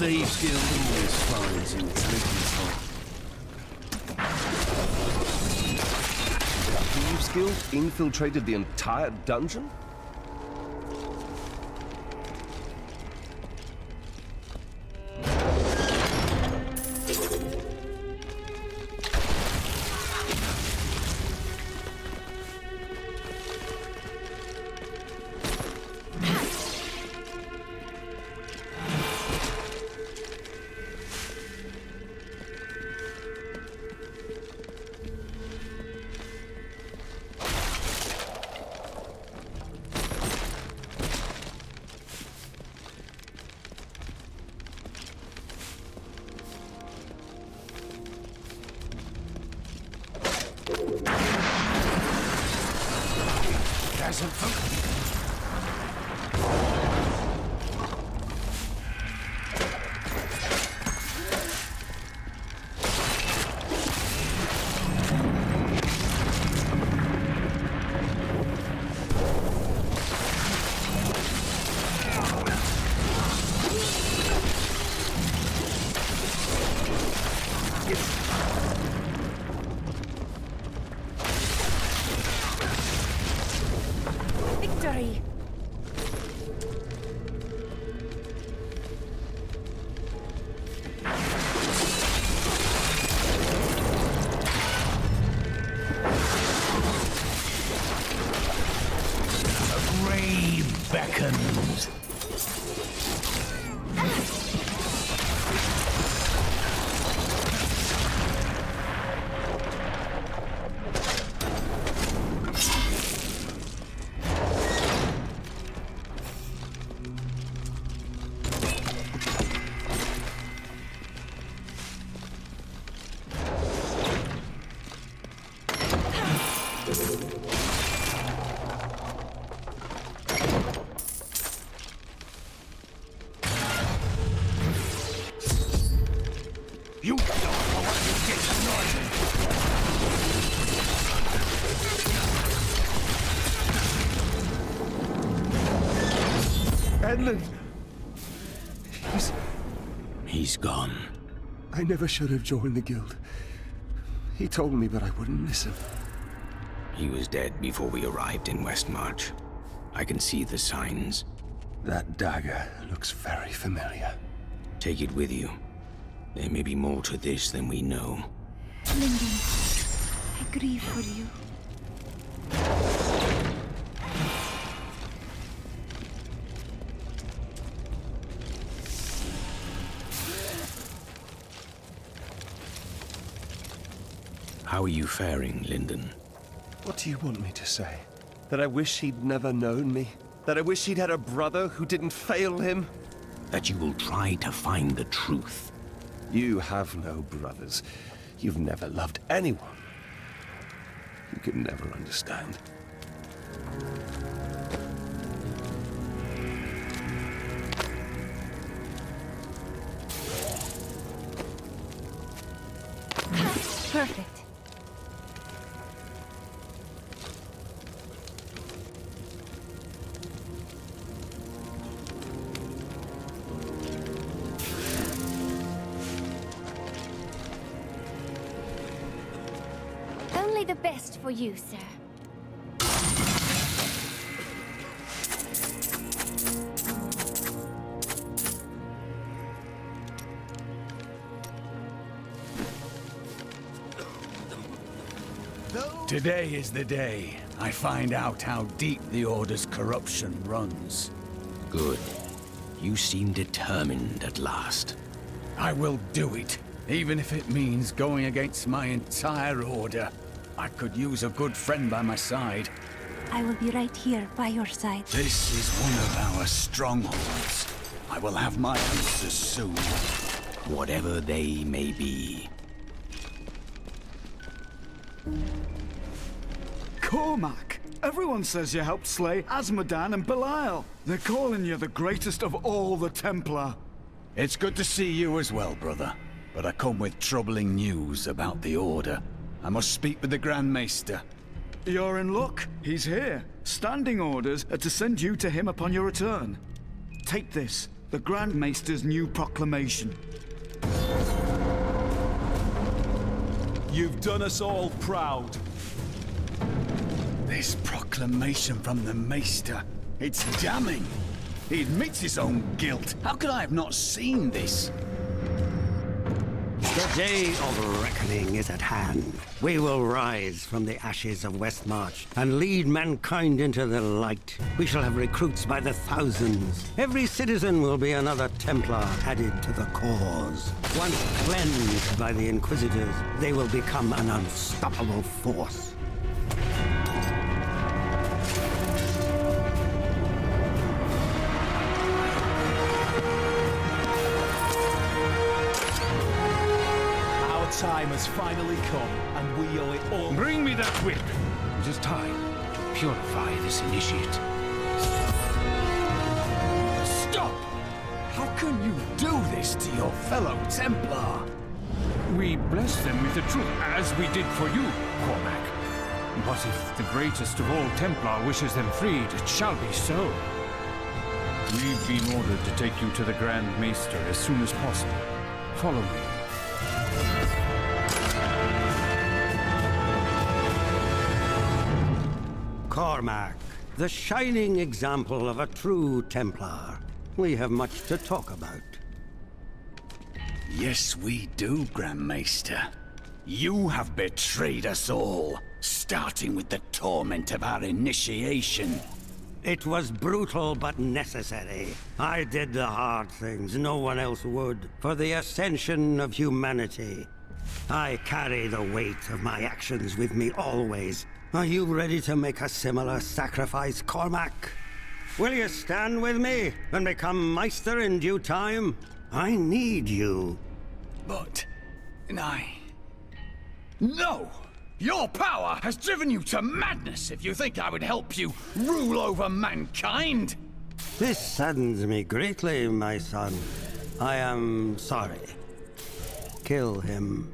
Thieves Guild always finds intelligence hole. Thieves Guild infiltrated the entire dungeon? Victory! A grave beckons. You don't know what you get annoying. Edmund! He's gone. I never should have joined the guild. He told me, but I wouldn't listen. He was dead before we arrived in Westmarch. I can see the signs. That dagger looks very familiar. Take it with you. There may be more to this than we know. Lyndon, I grieve for you. How are you faring, Lyndon? What do you want me to say? That I wish he'd never known me? That I wish he'd had a brother who didn't fail him? That you will try to find the truth. You have no brothers. You've never loved anyone. You can never understand. Perfect. Only the best for you, sir. Today is the day I find out how deep the Order's corruption runs. Good. You seem determined at last. I will do it, even if it means going against my entire Order. I could use a good friend by my side. I will be right here by your side. This is one of our strongholds. I will have my answers soon. Whatever they may be. Cormac! Everyone says you helped slay Azmodan and Belial. They're calling you the greatest of all the Templar. It's good to see you as well, brother. But I come with troubling news about the Order. I must speak with the Grand Maester. You're in luck. He's here. Standing orders are to send you to him upon your return. Take this. The Grand Maester's new proclamation. You've done us all proud. This proclamation from the Maester, it's damning. He admits his own guilt. How could I have not seen this? The day of reckoning is at hand. We will rise from the ashes of Westmarch and lead mankind into the light. We shall have recruits by the thousands. Every citizen will be another Templar added to the cause. Once cleansed by the Inquisitors, they will become an unstoppable force. Time has finally come, and we owe it all. Bring me that whip. It is time to purify this initiate. Stop! How can you do this to your fellow Templar? We bless them with the truth, as we did for you, Cormac. But if the greatest of all Templar wishes them freed, it shall be so. We've been ordered to take you to the Grand Maester as soon as possible. Follow me. Cormac, the shining example of a true Templar. We have much to talk about. Yes, we do, Grand Maester. You have betrayed us all, starting with the torment of our initiation. It was brutal but necessary. I did the hard things no one else would, for the ascension of humanity. I carry the weight of my actions with me always. Are you ready to make a similar sacrifice, Cormac? Will you stand with me and become Meister in due time? I need you. But... No! Your power has driven you to madness if you think I would help you rule over mankind! This saddens me greatly, my son. I am sorry. Kill him.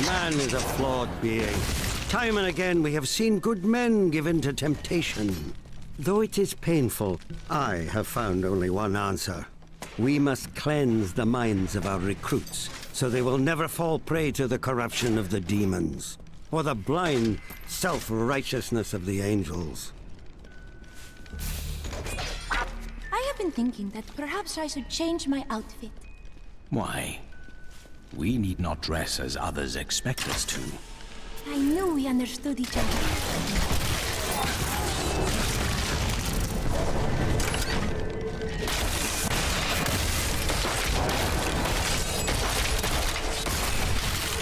Man is a flawed being. Time and again we have seen good men given to temptation. Though it is painful, I have found only one answer. We must cleanse the minds of our recruits, so they will never fall prey to the corruption of the demons, or the blind self-righteousness of the angels. I have been thinking that perhaps I should change my outfit. Why? We need not dress as others expect us to. I knew we understood each other.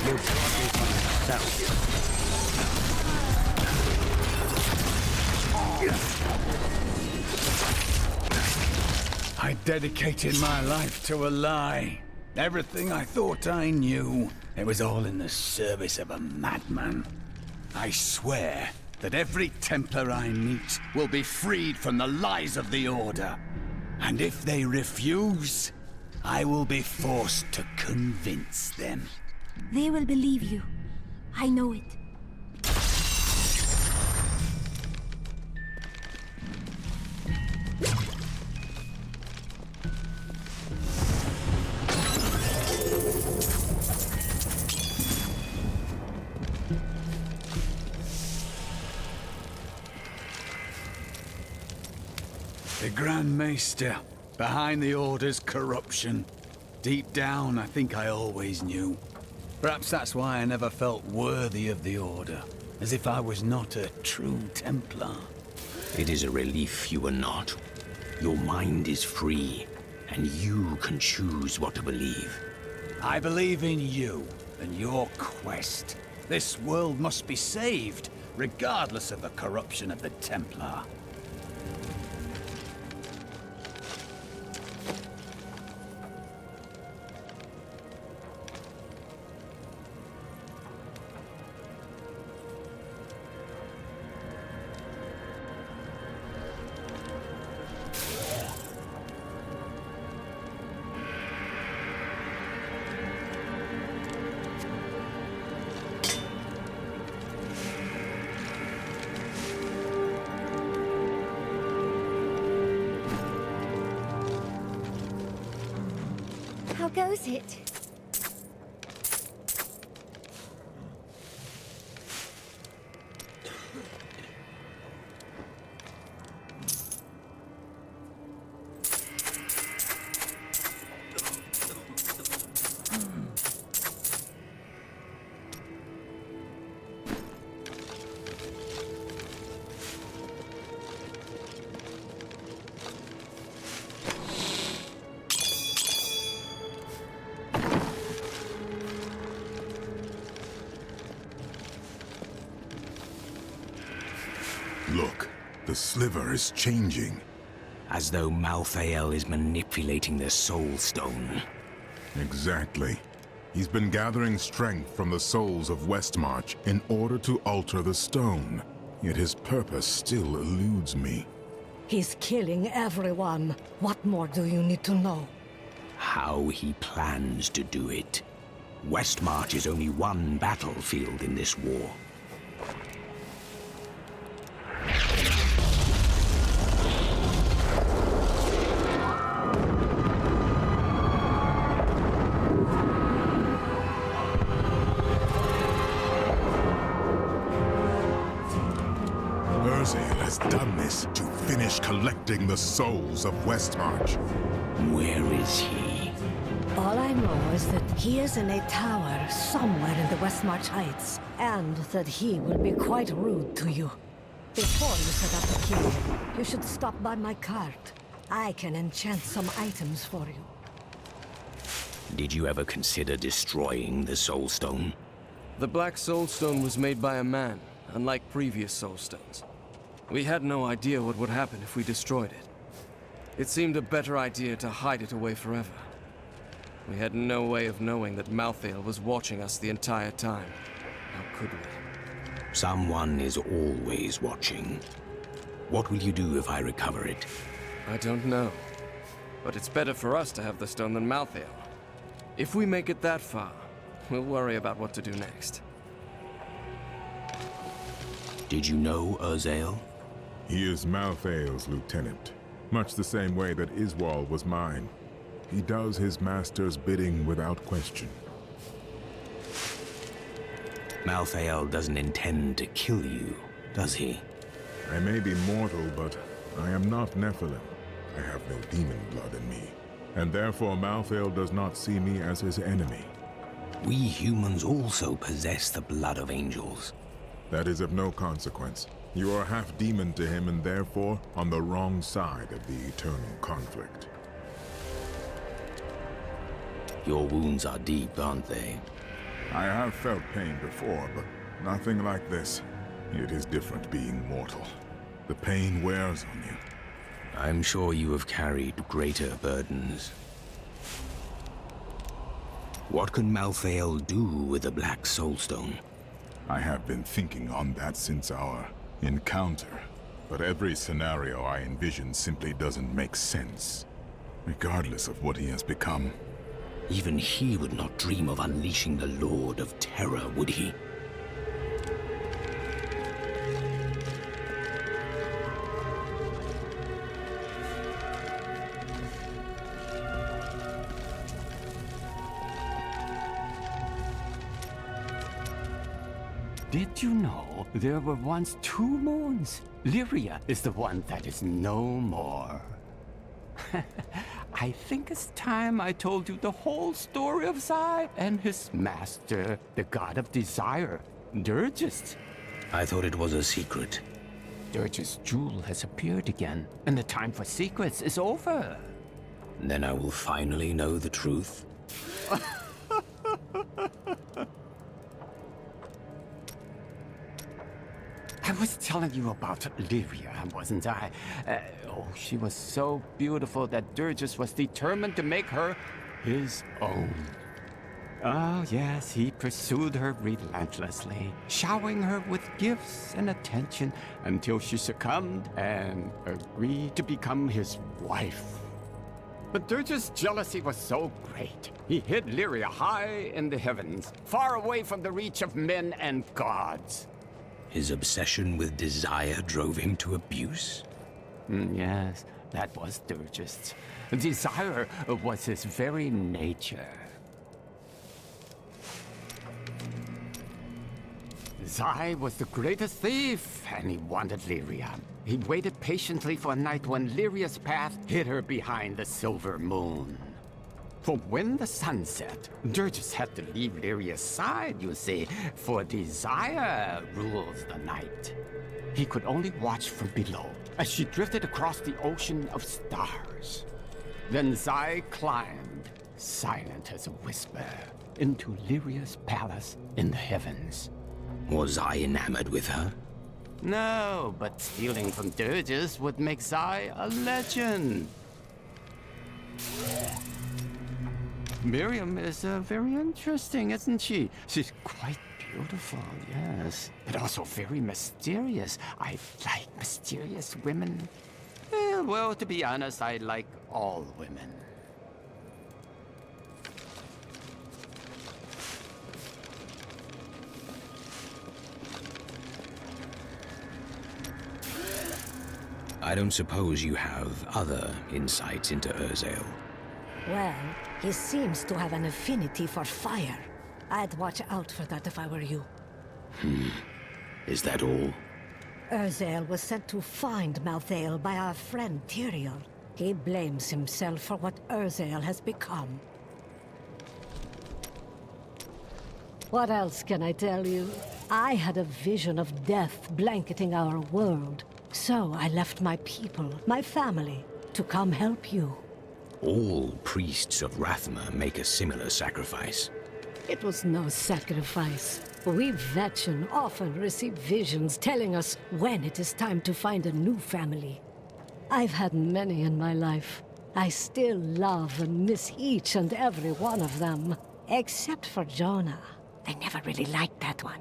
You brought me from yourself. I dedicated my life to a lie. Everything I thought I knew, it was all in the service of a madman. I swear that every Templar I meet will be freed from the lies of the Order. And if they refuse, I will be forced to convince them. They will believe you. I know it. The Grand Maester, behind the Order's corruption. Deep down, I think I always knew. Perhaps that's why I never felt worthy of the Order, as if I was not a true Templar. It is a relief you are not. Your mind is free, and you can choose what to believe. I believe in you and your quest. This world must be saved, regardless of the corruption of the Templar. goes it? Look, the sliver is changing. As though Malthael is manipulating the Soul Stone. Exactly. He's been gathering strength from the souls of Westmarch in order to alter the stone. Yet his purpose still eludes me. He's killing everyone. What more do you need to know? How he plans to do it. Westmarch is only one battlefield in this war. Urzael has done this to finish collecting the souls of Westmarch. Where is he? All I know is that he is in a tower somewhere in the Westmarch Heights, and that he will be quite rude to you. Before you set out to kill him, you should stop by my cart. I can enchant some items for you. Did you ever consider destroying the Soul Stone? The Black Soul Stone was made by a man, unlike previous Soul Stones. We had no idea what would happen if we destroyed it. It seemed a better idea to hide it away forever. We had no way of knowing that Malthael was watching us the entire time. How could we? Someone is always watching. What will you do if I recover it? I don't know. But it's better for us to have the stone than Malthael. If we make it that far, we'll worry about what to do next. Did you know Urzael? He is Malthael's lieutenant, much the same way that Iswal was mine. He does his master's bidding without question. Malthael doesn't intend to kill you, does he? I may be mortal, but I am not Nephilim. I have no demon blood in me, and therefore Malthael does not see me as his enemy. We humans also possess the blood of angels. That is of no consequence. You are half demon to him and therefore on the wrong side of the eternal conflict. Your wounds are deep, aren't they? I have felt pain before, but nothing like this. It is different being mortal. The pain wears on you. I'm sure you have carried greater burdens. What can Malthael do with the Black Soulstone? I have been thinking on that since our encounter, but every scenario I envision simply doesn't make sense, regardless of what he has become. Even he would not dream of unleashing the Lord of Terror, would he? Did you know there were once 2 moons? Lyria is the one that is no more. I think it's time I told you the whole story of Zai and his master, the god of desire, Dirges. I thought it was a secret. Dirges' jewel has appeared again, and the time for secrets is over. Then I will finally know the truth. I was telling you about Lyria, wasn't I? Oh, she was so beautiful that Dirges was determined to make her his own. Oh, yes, he pursued her relentlessly, showering her with gifts and attention until she succumbed and agreed to become his wife. But Dirges' jealousy was so great, he hid Lyria high in the heavens, far away from the reach of men and gods. His obsession with desire drove him to abuse? Yes, That was Durgis. Desire was his very nature. Zai was the greatest thief, and he wanted Lyria. He waited patiently for a night when Lyria's path hid her behind the silver moon. For when the sun set, Durgis had to leave Lyria's side, you see, for desire rules the night. He could only watch from below as she drifted across the ocean of stars. Then Zai climbed, silent as a whisper, into Lyria's palace in the heavens. Was I enamored with her? No, but stealing from Durgis would make Zai a legend. Miriam is very interesting, isn't she? She's quite beautiful, yes, but also very mysterious. I like mysterious women. Well, to be honest, I like all women. I don't suppose you have other insights into Urzael. Well, he seems to have an affinity for fire. I'd watch out for that if I were you. Is that all? Urzael was sent to find Malthael by our friend Tyrael. He blames himself for what Urzael has become. What else can I tell you? I had a vision of death blanketing our world. So I left my people, my family, to come help you. All priests of Rathma make a similar sacrifice. It was no sacrifice. We Vetchen often receive visions telling us when it is time to find a new family. I've had many in my life. I still love and miss each and every one of them. Except for Jonah. I never really liked that one.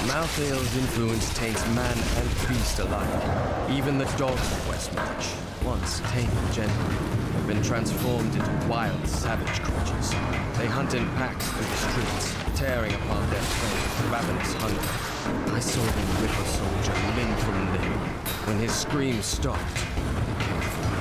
Malthael's influence taints man and beast alike. Even the dogs of Westmarch, once tame and gentle, have been transformed into wild, savage creatures. They hunt in packs through the streets, tearing apart their prey with ravenous hunger. I saw them rip a soldier limb from limb. When his screams stopped, he came for me.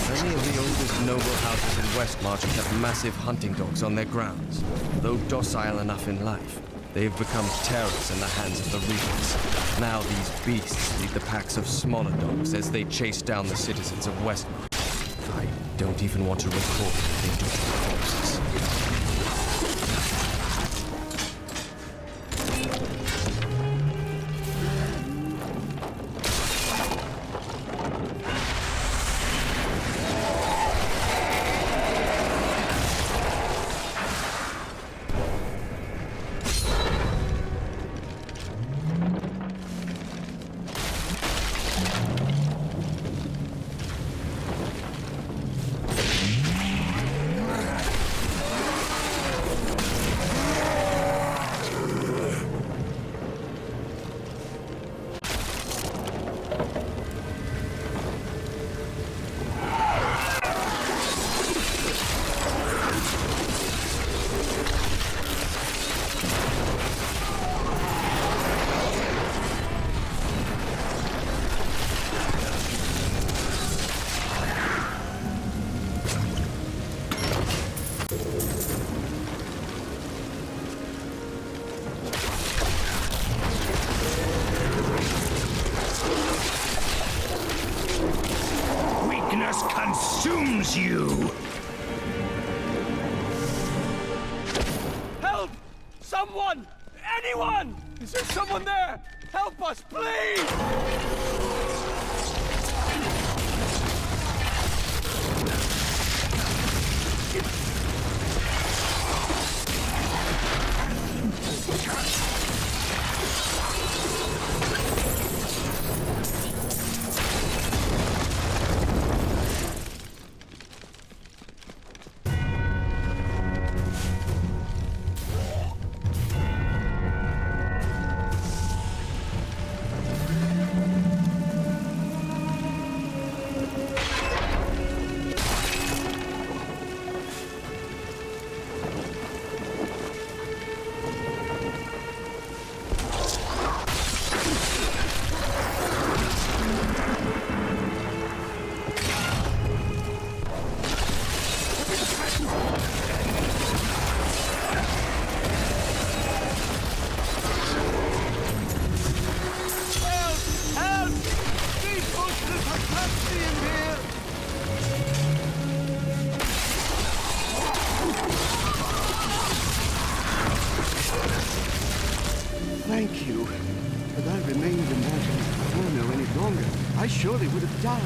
Many of the oldest noble houses in Westmarch have kept massive hunting dogs on their grounds. Though docile enough in life, they've become terrors in the hands of the Reapers. Now these beasts lead the packs of smaller dogs as they chase down the citizens of Westmarch. I don't even want to recall what they do to the corpses. Consumes you! Help! Someone! Anyone! Is there someone there? Help us, please! I surely would have died.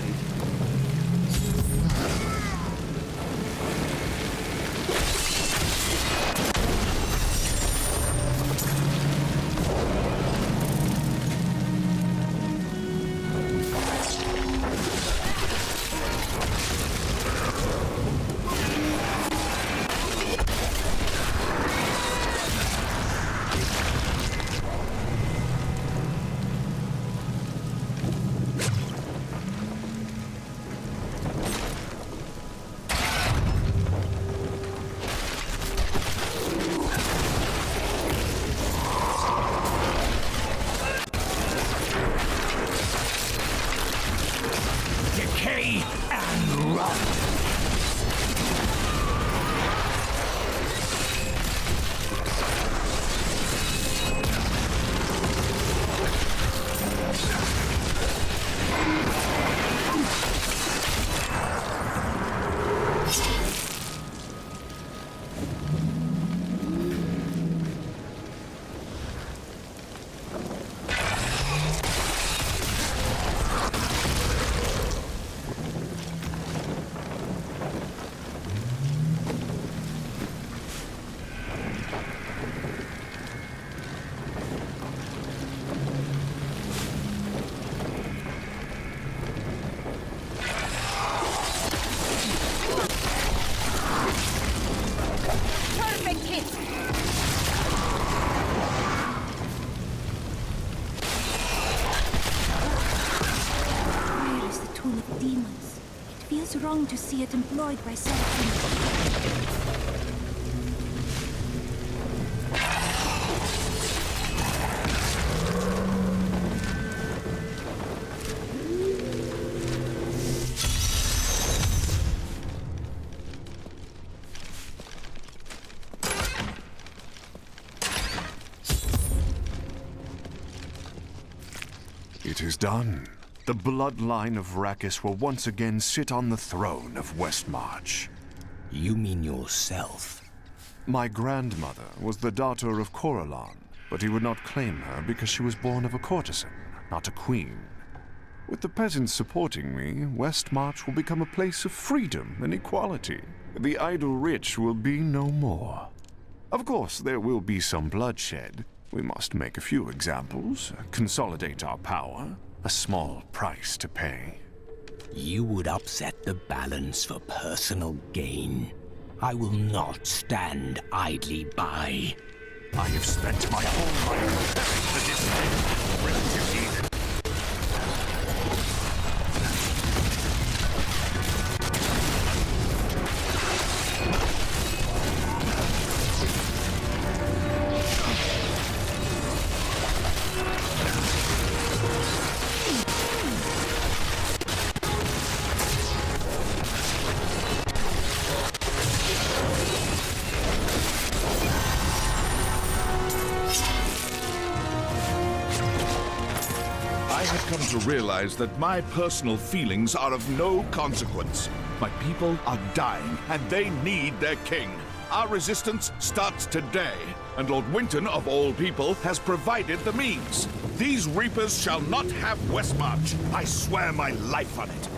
Decay and rot. Wrong to see it employed by Seraphim. It is done. The bloodline of Rakis will once again sit on the throne of Westmarch. You mean yourself? My grandmother was the daughter of Coralon, but he would not claim her because she was born of a courtesan, not a queen. With the peasants supporting me, Westmarch will become a place of freedom and equality. The idle rich will be no more. Of course, there will be some bloodshed. We must make a few examples, consolidate our power. A small price to pay. You would upset the balance for personal gain. I will not stand idly by. I have spent my whole life preparing for this day. Relative need. To realize that my personal feelings are of no consequence. My people are dying, and they need their king. Our resistance starts today, and Lord Winton, of all people, has provided the means. These Reapers shall not have Westmarch. I swear my life on it.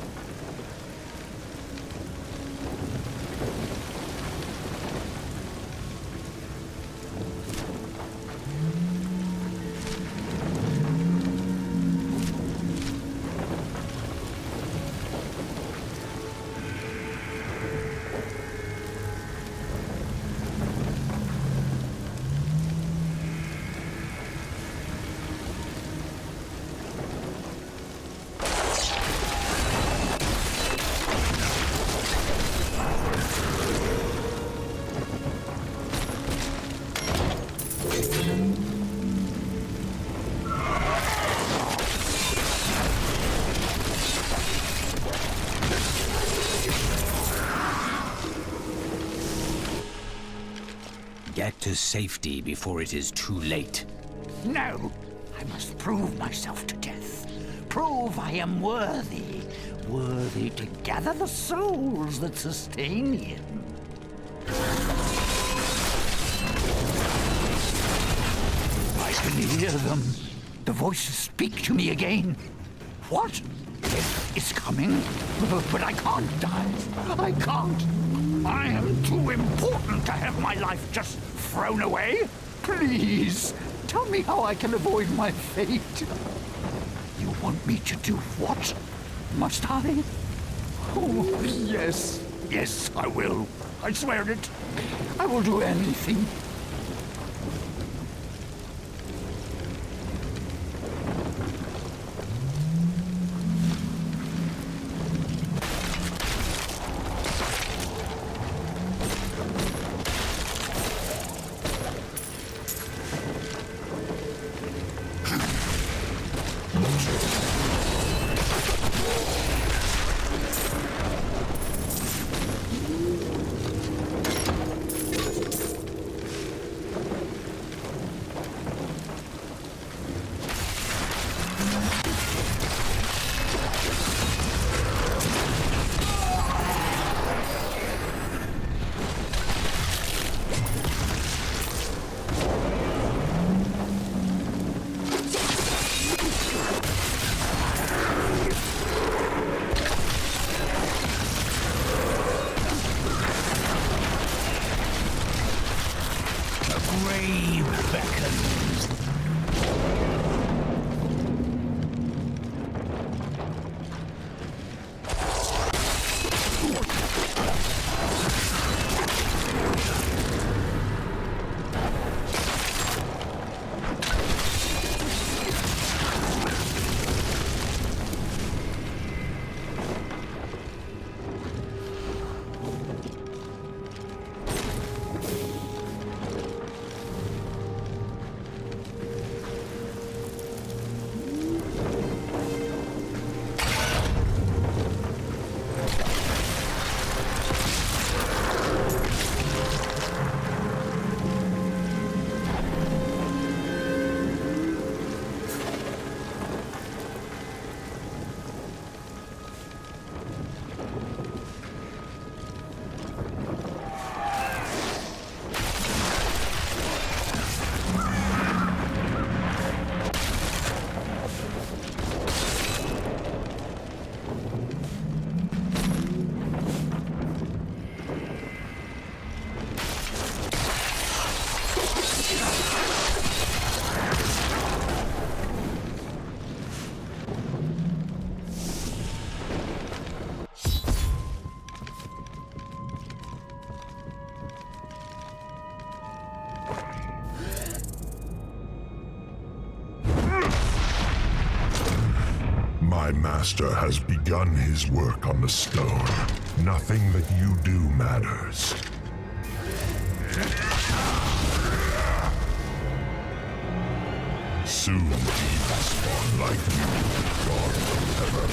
Get to safety before it is too late. No! I must prove myself to death. Prove I am worthy. Worthy to gather the souls that sustain him. I can hear them. The voices speak to me again. What? Death is coming, but I can't die. I can't. I am too important to have my life just thrown away. Please, tell me how I can avoid my fate. You want me to do what? Must I? Oh, yes. Yes, I will. I swear it. I will do anything. My master has begun his work on the stone. Nothing that you do matters. Soon demons spawn like you, gone forever.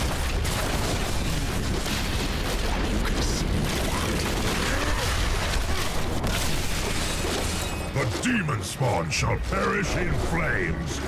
The demon spawn shall perish in flames.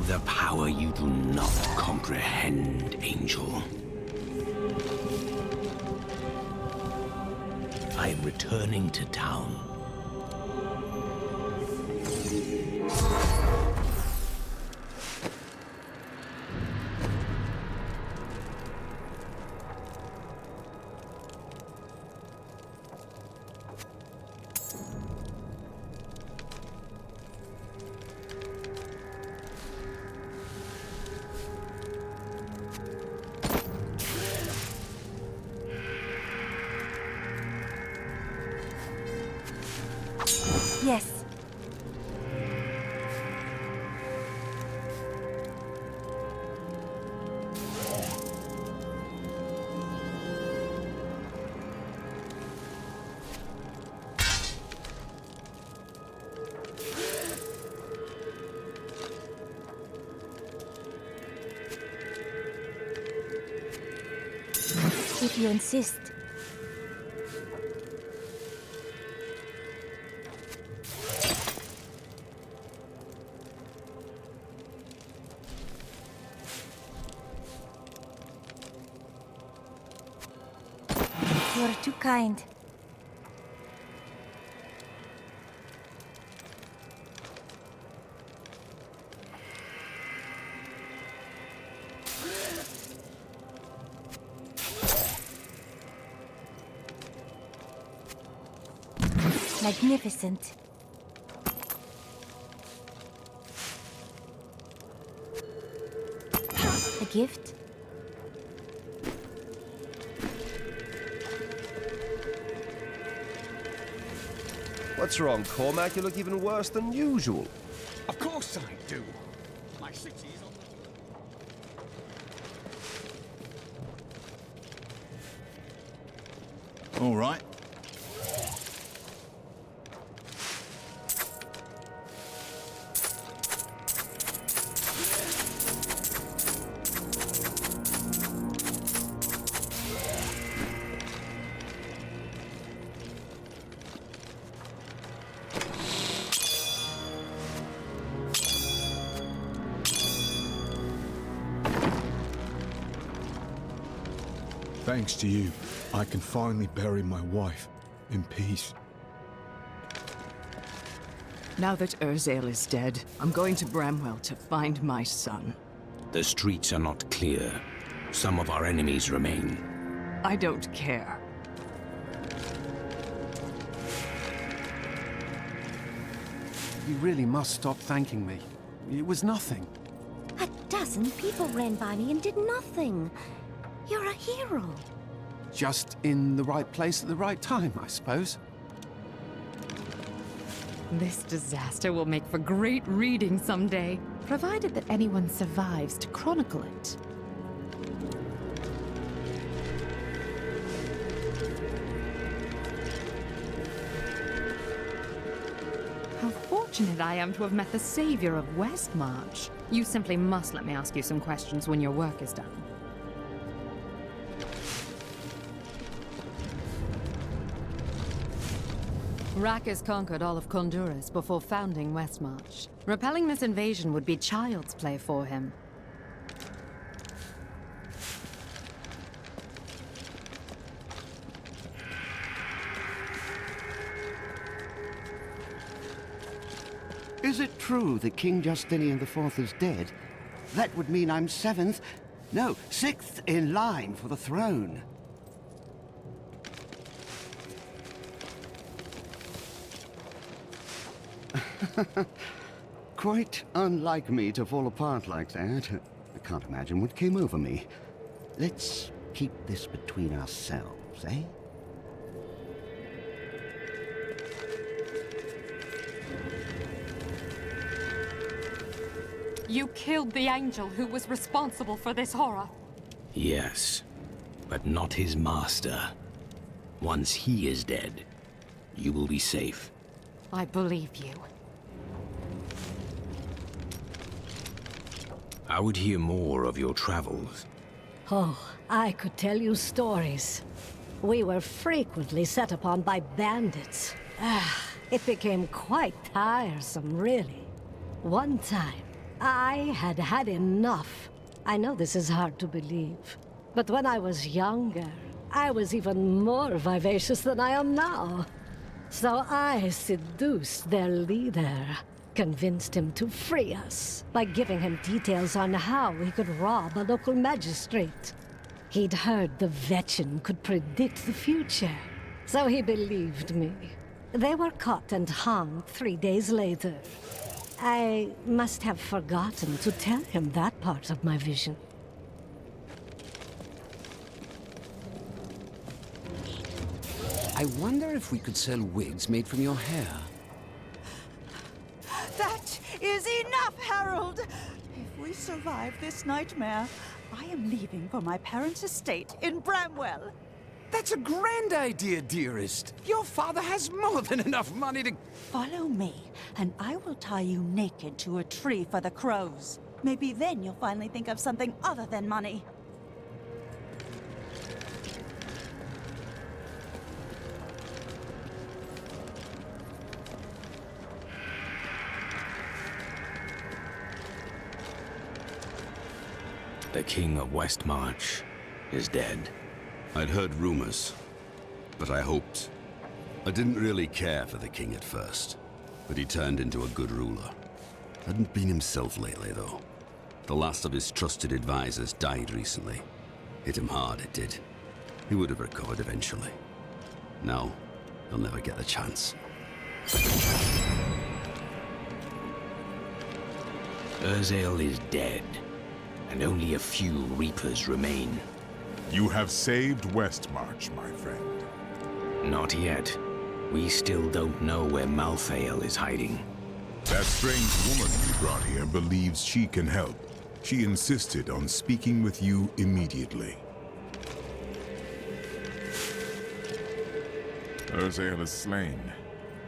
The power you do not comprehend, Angel. I am returning to town. Yes. If you insist. You're too kind. Magnificent. A gift? What's wrong, Cormac? You look even worse than usual. Of course I do. My city's on. All right. Thanks to you, I can finally bury my wife in peace. Now that Urzael is dead, I'm going to Bramwell to find my son. The streets are not clear. Some of our enemies remain. I don't care. You really must stop thanking me. It was nothing. 12 people ran by me and did nothing. You're a hero. Just in the right place at the right time, I suppose. This disaster will make for great reading someday, provided that anyone survives to chronicle it. How fortunate I am to have met the savior of Westmarch. You simply must let me ask you some questions when your work is done. Rakis conquered all of Honduras before founding Westmarch. Repelling this invasion would be child's play for him. Is it true that King Justinian IV is dead? That would mean I'm 7th, no, 6th in line for the throne. Quite unlike me to fall apart like that. I can't imagine what came over me. Let's keep this between ourselves, eh? You killed the angel who was responsible for this horror. Yes, but not his master. Once he is dead, you will be safe. I believe you. I would hear more of your travels. Oh, I could tell you stories. We were frequently set upon by bandits. It became quite tiresome, really. One time, I had had enough. I know this is hard to believe, but when I was younger, I was even more vivacious than I am now. So I seduced their leader, convinced him to free us by giving him details on how he could rob a local magistrate. He'd heard the Vetchin could predict the future, so he believed me. They were caught and hung 3 days later. I must have forgotten to tell him that part of my vision. I wonder if we could sell wigs made from your hair. is enough, Harold! If we survive this nightmare, I am leaving for my parents' estate in Bramwell. That's a grand idea, dearest. Your father has more than enough money to... Follow me, and I will tie you naked to a tree for the crows. Maybe then you'll finally think of something other than money. The King of Westmarch is dead. I'd heard rumors, but I hoped. I didn't really care for the king at first, but he turned into a good ruler. Hadn't been himself lately, though. The last of his trusted advisors died recently. Hit him hard, it did. He would have recovered eventually. Now, he'll never get the chance. Urzael is dead, and only a few Reapers remain. You have saved Westmarch, my friend. Not yet. We still don't know where Malthael is hiding. That strange woman you brought here believes she can help. She insisted on speaking with you immediately. Urzael is slain.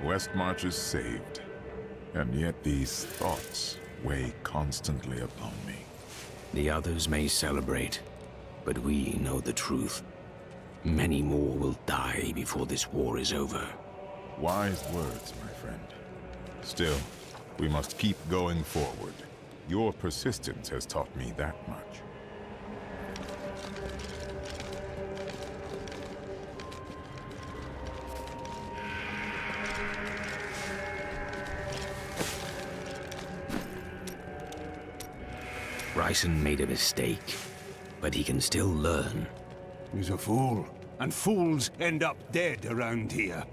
Westmarch is saved. And yet these thoughts weigh constantly upon me. The others may celebrate, but we know the truth. Many more will die before this war is over. Wise words, my friend. Still, we must keep going forward. Your persistence has taught me that much. Bryson made a mistake, but he can still learn. He's a fool, and fools end up dead around here.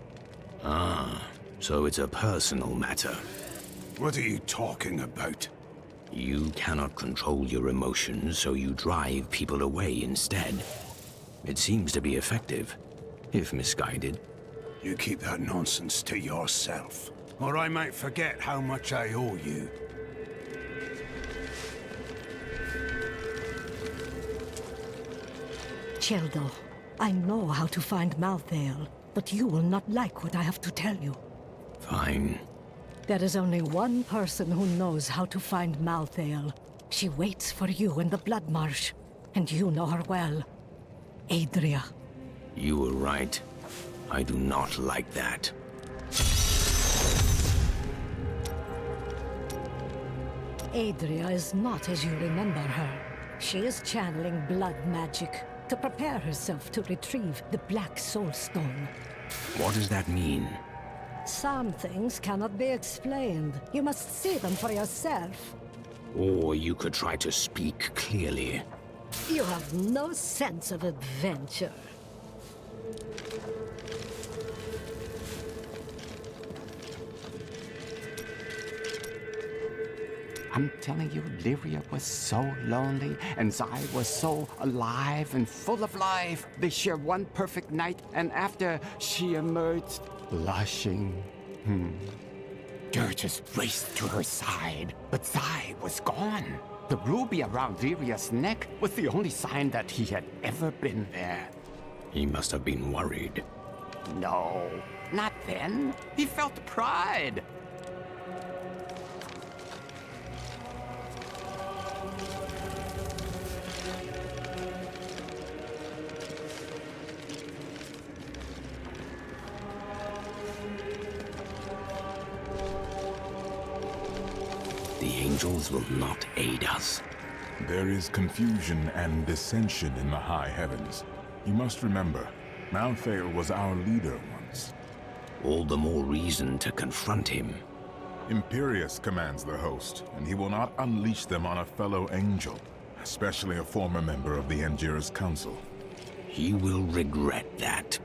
Ah, so it's a personal matter. What are you talking about? You cannot control your emotions, so you drive people away instead. It seems to be effective, if misguided. You keep that nonsense to yourself, or I might forget how much I owe you. Cheldo, I know how to find Malthael, but you will not like what I have to tell you. Fine. There is only one person who knows how to find Malthael. She waits for you in the Blood Marsh, and you know her well. Adria. You were right. I do not like that. Adria is not as you remember her. She is channeling blood magic to prepare herself to retrieve the Black Soul Stone. What does that mean? Some things cannot be explained. You must see them for yourself. Or you could try to speak clearly. You have no sense of adventure. I'm telling you, Lyria was so lonely, and Zai was so alive and full of life. They shared one perfect night, and after she emerged, blushing. Dirges raced to her side, but Zai was gone. The ruby around Lyria's neck was the only sign that he had ever been there. He must have been worried. No, not then. He felt pride. The angels will not aid us. There is confusion and dissension in the high heavens. You must remember, Malthael was our leader once. All the more reason to confront him. Imperius commands the host, and he will not unleash them on a fellow angel, especially a former member of the Angiras Council. He will regret that.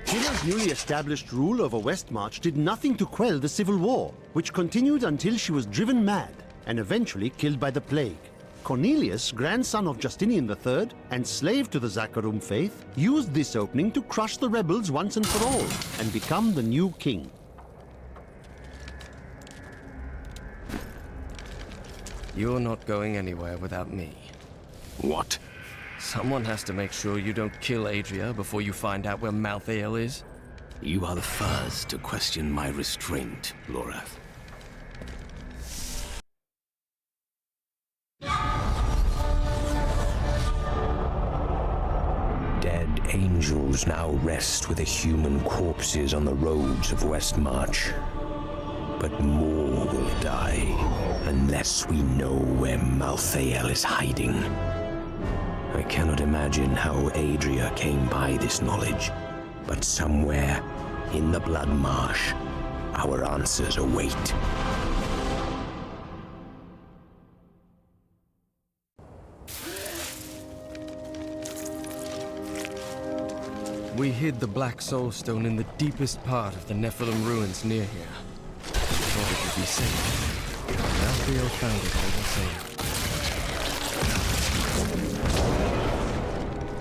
Shira's newly established rule over Westmarch did nothing to quell the civil war, which continued until she was driven mad and eventually killed by the plague. Cornelius, grandson of Justinian III and slave to the Zakharum faith, used this opening to crush the rebels once and for all and become the new king. You're not going anywhere without me. What? Someone has to make sure you don't kill Adria before you find out where Malthael is. You are the first to question my restraint, Lorath. Dead angels now rest with the human corpses on the roads of Westmarch. But more will die unless we know where Malthael is hiding. I cannot imagine how Adria came by this knowledge, but somewhere in the Blood Marsh, our answers await. We hid the Black Soul Stone in the deepest part of the Nephilim ruins near here. Thought it would be safe. Malthael found it all the same.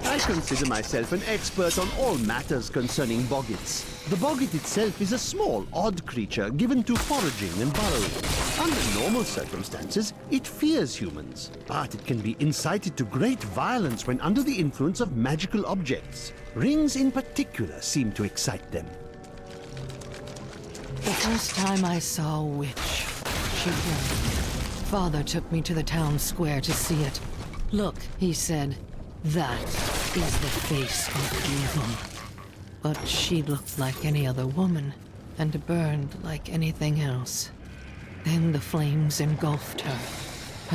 I consider myself an expert on all matters concerning boggits. The boggit itself is a small, odd creature given to foraging and burrowing. Under normal circumstances, it fears humans, but it can be incited to great violence when under the influence of magical objects. Rings in particular seem to excite them. The first time I saw a witch, she burned. Father took me to the town square to see it. Look, he said, that is the face of evil. But she looked like any other woman, and burned like anything else. Then the flames engulfed her.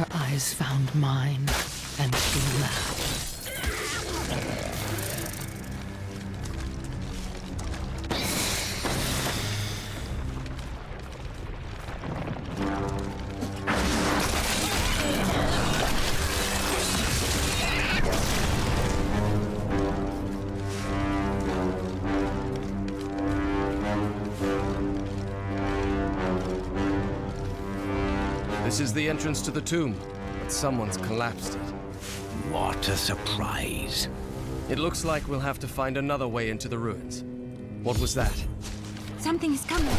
Her eyes found mine, and she laughed. This is the entrance to the tomb, but someone's collapsed it. What a surprise. It looks like we'll have to find another way into the ruins. What was that? Something is coming.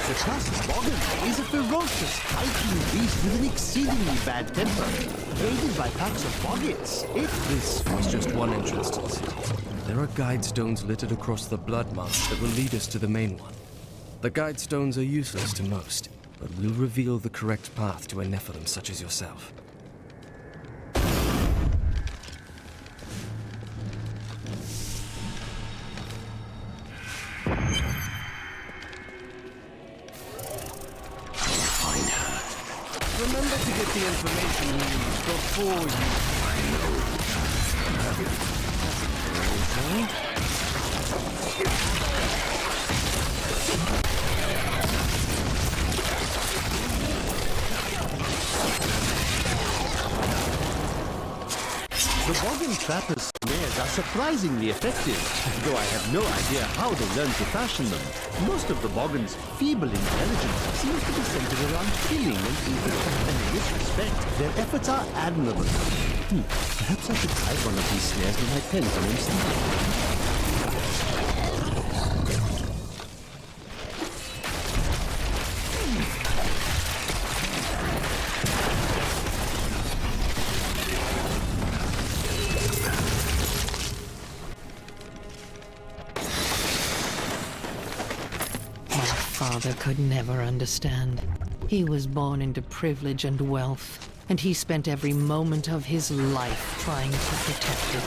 The Trust's Boggin is a ferocious, hiking beast with an exceedingly bad temper. Aided by packs of boggits, This was just one entrance to the city. There are guide stones littered across the Blood Marsh that will lead us to the main one. The guide stones are useless to most, but will reveal the correct path to a Nephilim such as yourself. Remember to get the information you need before you... I know. The Boggin Trapper's snares are surprisingly effective, though I have no idea how they learned to fashion them. Most of the Boggin's feeble intelligence seems to be centered around killing and eating, and in this respect, their efforts are admirable. Perhaps I should hide one of these snares with my pen for instance. Father could never understand. He was born into privilege and wealth, and he spent every moment of his life trying to protect it.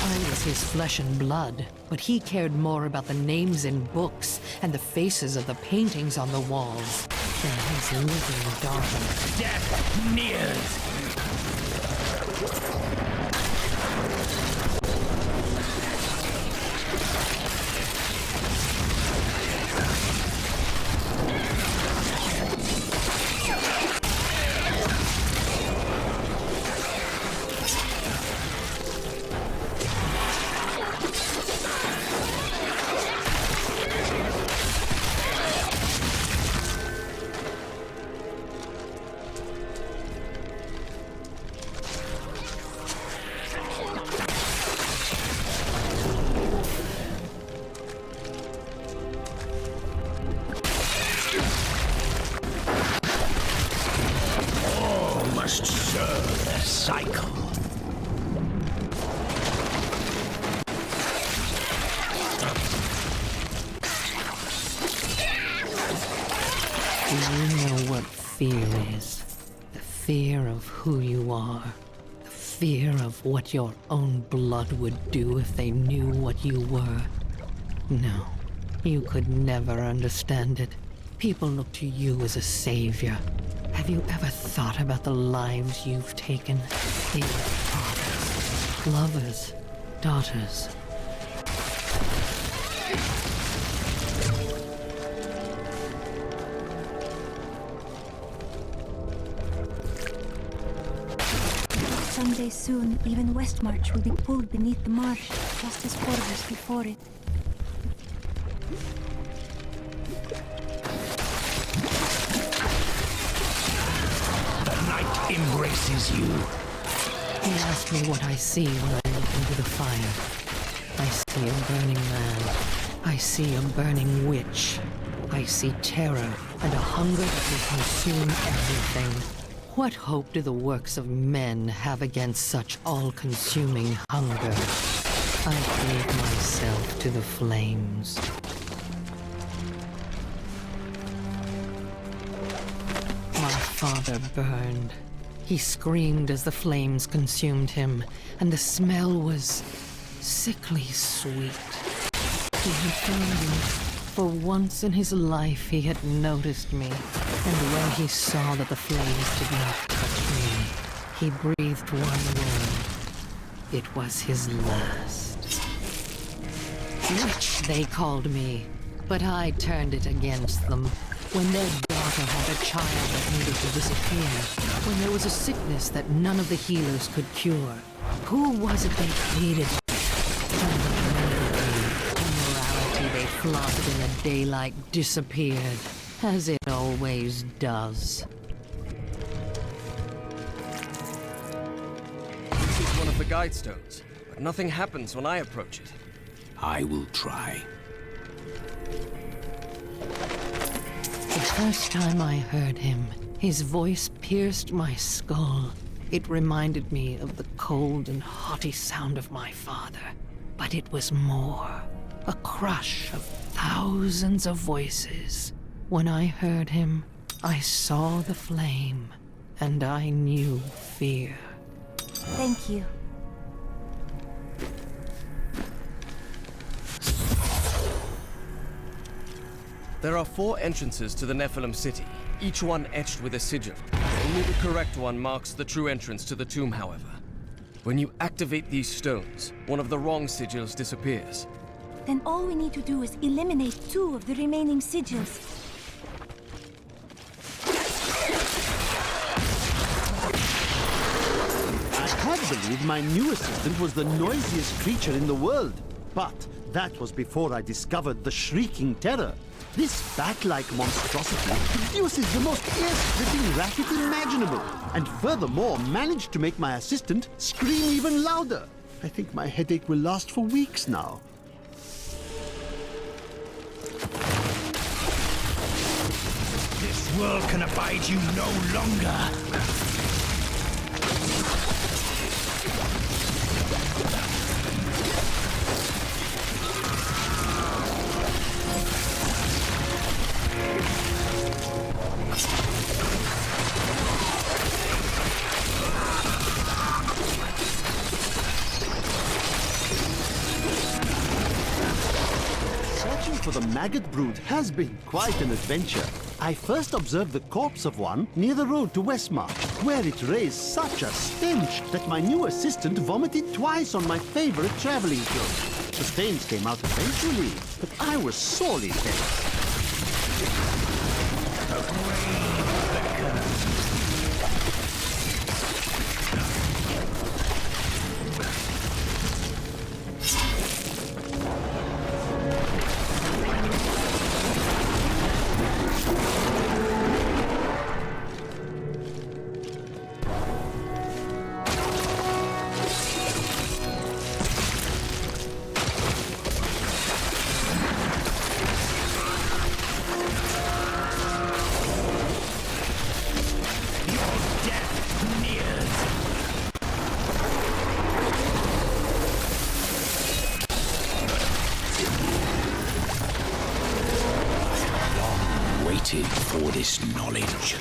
I was his flesh and blood, but he cared more about the names in books and the faces of the paintings on the walls than his living daughter. Death nears! Do you know what fear is? The fear of who you are. The fear of what your own blood would do if they knew what you were. No, you could never understand it. People look to you as a savior. Have you ever thought about the lives you've taken? They were fathers, lovers, daughters. Someday soon, even Westmarch will be pulled beneath the marsh, just as borders before it. The night embraces you. He asked me what I see when I look into the fire. I see a burning man. I see a burning witch. I see terror and a hunger that will consume everything. What hope do the works of men have against such all-consuming hunger? I gave myself to the flames. My father burned. He screamed as the flames consumed him, and the smell was sickly sweet. He had found me. For once in his life, he had noticed me, and when he saw that the flames did not touch me, he breathed one word. It was his last. Witch, they called me, but I turned it against them. When their daughter had a child that needed to disappear, when there was a sickness that none of the healers could cure, who was it they hated? They flaunted in the daylight disappeared, as it always does. This is one of the guide stones, but nothing happens when I approach it. I will try. The first time I heard him, his voice pierced my skull. It reminded me of the cold and haughty sound of my father, but it was more. A crush of thousands of voices. When I heard him, I saw the flame, and I knew fear. Thank you. There are 4 entrances to the Nephilim city, each one etched with a sigil. Only the correct one marks the true entrance to the tomb, however. When you activate these stones, one of the wrong sigils disappears. Then all we need to do is eliminate 2 of the remaining sigils. I had believed my new assistant was the noisiest creature in the world. But that was before I discovered the Shrieking Terror. This bat-like monstrosity produces the most ear-splitting racket imaginable, and furthermore managed to make my assistant scream even louder. I think my headache will last for weeks now. This world can abide you no longer. Searching for the maggot brood has been quite an adventure. I first observed the corpse of one near the road to Westmarch, where it raised such a stench that my new assistant vomited twice on my favorite traveling clothes. The stains came out eventually, but I was sorely vexed. created for this knowledge.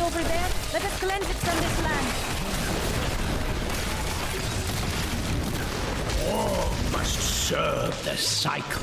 Over there, let us cleanse it from this land. All must serve the cycle.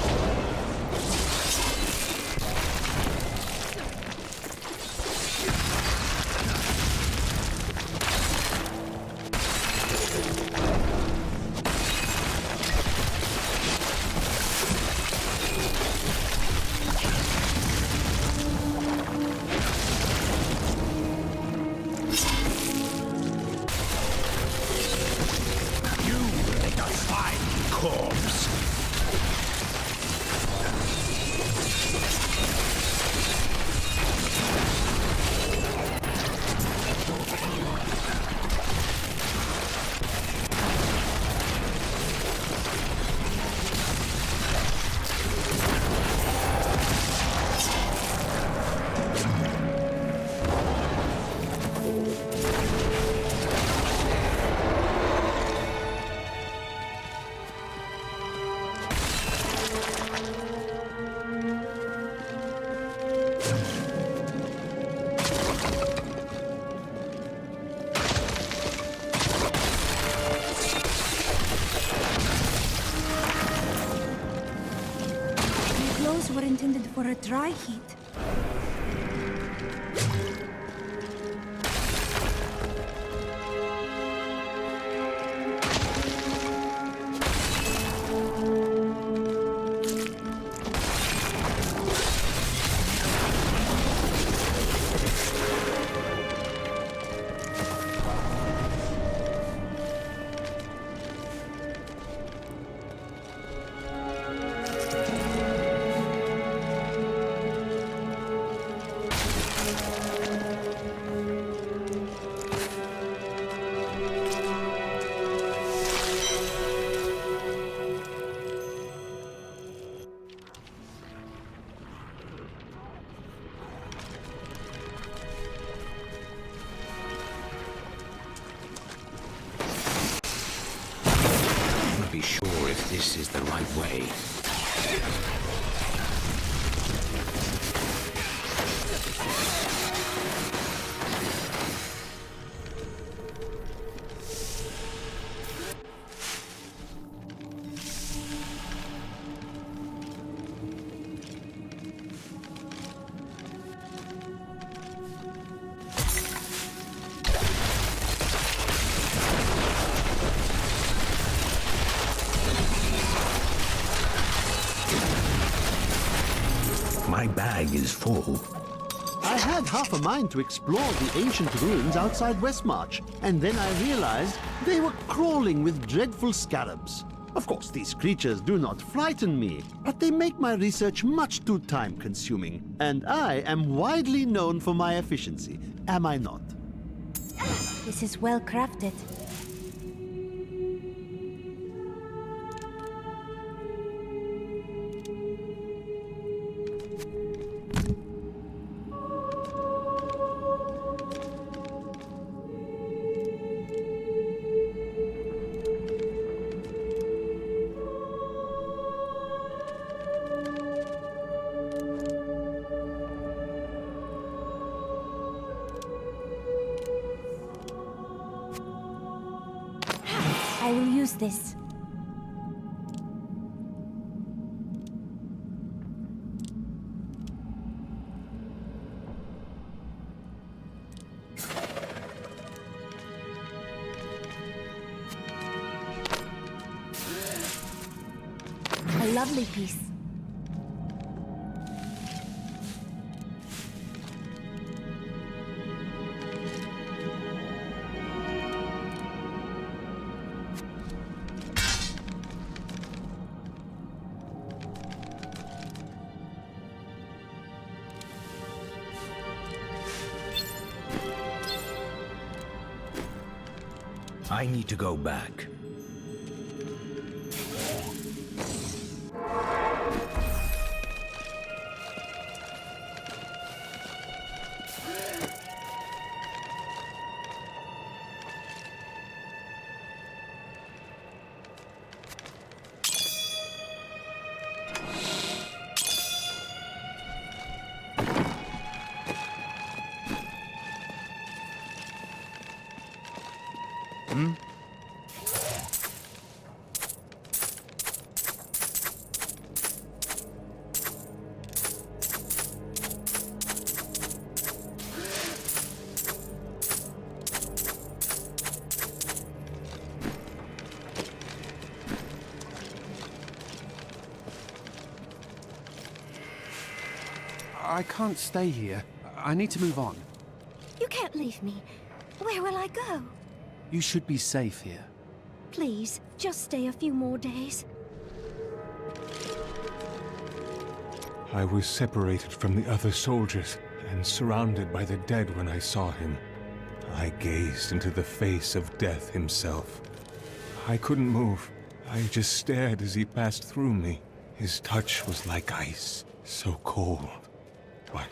Were intended for a dry heat. this is the right way. My bag is full. I had half a mind to explore the ancient ruins outside Westmarch, and then I realized they were crawling with dreadful scarabs. Of course, these creatures do not frighten me, but they make my research much too time-consuming, and I am widely known for my efficiency, am I not? This is well crafted. I will use this. A lovely piece. I need to go back. I can't stay here. I need to move on. You can't leave me. Where will I go? You should be safe here. Please, just stay a few more days. I was separated from the other soldiers and surrounded by the dead when I saw him. I gazed into the face of death himself. I couldn't move. I just stared as he passed through me. His touch was like ice, so cold. But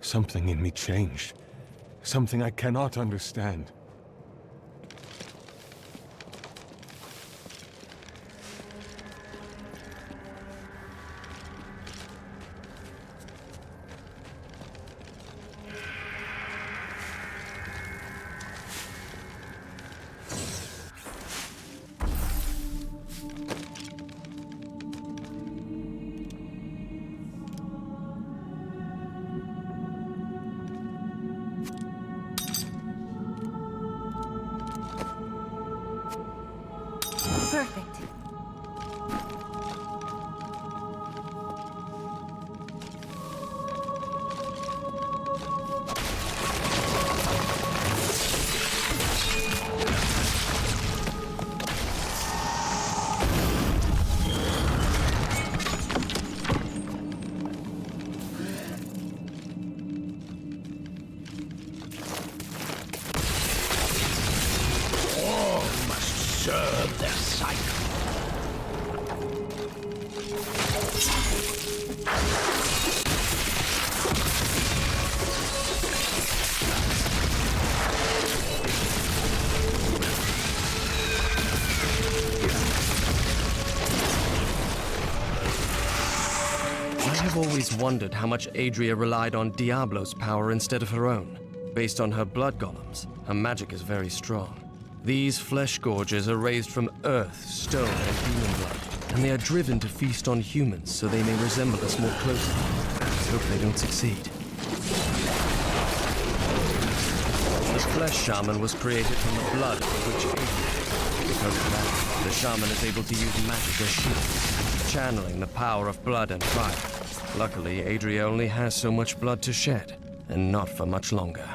something in me changed. Something I cannot understand. Perfect. All must serve their cycle. I've always wondered how much Adria relied on Diablo's power instead of her own. Based on her blood golems, her magic is very strong. These flesh gorges are raised from earth, stone, and human blood, and they are driven to feast on humans so they may resemble us more closely. Let's hope they don't succeed. The flesh shaman was created from the blood of the witch Adria. Because of that, the shaman is able to use magic as shields, channeling the power of blood and fire. Luckily, Adria only has so much blood to shed, and not for much longer.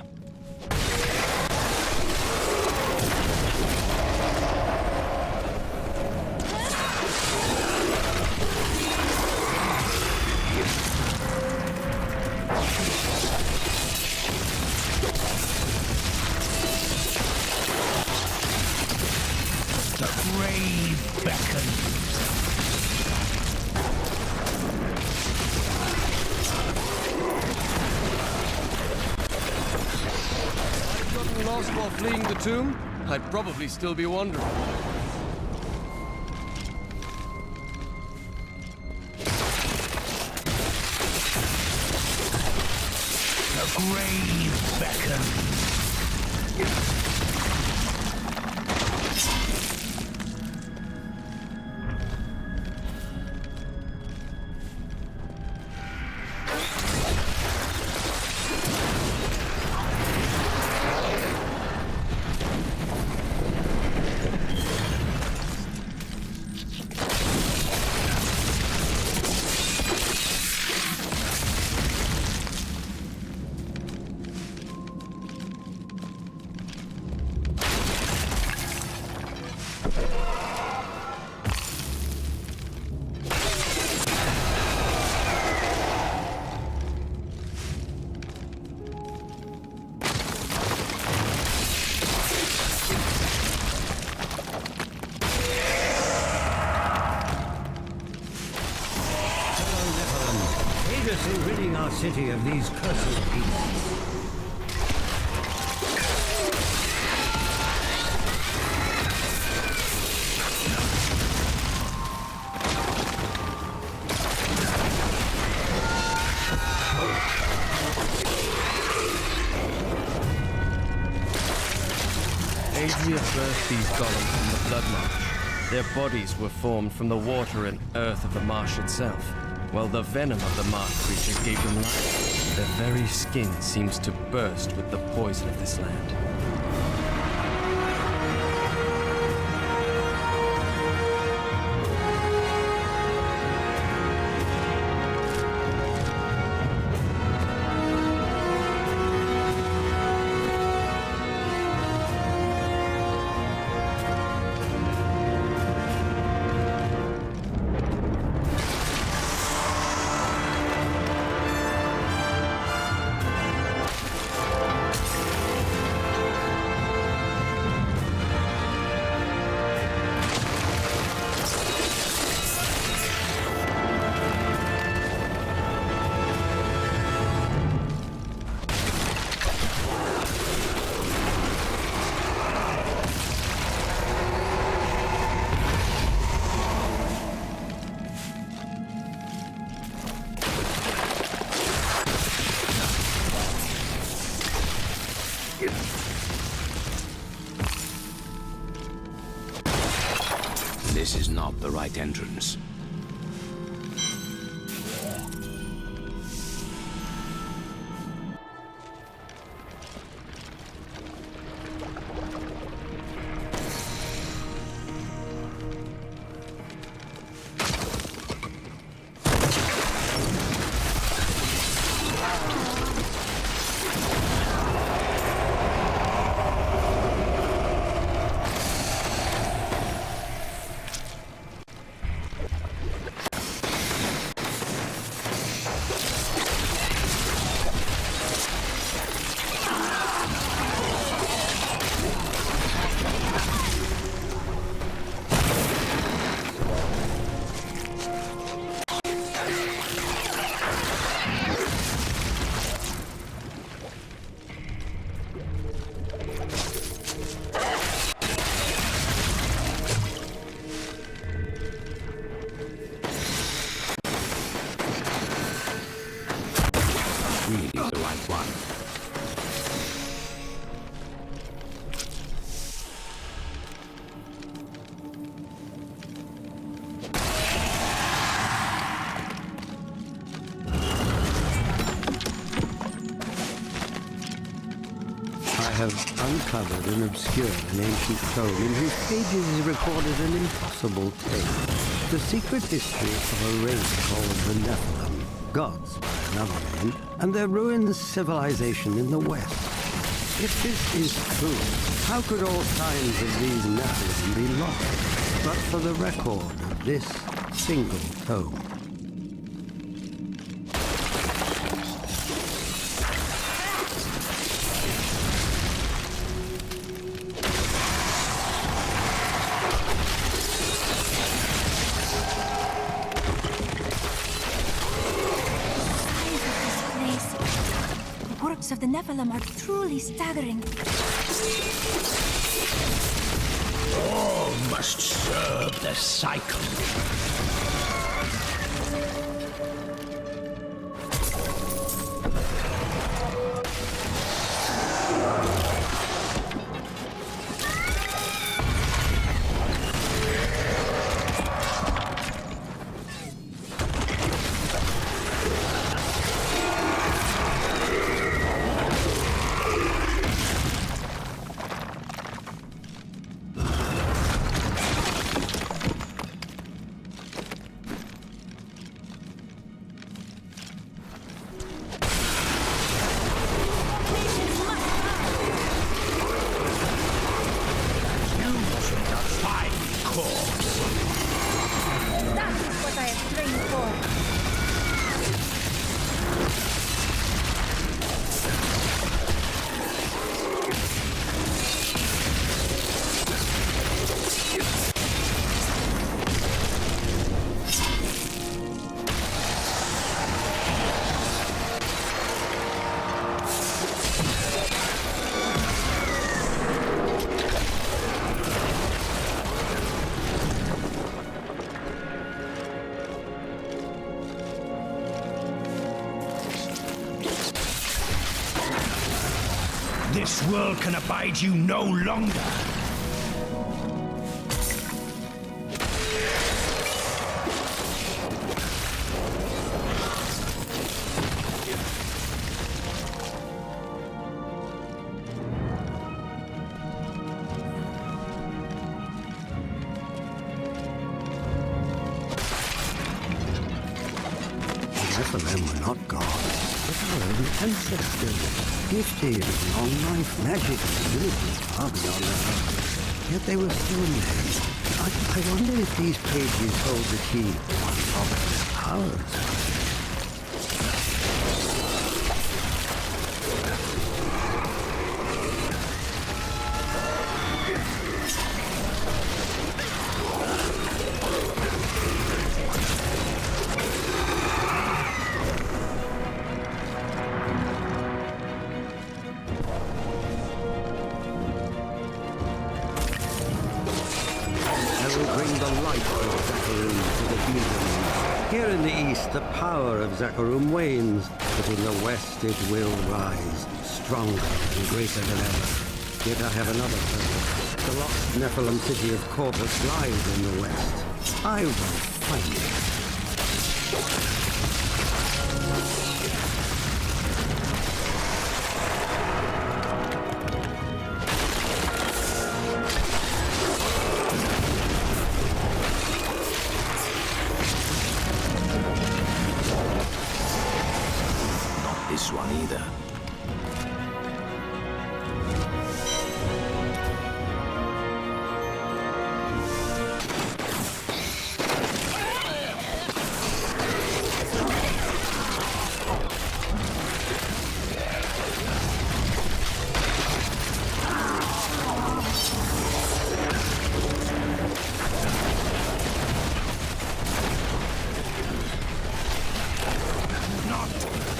grave beckons. I'd gotten lost while fleeing the tomb, I'd probably still be wandering. The grave beckons. Ridding our city of these cursed beasts. Adria birthed these golems from the blood marsh. Their bodies were formed from the water and earth of the marsh itself, while the venom of the marsh creatures gave them life. Their very skin seems to burst with the poison of this land. This is not the right entrance. have uncovered and obscured an ancient tome in whose pages is recorded an impossible tale. The secret history of a race called the Nephilim, gods by another name, and their ruined civilization in the west. If this is true, how could all signs of these Nephilim be lost, but for the record of this single tome? Of the Nephilim are truly staggering. All must serve the cycle. This world can abide you no longer. Nephilim were not gods, but our own ancestors, gifted with long life, magic, and abilities far beyond our own. Yet they were still men. I wonder if these pages hold the key to unlock their powers. Here in the east, the power of Zakarum wanes, but in the west it will rise, stronger and greater than ever. Yet I have another purpose. The lost Nephilim city of Corpus lies in the west. I will find it. This one either.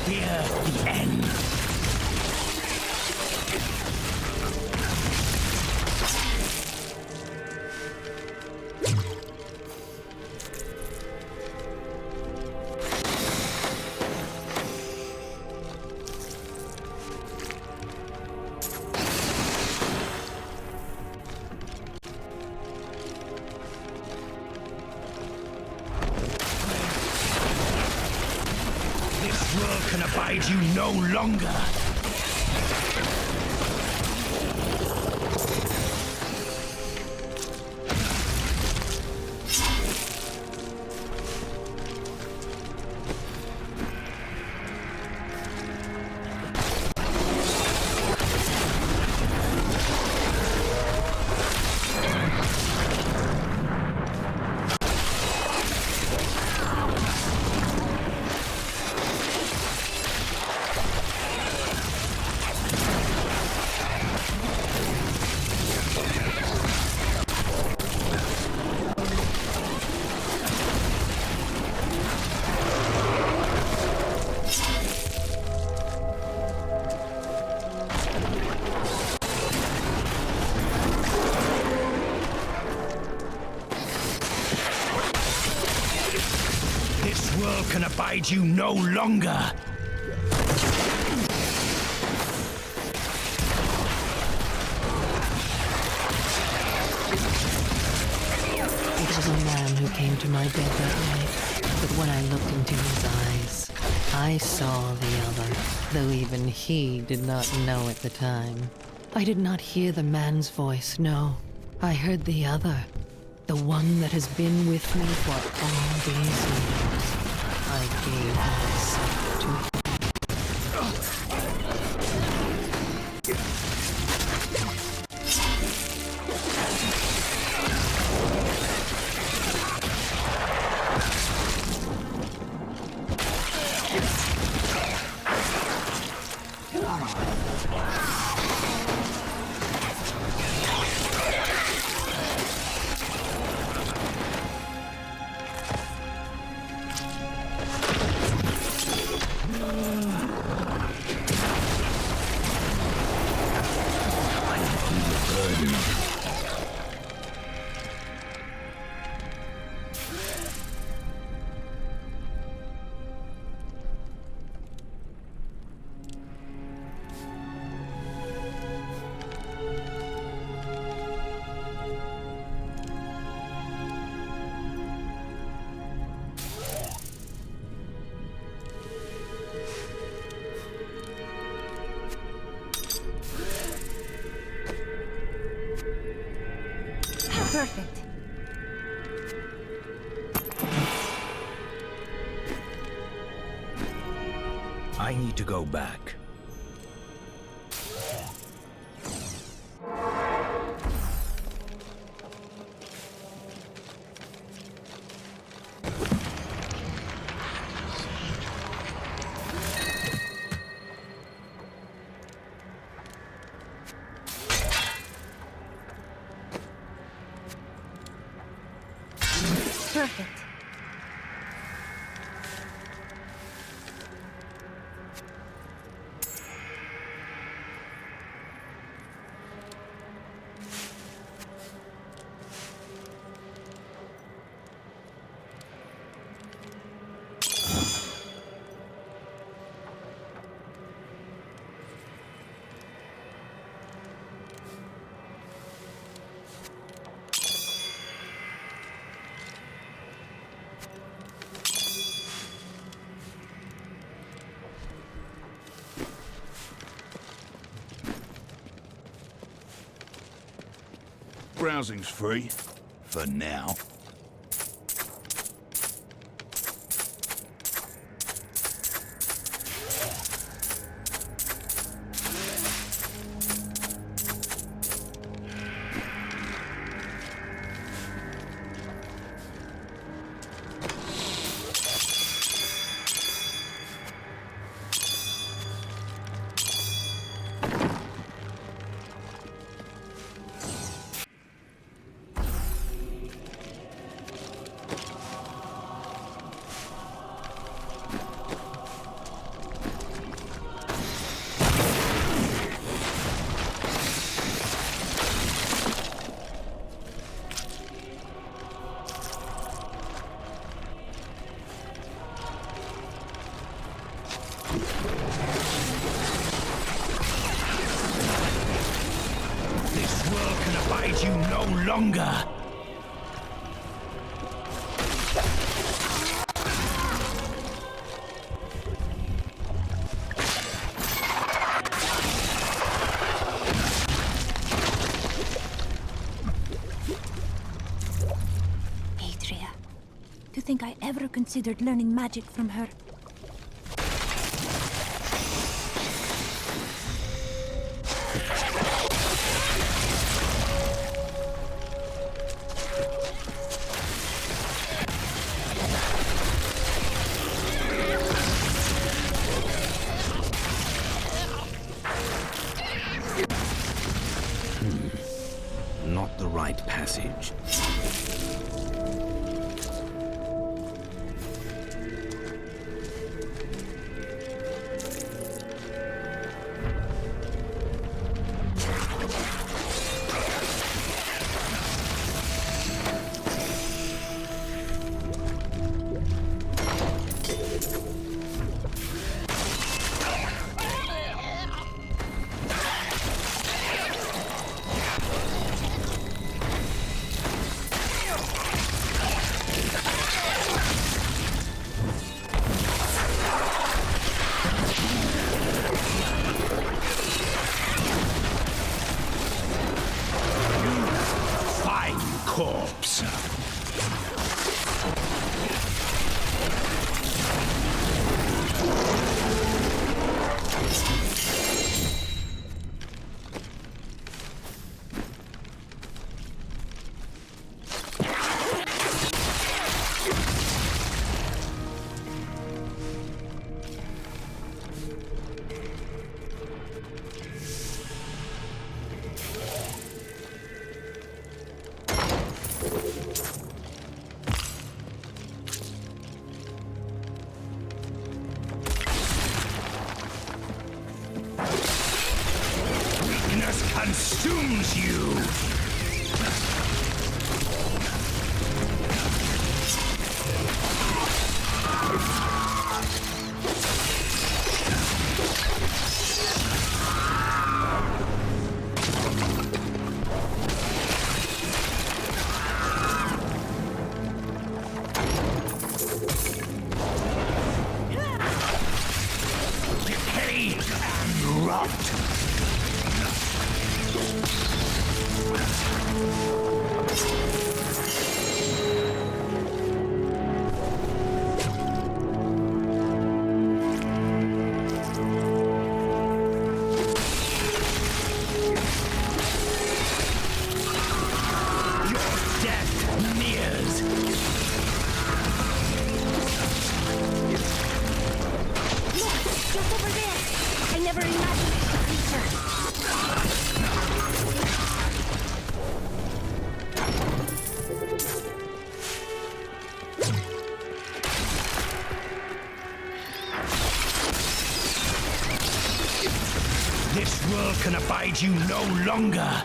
Fear the end. This world can abide you no longer. can abide you no longer! It was a man who came to my bed that night, but when I looked into his eyes, I saw the other, though even he did not know at the time. I did not hear the man's voice, no. I heard the other, the one that has been with me for all these years. I gave myself to him. Perfect. I need to go back. Perfect. Browsing's free. For now. This world can abide you no longer! Adria. To think I ever considered learning magic from her. Not the right passage. corpse. Weakness consumes you! Decay and rot! Your death nears! Look, just over there. I never imagined such a creature. This world can abide you no longer!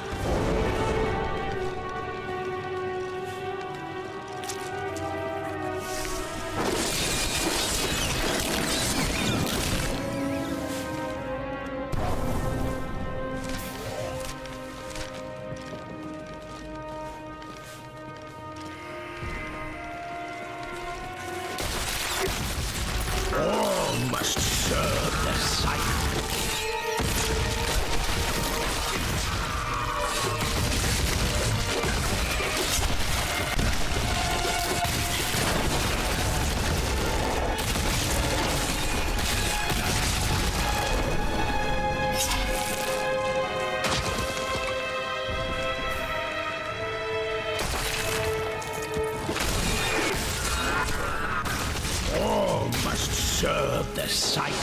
All must serve the cycle. All must serve the cycle.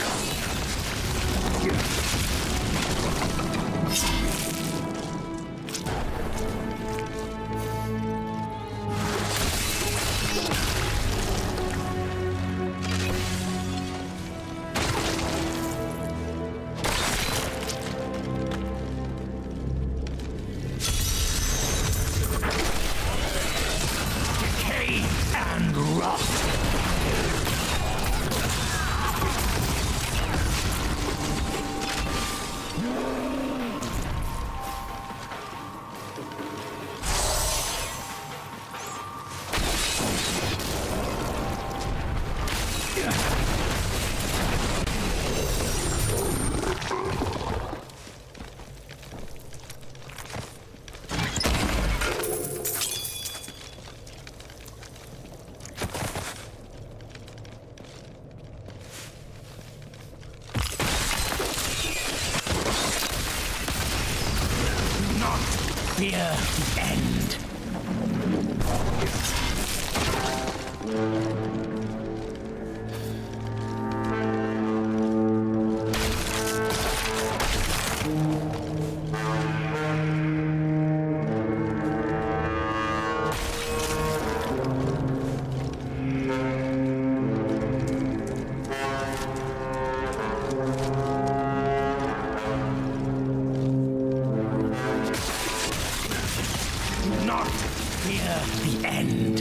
Decay and rot. Not fear the end. Not fear the end.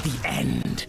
the end.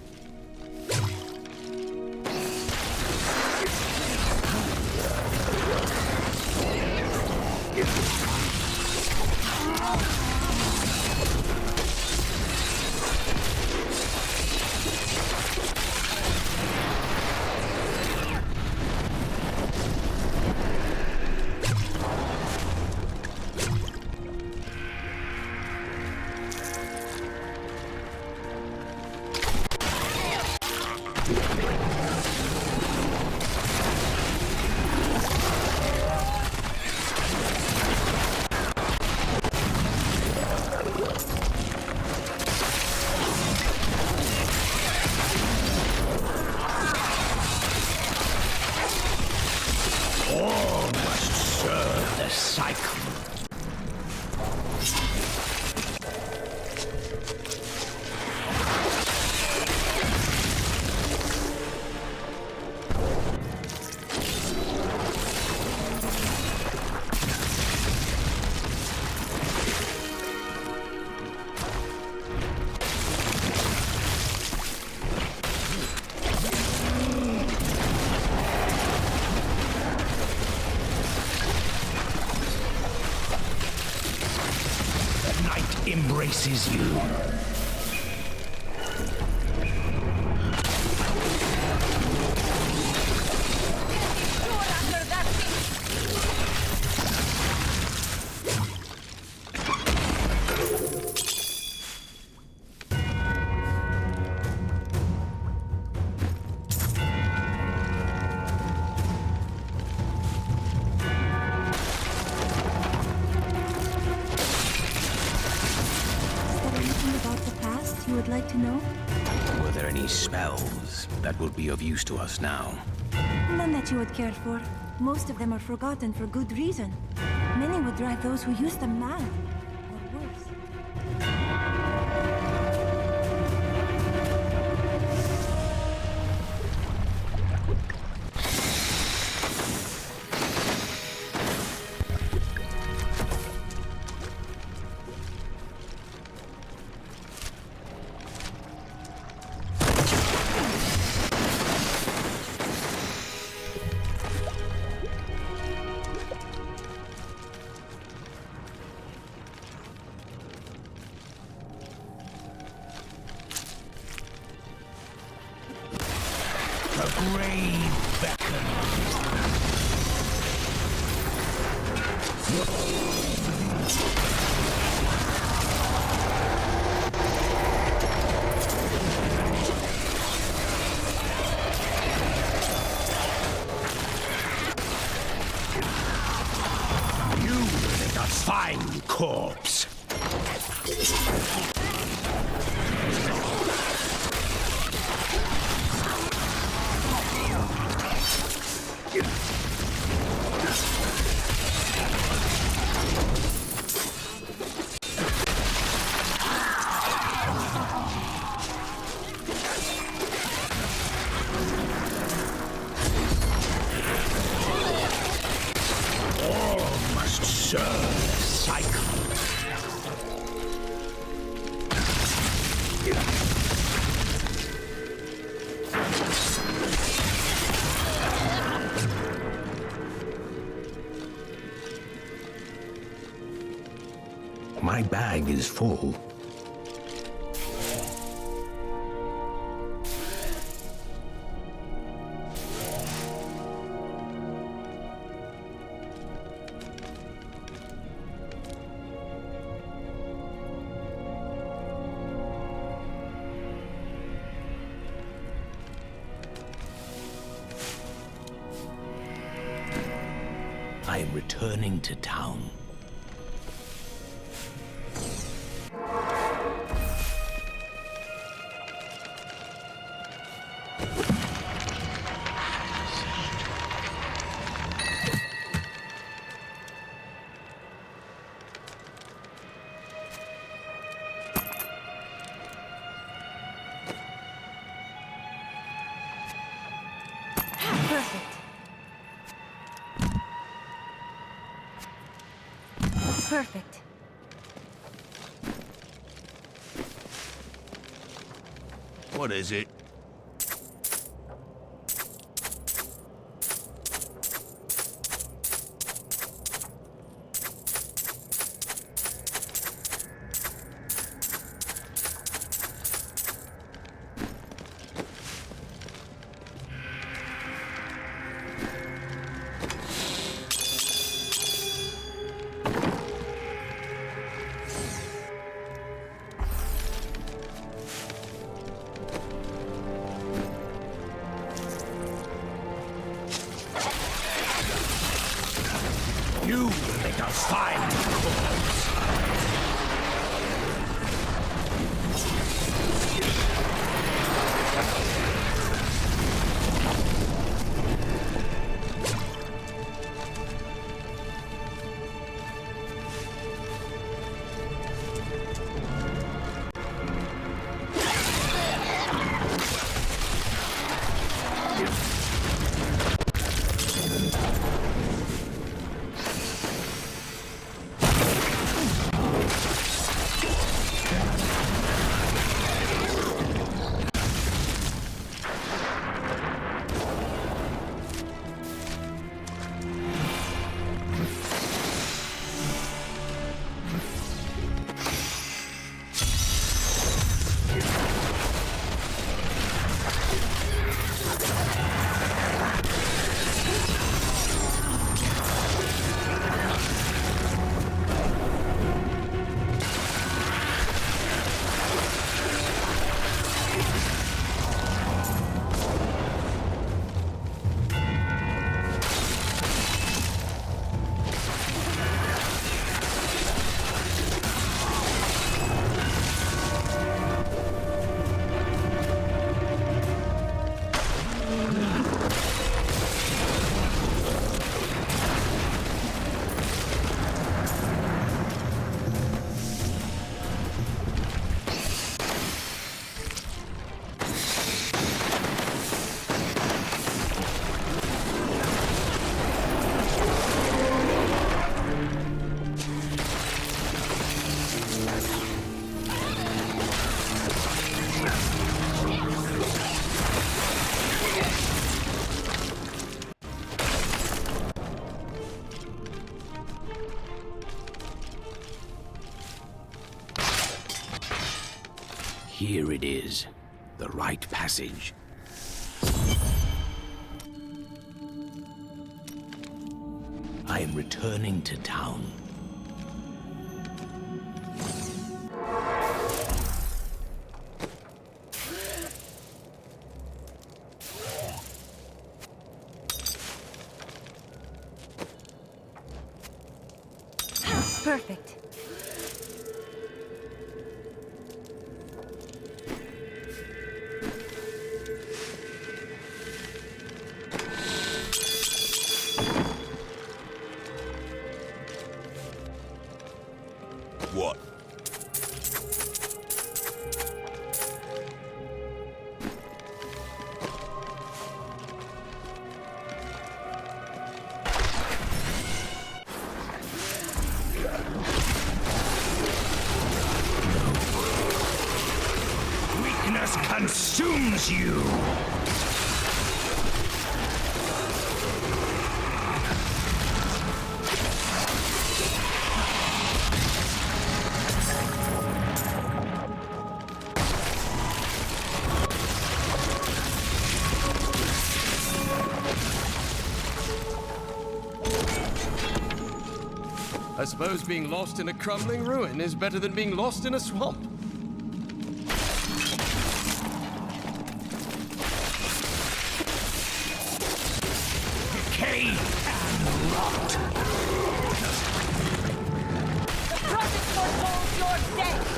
All must serve the cycle. Embraces you. You would like to know? Were there any spells that would be of use to us now? None that you would care for. Most of them are forgotten for good reason. Many would drive those who use them mad, or worse. The grave beckons. You make a fine corpse. Serve the cycle. My bag is full. I am returning to town. Perfect. What is it? You make a fine corpse. Here it is, the right passage. I am returning to town. Perfect. What? Weakness consumes you! I suppose being lost in a crumbling ruin is better than being lost in a swamp. Decay and rot! The prophet foretold your death!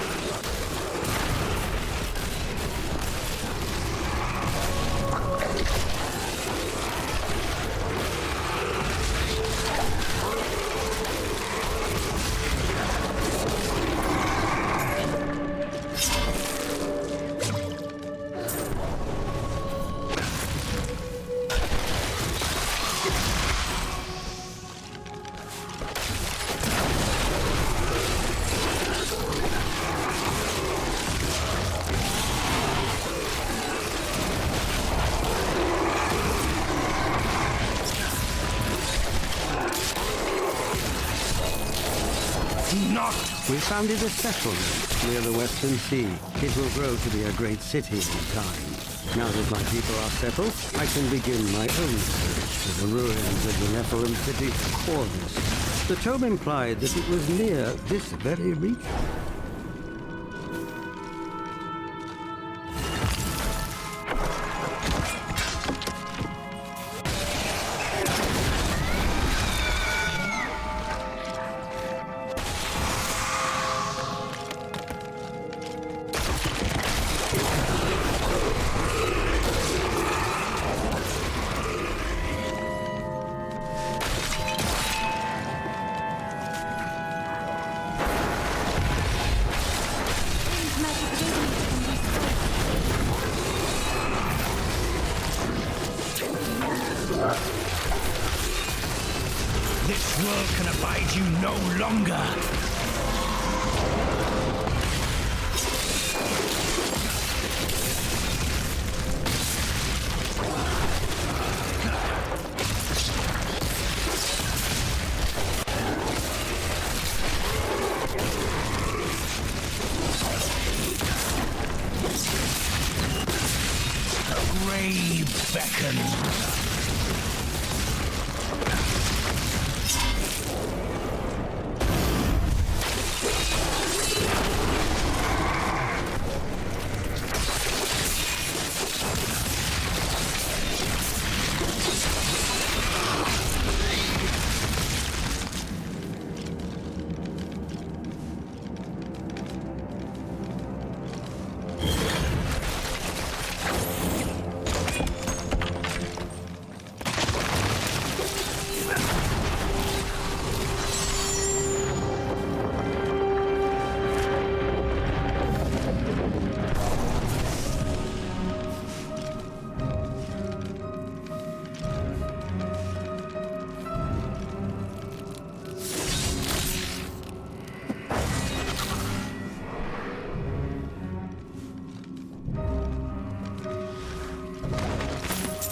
We founded a settlement near the Western Sea. It will grow to be a great city in time. Now that my people are settled, I can begin my own search for the ruins of the Nephilim city, Corvus. The tome implied that it was near this very region. This world can abide you no longer! The grave beckons.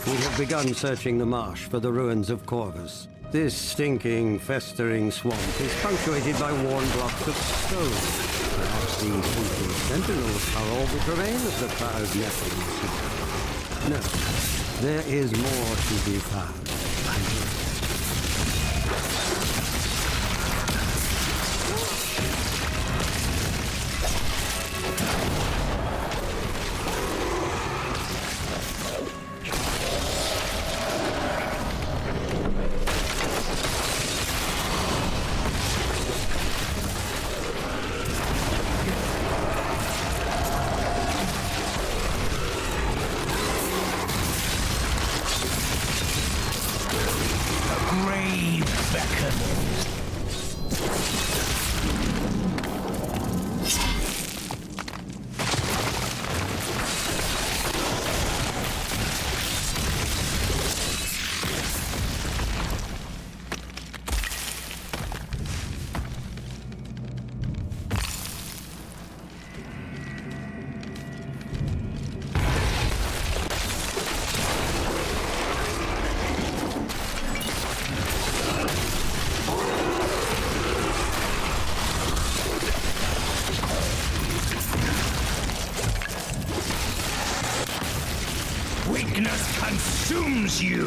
We have begun searching the marsh for the ruins of Corvus. This stinking, festering swamp is punctuated by worn blocks of stone. Perhaps these ancient sentinels are all that remain of the proud Nephilim. No, there is more to be found. Weakness consumes you!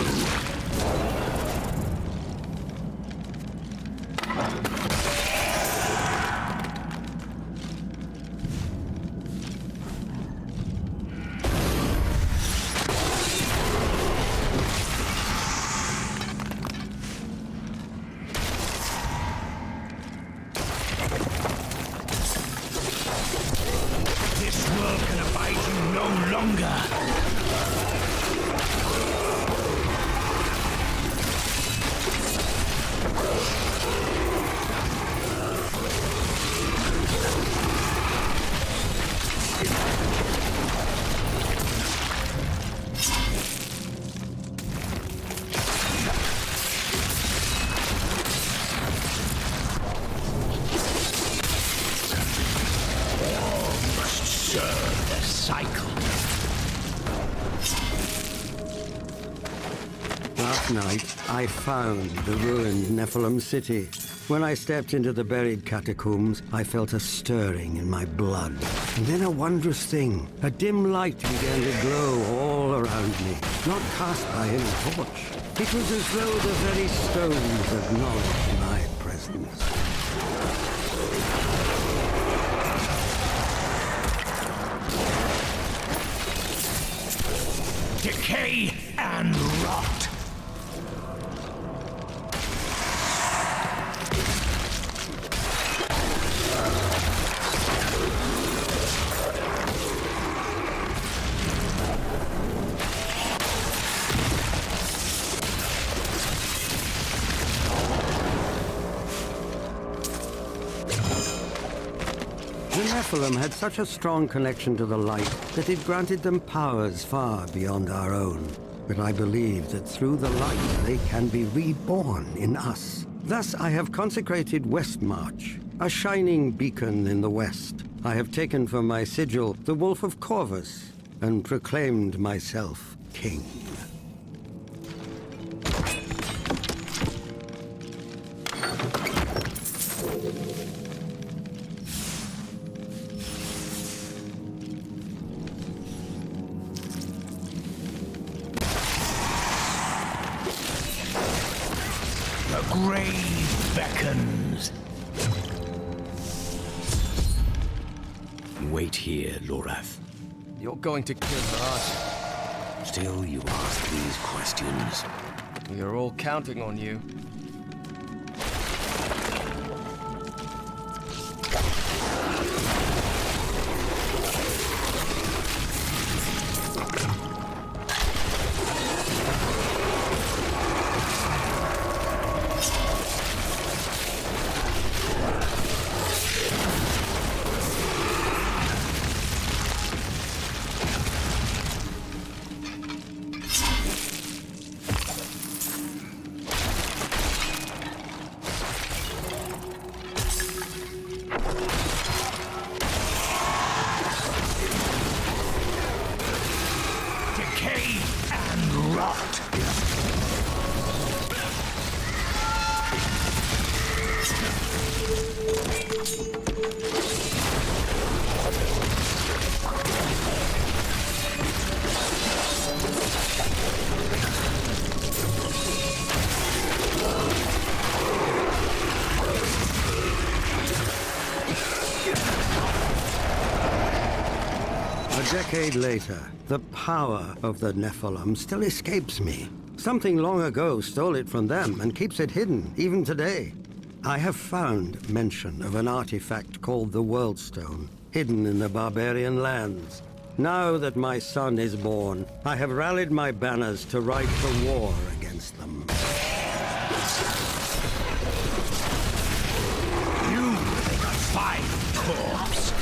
This world can abide you no longer! Last night, I found the ruined Nephilim city. When I stepped into the buried catacombs, I felt a stirring in my blood. And then a wondrous thing. A dim light began to glow all around me, not cast by any torch. It was as though the very stones acknowledged my presence. Decay and rot. The Nephilim had such a strong connection to the light that it granted them powers far beyond our own. But I believe that through the light they can be reborn in us. Thus I have consecrated Westmarch, a shining beacon in the west. I have taken for my sigil the Wolf of Corvus and proclaimed myself king. The grave beckons. Wait here, Lorath. You're going to kill us. Still you ask these questions. We are all counting on you. Decay and rot. A decade later, the power of the Nephilim still escapes me. Something long ago stole it from them and keeps it hidden, even today. I have found mention of an artifact called the World Stone, hidden in the barbarian lands. Now that my son is born, I have rallied my banners to ride for war against them. You think a fine corpse.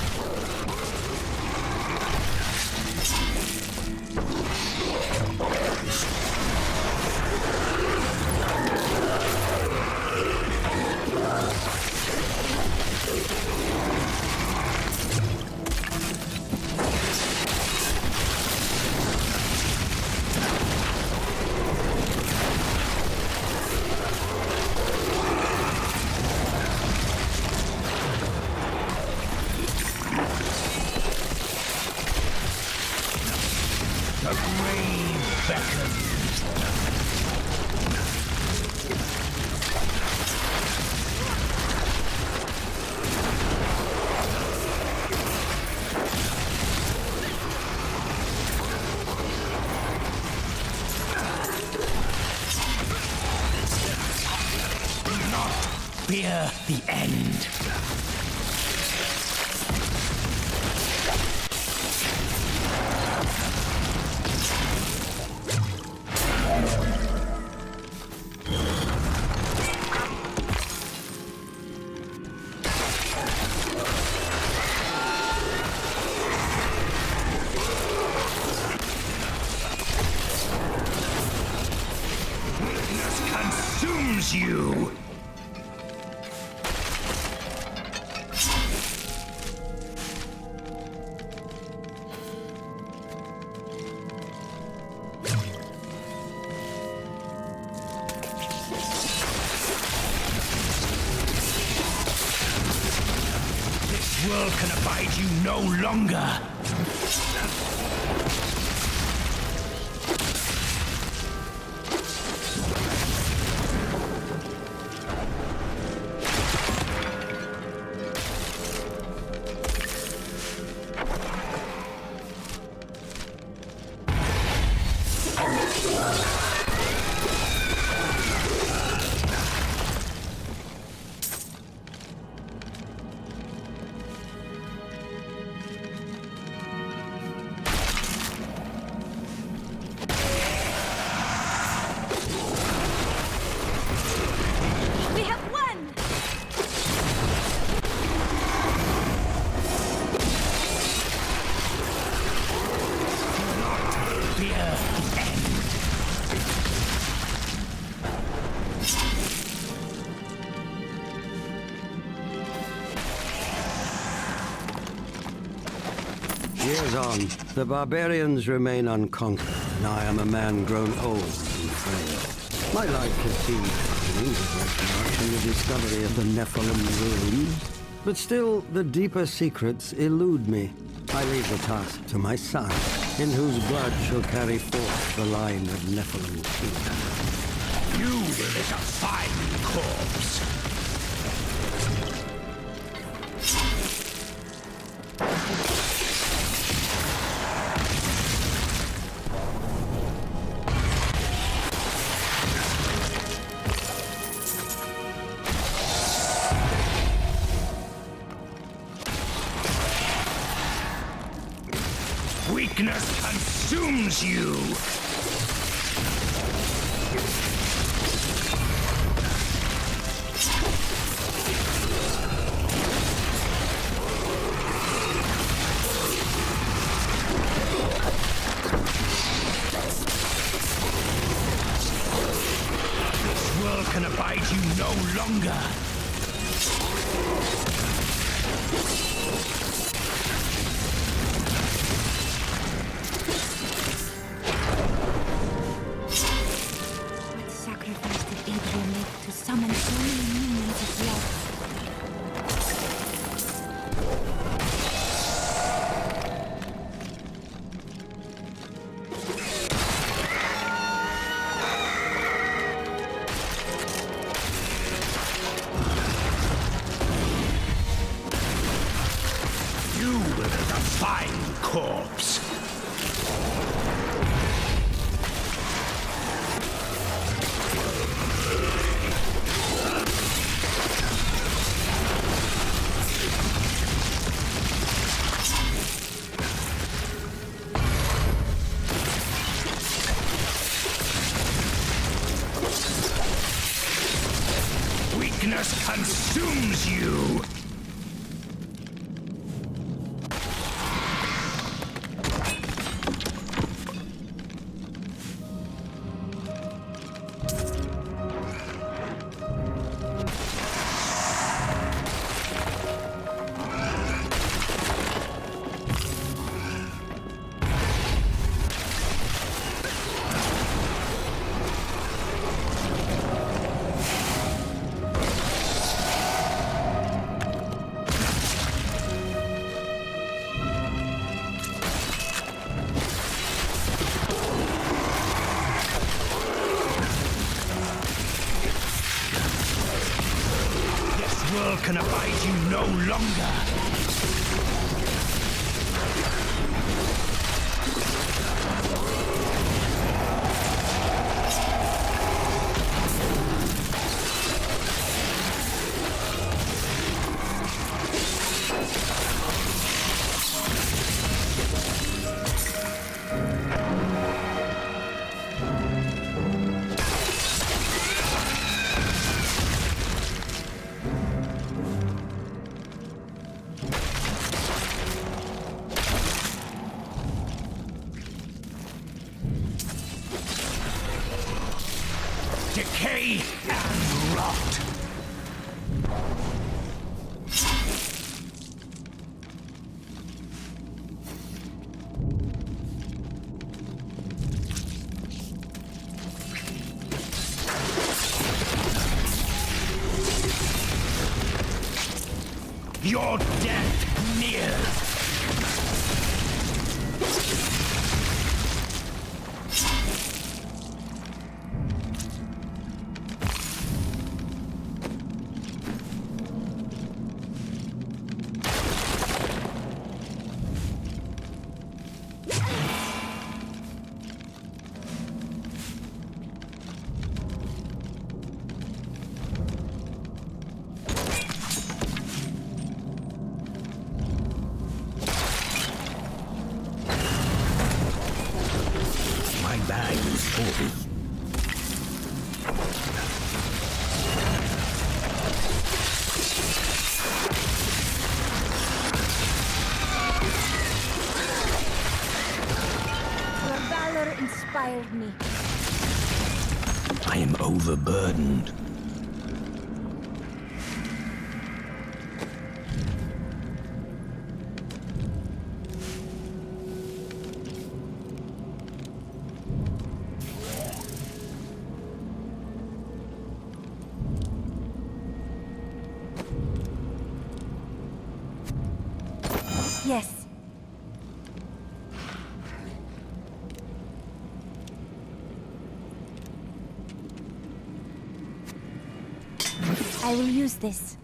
The grave beckons. Do not fear the end. Consumes you! world can abide you no longer! Years on, the barbarians remain unconquered, and I am a man grown old and frail. My life has seen beginnings of Westmarch and the discovery of the Nephilim ruins, but still the deeper secrets elude me. I leave the task to my son, in whose blood shall carry forth the line of Nephilim kings. You will is a fine corpse! Weakness consumes you! This world can abide you no longer! Summon so many minions of love. You will be a fine corpse! Weakness consumes you! World can abide you no longer. Decay and rot. Your death nears! Inspired me. I am overburdened. Yes. I will use this.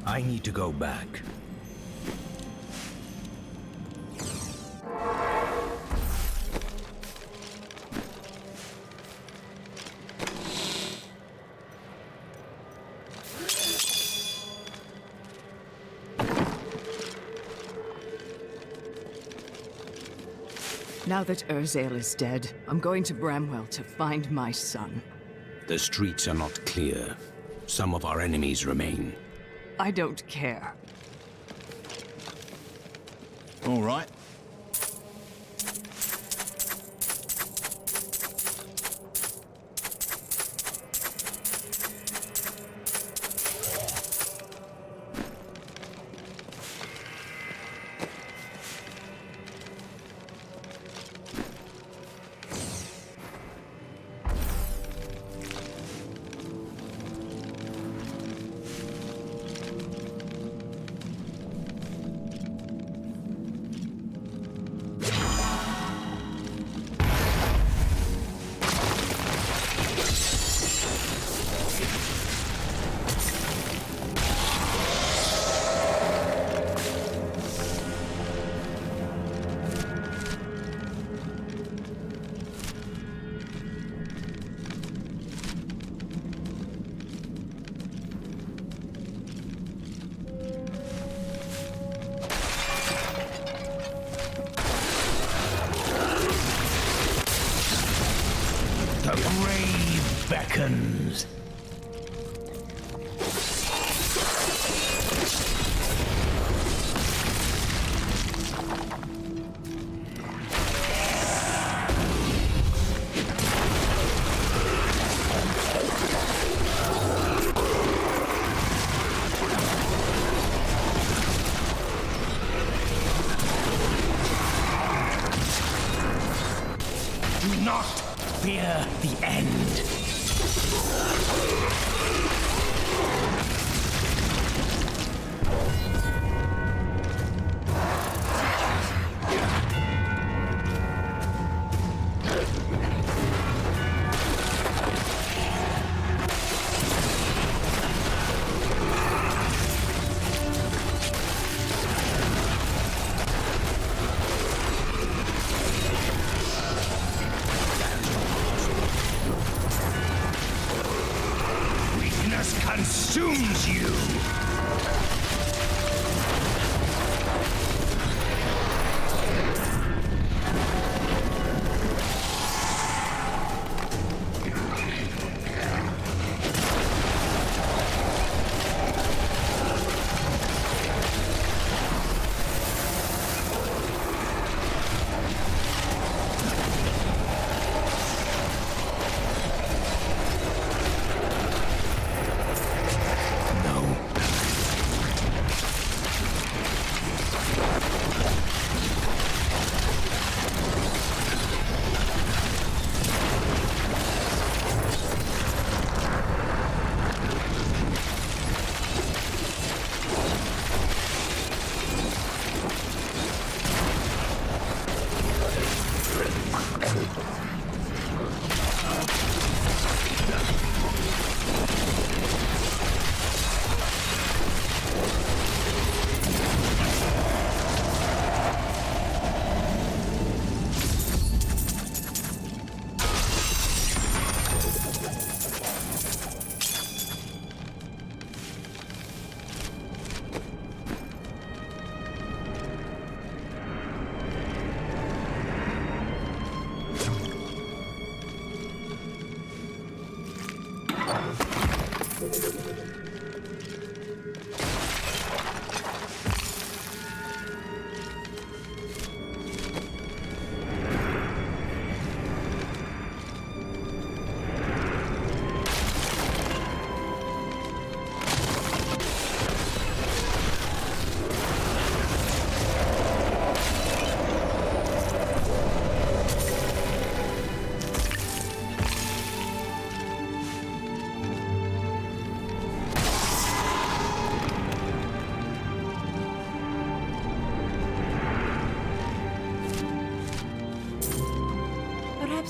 I need to go back. Now that Urzael is dead, I'm going to Bramwell to find my son. The streets are not clear. Some of our enemies remain. I don't care. All right. The grave beckons. Do not fear the end.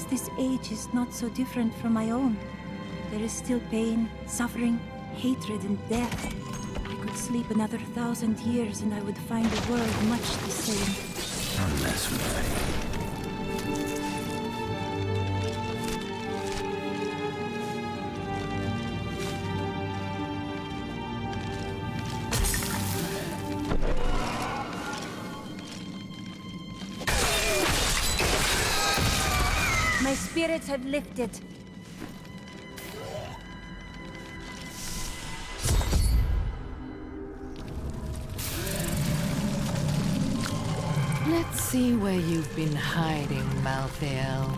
this age is not so different from my own. There is still pain, suffering, hatred, and death. I could sleep another 1,000 years and I would find the world much the same. Unless we fail. My spirits have lifted. Let's see where you've been hiding, Malthael.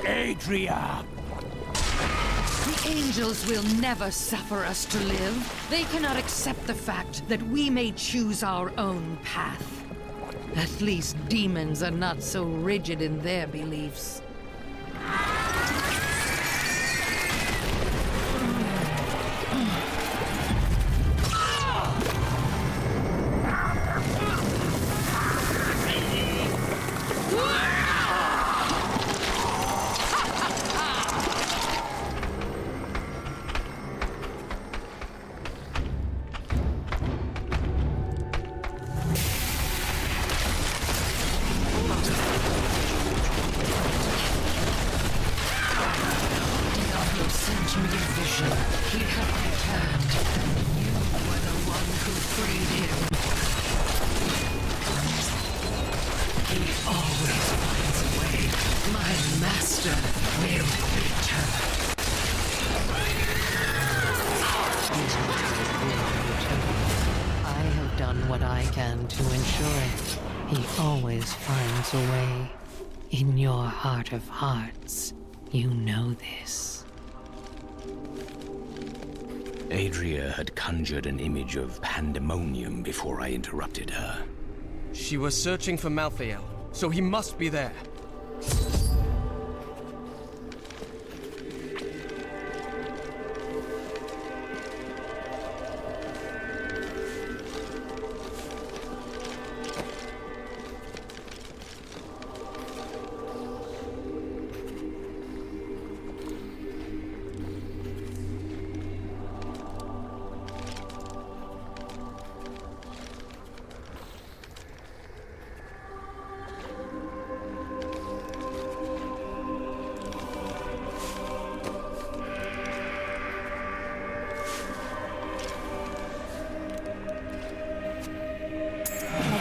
Adria! The angels will never suffer us to live. They cannot accept the fact that we may choose our own path. At least demons are not so rigid in their beliefs. A way. In your heart of hearts, you know this. Adria had conjured an image of pandemonium before I interrupted her. She was searching for Malthael, so he must be there.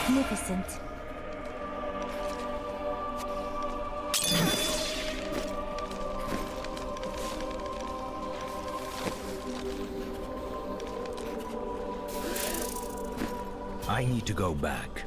Magnificent. I need to go back.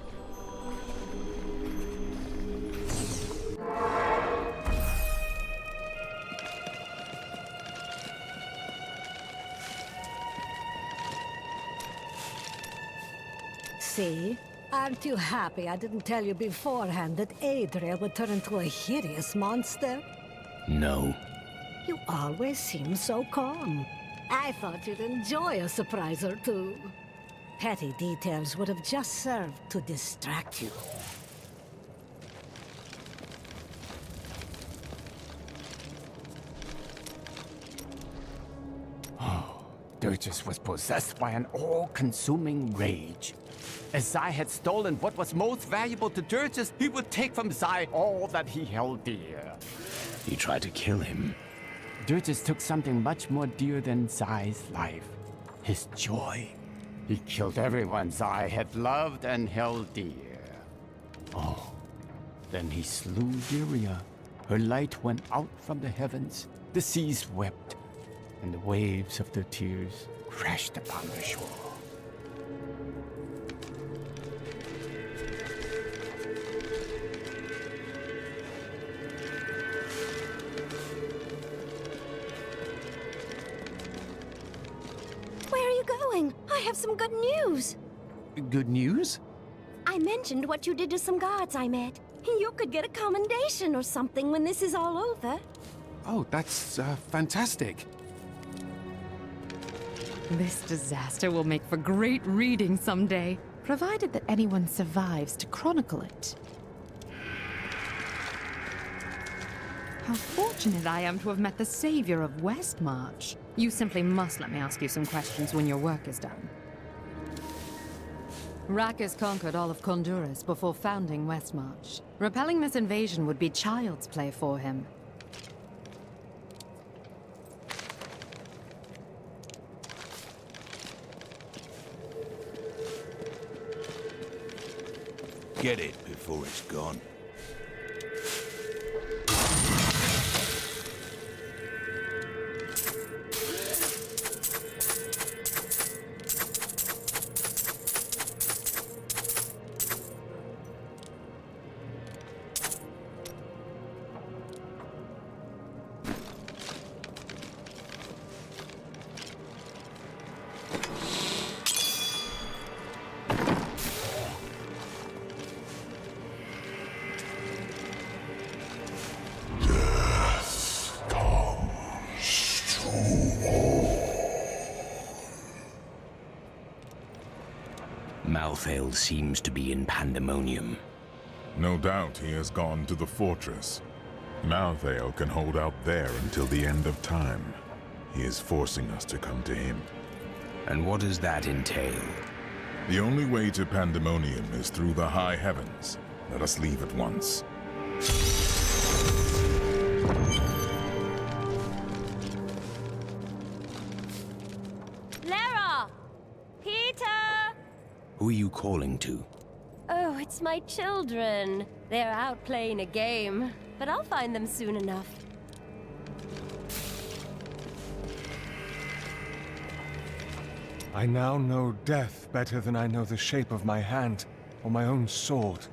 See? Aren't you happy I didn't tell you beforehand that Adria would turn into a hideous monster? No. You always seem so calm. I thought you'd enjoy a surprise or two. Petty details would have just served to distract you. Dirges was possessed by an all-consuming rage. As Zai had stolen what was most valuable to Dirges, he would take from Zai all that he held dear. He tried to kill him. Dirges took something much more dear than Zai's life. His joy. He killed everyone Zai had loved and held dear. Oh, then he slew Lyria. Her light went out from the heavens. The seas wept, and the waves of their tears crashed upon the shore. Where are you going? I have some good news. Good news? I mentioned what you did to some guards I met. You could get a commendation or something when this is all over. Oh, that's fantastic. This disaster will make for great reading someday, provided that anyone survives to chronicle it. How fortunate I am to have met the savior of Westmarch. You simply must let me ask you some questions when your work is done. Rackus conquered all of Honduras before founding Westmarch. Repelling this invasion would be child's play for him. Get it before it's gone. Malthael seems to be in pandemonium. No doubt he has gone to the fortress. Malthael can hold out there until the end of time. He is forcing us to come to him. And what does that entail? The only way to pandemonium is through the high heavens. Let us leave at once. Lara! Peter! Who are you calling to? Oh, it's my children. They're out playing a game, but I'll find them soon enough. I now know death better than I know the shape of my hand or my own sword.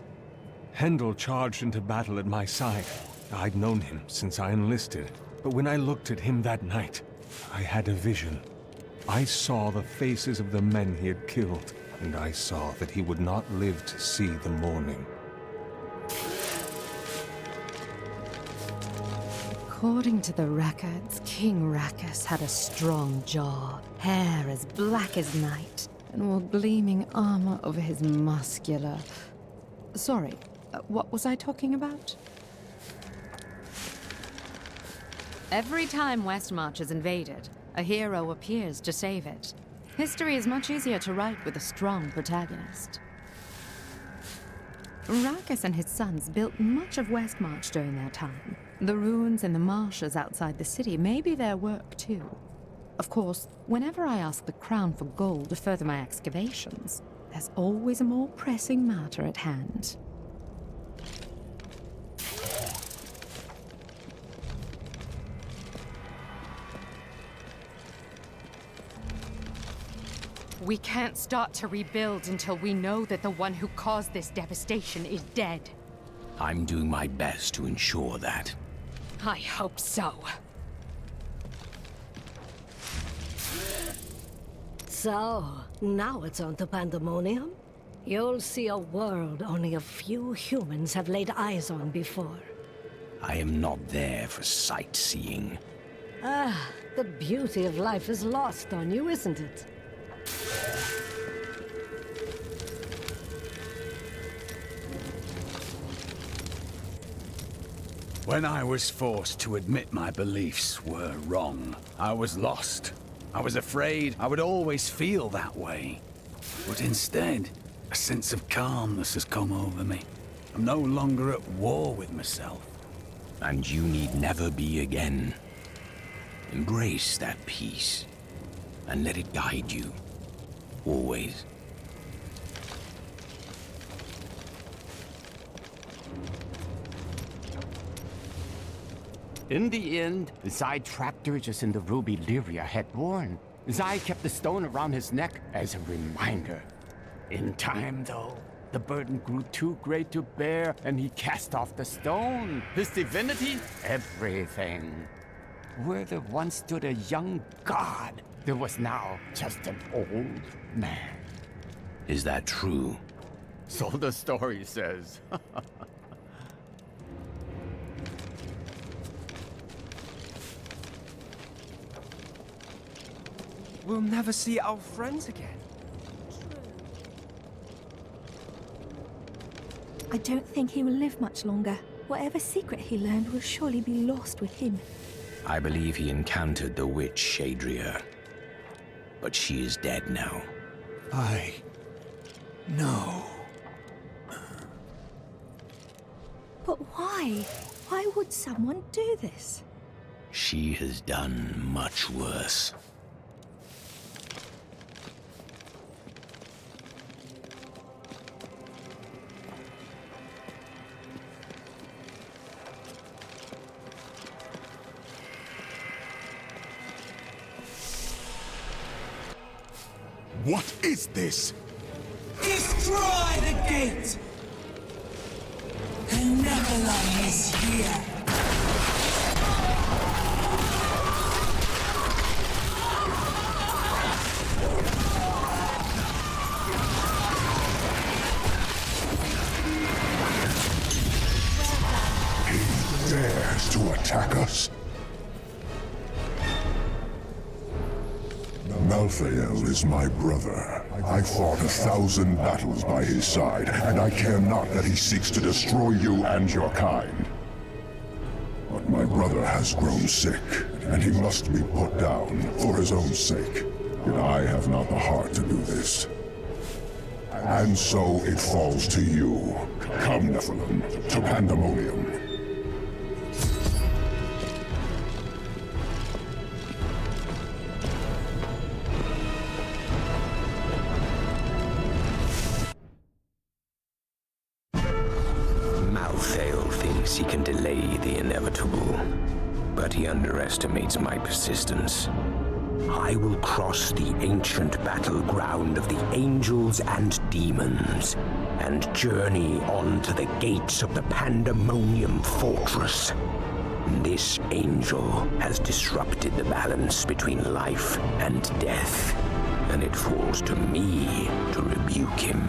Hendel charged into battle at my side. I'd known him since I enlisted, but when I looked at him that night, I had a vision. I saw the faces of the men he had killed, and I saw that he would not live to see the morning. According to the records, King Rackus had a strong jaw, hair as black as night, and wore gleaming armor over his muscular... Sorry, what was I talking about? Every time Westmarch is invaded, a hero appears to save it. History is much easier to write with a strong protagonist. Rackus and his sons built much of Westmarch during their time. The ruins and the marshes outside the city may be their work too. Of course, whenever I ask the Crown for gold to further my excavations, there's always a more pressing matter at hand. We can't start to rebuild until we know that the one who caused this devastation is dead. I'm doing my best to ensure that. I hope so. So, now it's on to pandemonium. You'll see a world only a few humans have laid eyes on before. I am not there for sightseeing. Ah, the beauty of life is lost on you, isn't it? When I was forced to admit my beliefs were wrong, I was lost. I was afraid I would always feel that way. But instead, a sense of calmness has come over me. I'm no longer at war with myself. And you need never be again. Embrace that peace, and let it guide you. Always. In the end, Zai trapped Dirges in the ruby Lyria had worn. Zai kept the stone around his neck as a reminder. In time, though, the burden grew too great to bear, and he cast off the stone. His divinity, everything. Where there once stood a young god, there was now just an old man. Is that true? So the story says. We'll never see our friends again. I don't think he will live much longer. Whatever secret he learned will surely be lost with him. I believe he encountered the witch, Adria. But she is dead now. No. But why? Why would someone do this? She has done much worse. What is this? Destroy the gate! The Nephilim is here! He dares to attack us? Malthael is my brother. I fought 1,000 battles by his side, and I care not that he seeks to destroy you and your kind. But my brother has grown sick, and he must be put down for his own sake. Yet I have not the heart to do this. And so it falls to you. Come, Nephilim, to Pandemonium. Malthael thinks he can delay the inevitable, but he underestimates my persistence. I will cross the ancient battleground of the angels and demons, and journey on to the gates of the Pandemonium Fortress. This angel has disrupted the balance between life and death, and it falls to me to rebuke him.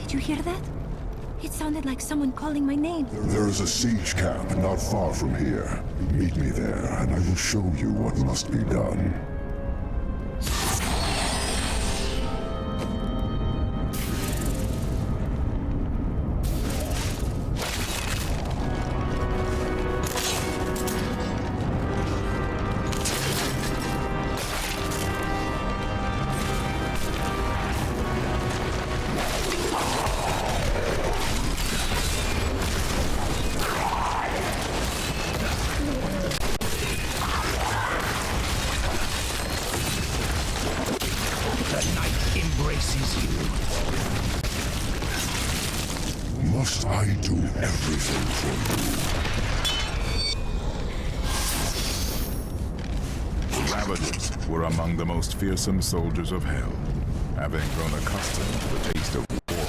Did you hear that? It sounded like someone calling my name. There is a siege camp not far from here. Meet me there, and I will show you what must be done. Must I do everything for you? The Ravagers were among the most fearsome soldiers of hell. Having grown accustomed to the taste of war,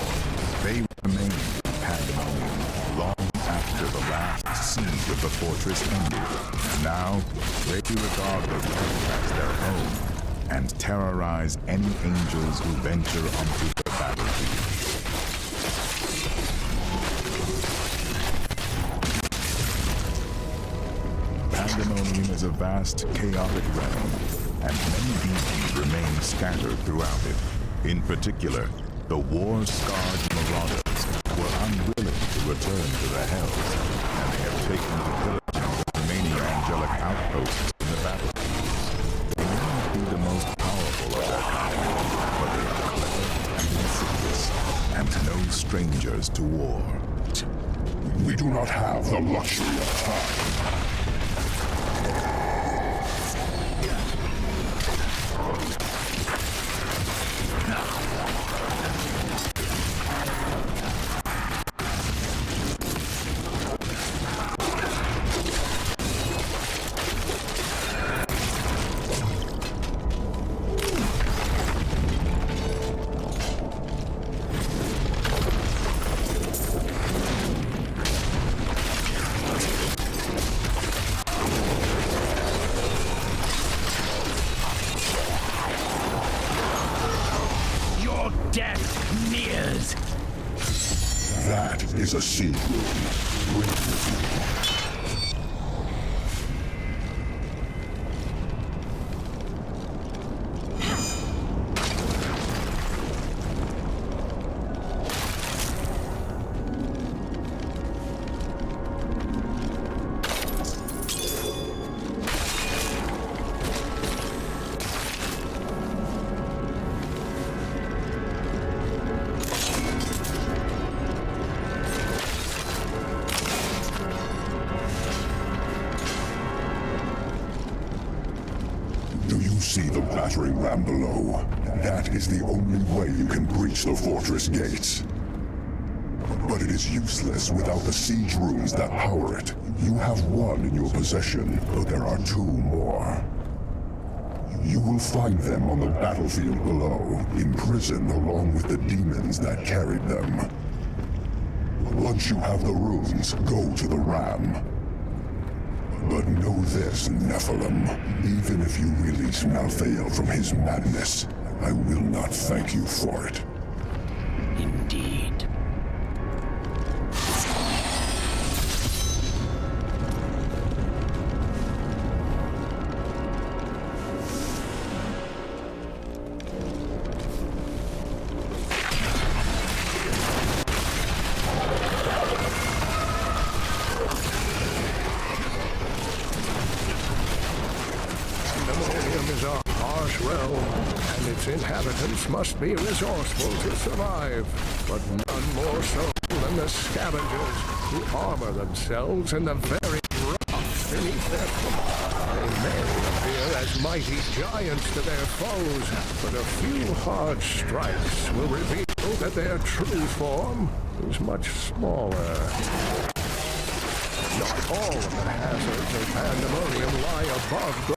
they remained in Pandemonium long after the last siege of the fortress ended. Now, they regard the realm as their home, and terrorize any angels who venture onto the battlefield. Pandemonium is a vast, chaotic realm, and many demons remain scattered throughout it. In particular, the war-scarred marauders were unwilling to return to the Hells, and they have taken to pillaging the remaining angelic outposts in the battlefields. They may not be the most powerful of their kind, but they are clever and insidious, and no strangers to war. We do not have the luxury of time. is a seed room. Bring it with you. See the battering ram below. That is the only way you can breach the fortress gates. But it is useless without the siege rooms that power it. You have one in your possession, but there are two more. You will find them on the battlefield below, imprisoned along with the demons that carried them. Once you have the runes, go to the ram. But know this, Nephilim. Even if you release Malthael from his madness, I will not thank you for it. Indeed. Inhabitants must be resourceful to survive, but none more so than the scavengers, who armor themselves in the very rocks beneath their feet. They may appear as mighty giants to their foes, but a few hard strikes will reveal that their true form is much smaller. Not all of the hazards of pandemonium lie above ground.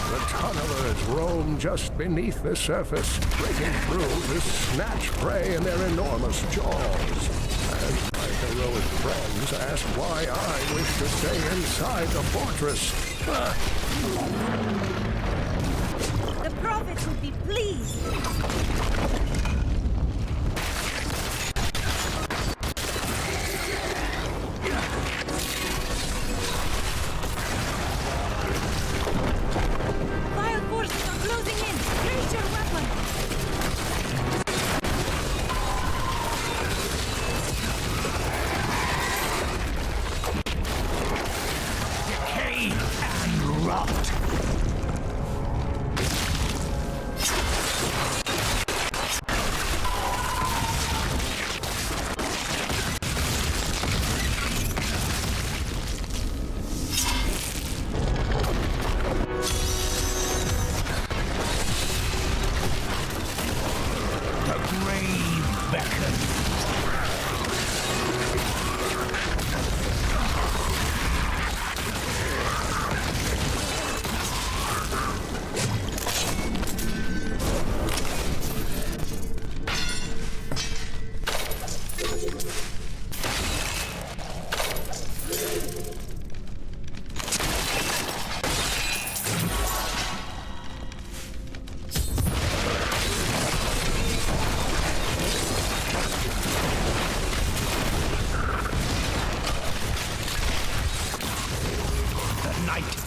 The tunnelers roam just beneath the surface, breaking through to snatch prey in their enormous jaws. And my heroic friends ask why I wish to stay inside the fortress. The prophets would be pleased.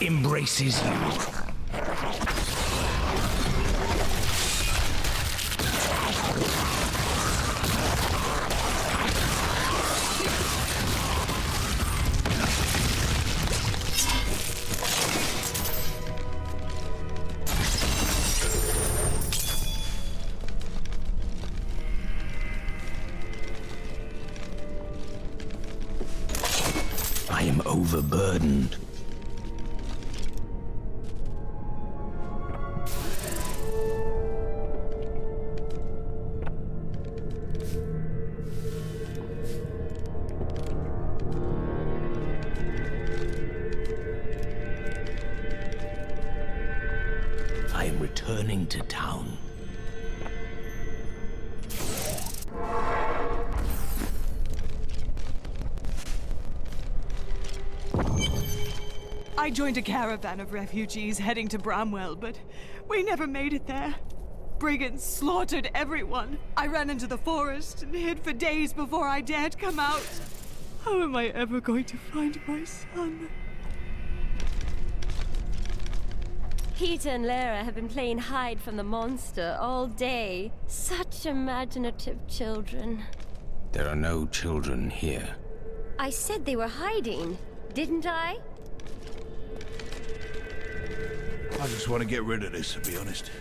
Embraces you. I am overburdened. I am returning to town. I joined a caravan of refugees heading to Bramwell, but we never made it there. brigands slaughtered everyone. I ran into the forest and hid for days before I dared come out. How am I ever going to find my son? Peter and Lara have been playing hide from the monster all day. Such imaginative children. There are no children here. I said they were hiding, didn't I? I just want to get rid of this, to be honest.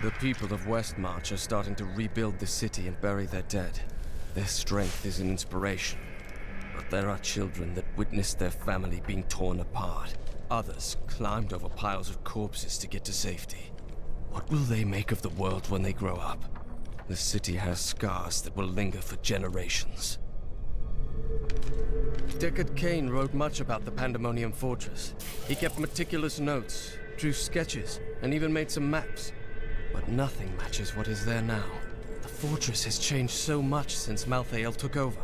The people of Westmarch are starting to rebuild the city and bury their dead. Their strength is an inspiration. But there are children that witnessed their family being torn apart. Others climbed over piles of corpses to get to safety. What will they make of the world when they grow up? The city has scars that will linger for generations. Deckard Cain wrote much about the Pandemonium Fortress. He kept meticulous notes, drew sketches, and even made some maps. But nothing matches what is there now. The fortress has changed so much since Malthael took over.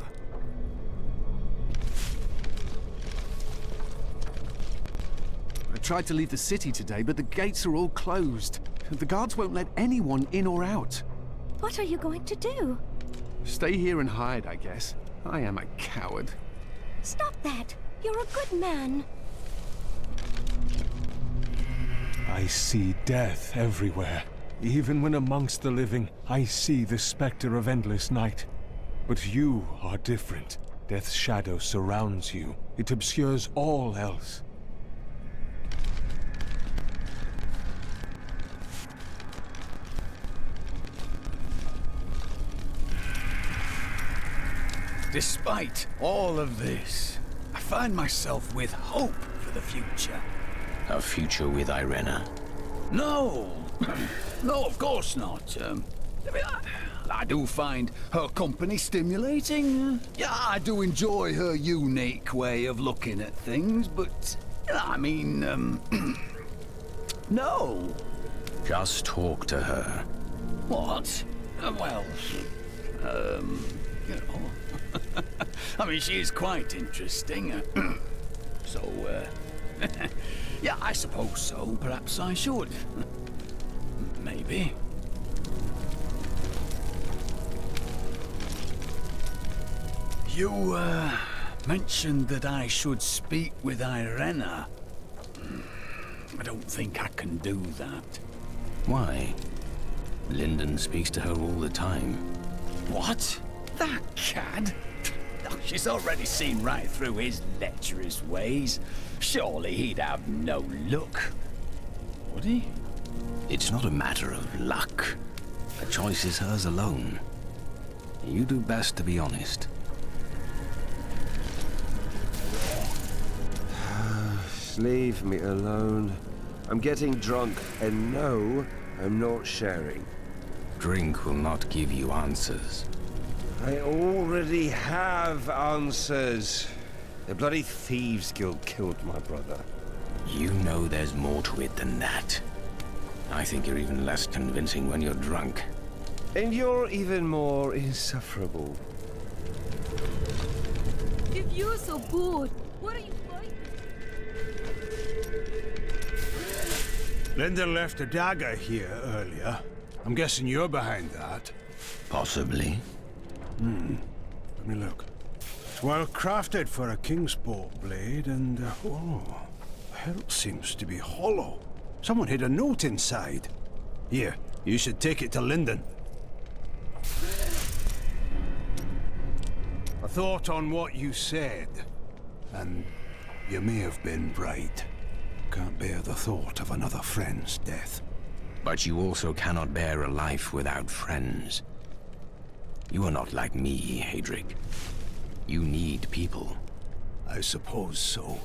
I tried to leave the city today, but the gates are all closed. The guards won't let anyone in or out. What are you going to do? Stay here and hide, I guess. I am a coward. Stop that! You're a good man. I see death everywhere. Even when amongst the living, I see the specter of endless night. But you are different. Death's shadow surrounds you. It obscures all else. Despite all of this, I find myself with hope for the future. A future with Irena? No! No, of course not. I do find her company stimulating. Yeah, I do enjoy her unique way of looking at things, but, I mean, no. Just talk to her. What? Well, you know. I mean, she is quite interesting. So, yeah, I suppose so. Perhaps I should. Maybe. You, mentioned that I should speak with Irena. I don't think I can do that. Why? Lyndon speaks to her all the time. What? That cad? Oh, she's already seen right through his lecherous ways. Surely he'd have no luck. Would he? It's not a matter of luck. The choice is hers alone. You do best to be honest. Leave me alone. I'm getting drunk, and no, I'm not sharing. Drink will not give you answers. I already have answers. The bloody Thieves Guild killed my brother. You know there's more to it than that. I think you're even less convincing when you're drunk. And you're even more insufferable. If you're so good, what are you fighting? Lyndon left a dagger here earlier. I'm guessing you're behind that. Possibly. Let me look. It's well crafted for a Kingsport blade, and oh, the hilt seems to be hollow. Someone hid a note inside. Here, you should take it to Lyndon. I thought on what you said, and you may have been right. Can't bear the thought of another friend's death. But you also cannot bear a life without friends. You are not like me, Hadric. You need people. I suppose so.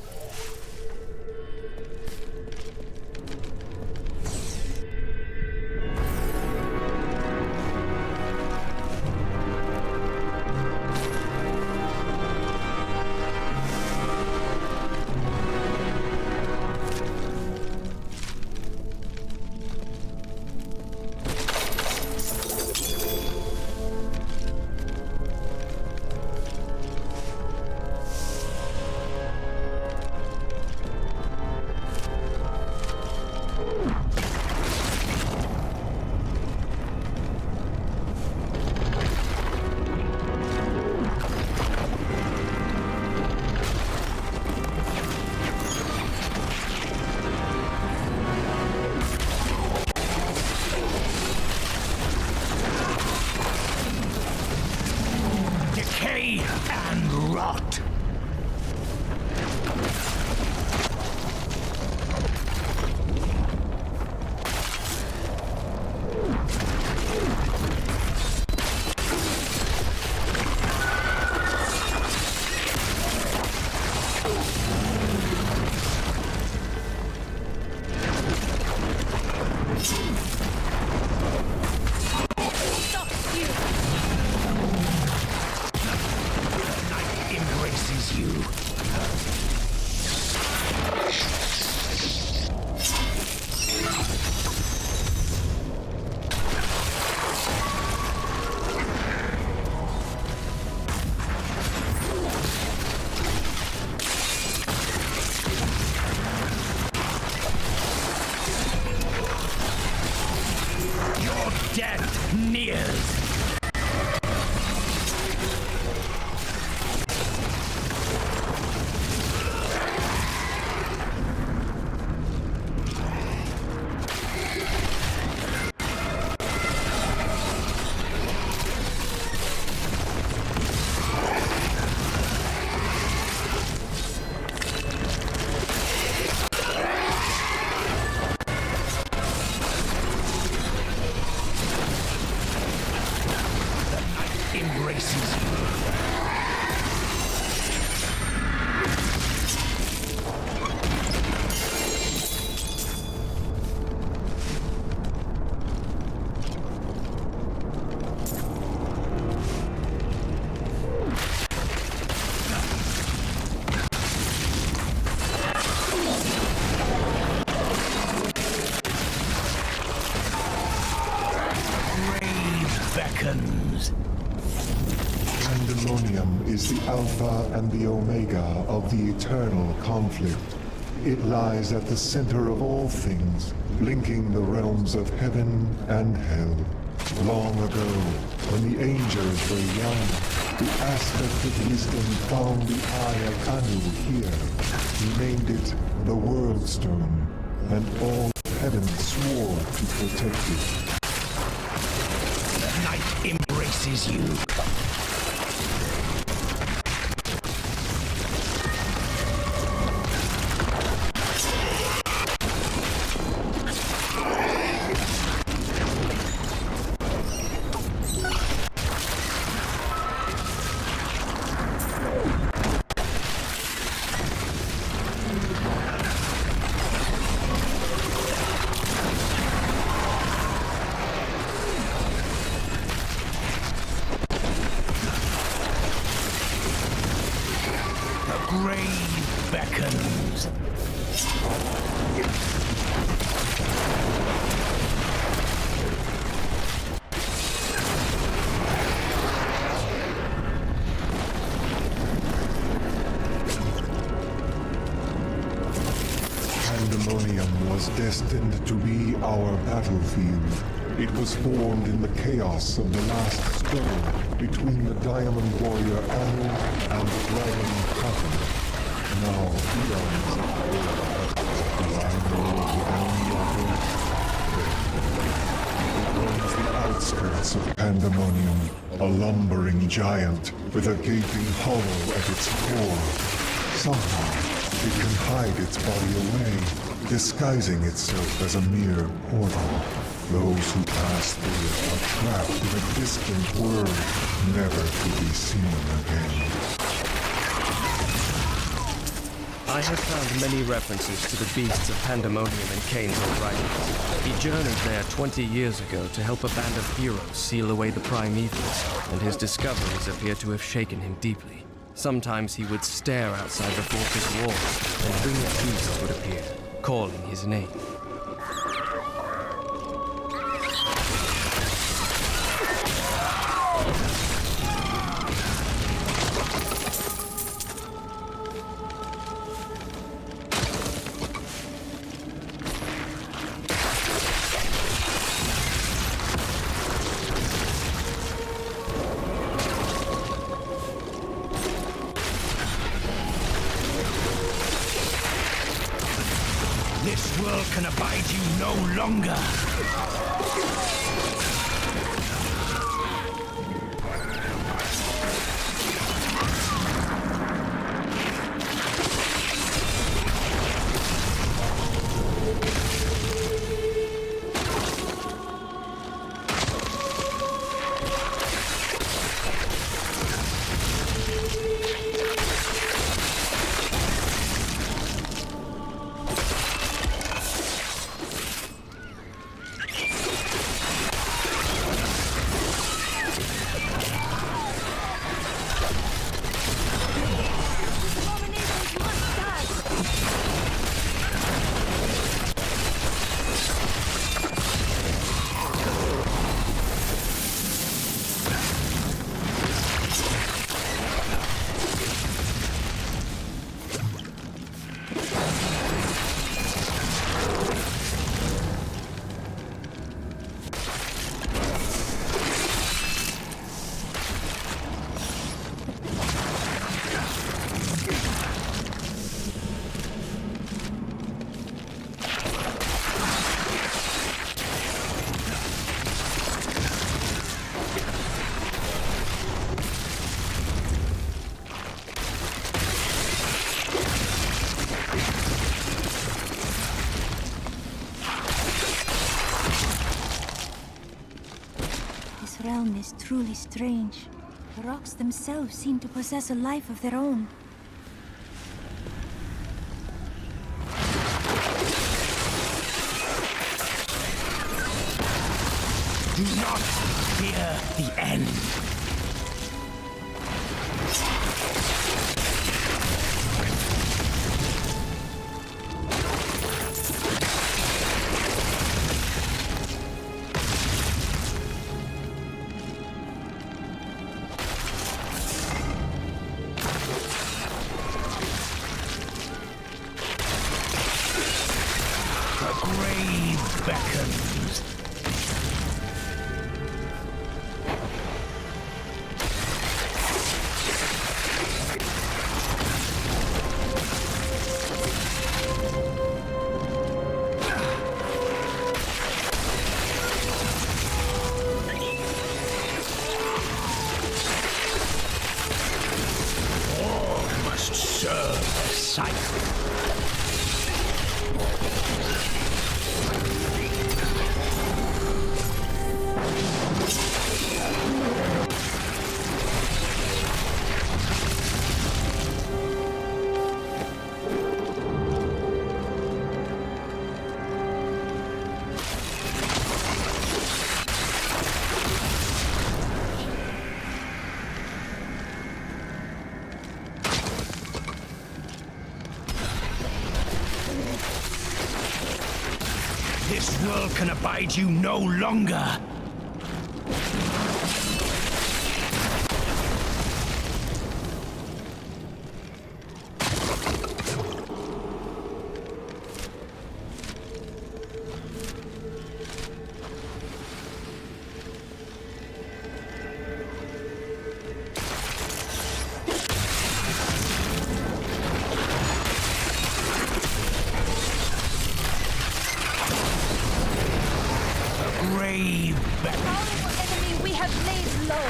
of death nears. Pandemonium is the Alpha and the Omega of the eternal conflict. It lies at the center of all things, linking the realms of heaven and hell. Long ago, when the angels were young, the aspect of wisdom found the eye of Anu here. He named it the World Stone, and all heaven swore to protect it. The night embraces you. Grave beckons. Pandemonium was destined to be our battlefield. It was formed in the chaos of the last struggle between the Diamond Warrior Anu and the Dragon Kraken. Now eons of war. Do I know the It roams the outskirts of Pandemonium, a lumbering giant with a gaping hollow at its core. Somehow, it can hide its body away, disguising itself as a mere portal. Those who pass through it are trapped in a distant world, never to be seen again. I have found many references to the beasts of Pandemonium in Kane's old writings. He journeyed there 20 years ago to help a band of heroes seal away the primevals, and his discoveries appear to have shaken him deeply. Sometimes he would stare outside the fortress walls, and winged beasts would appear, calling his name. This world can abide you no longer. realm is truly strange. The rocks themselves seem to possess a life of their own. Do not fear the end. The grave beckons. This world can abide you no longer. Grave beckons. Enemy we have laid low.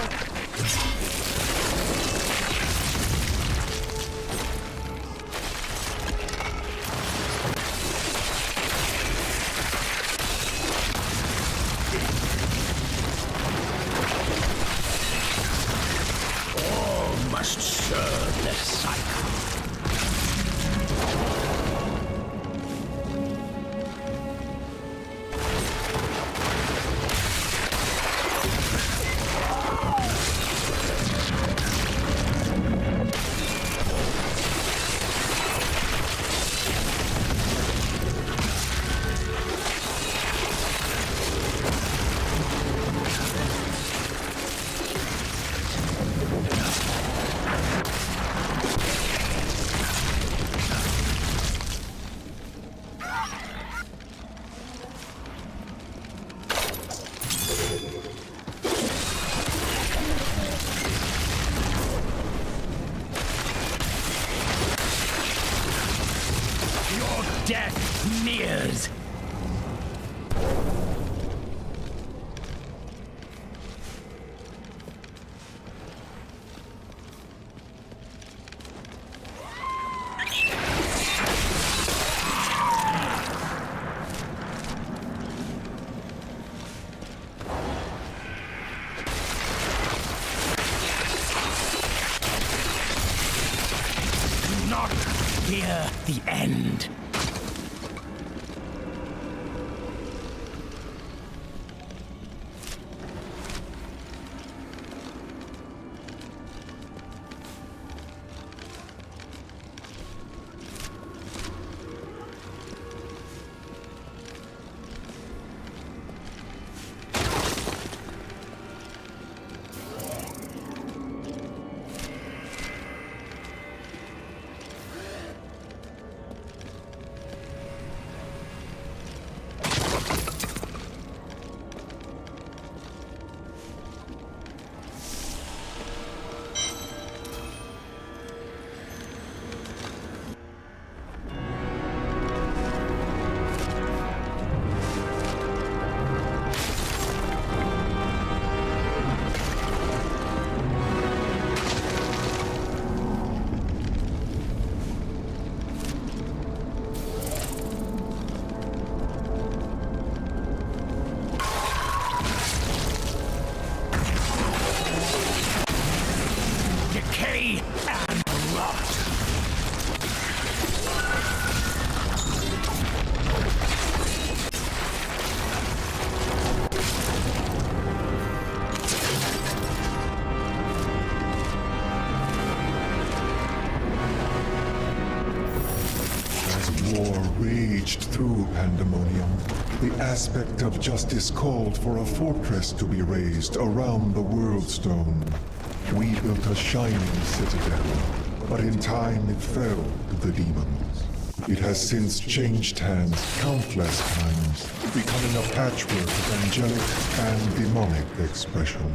All must serve the cycle. Death nears. Do not fear the end. pandemonium. The aspect of justice called for a fortress to be raised around the Worldstone. We built a shining citadel, but in time it fell to the demons. It has since changed hands countless times, becoming a patchwork of angelic and demonic expression.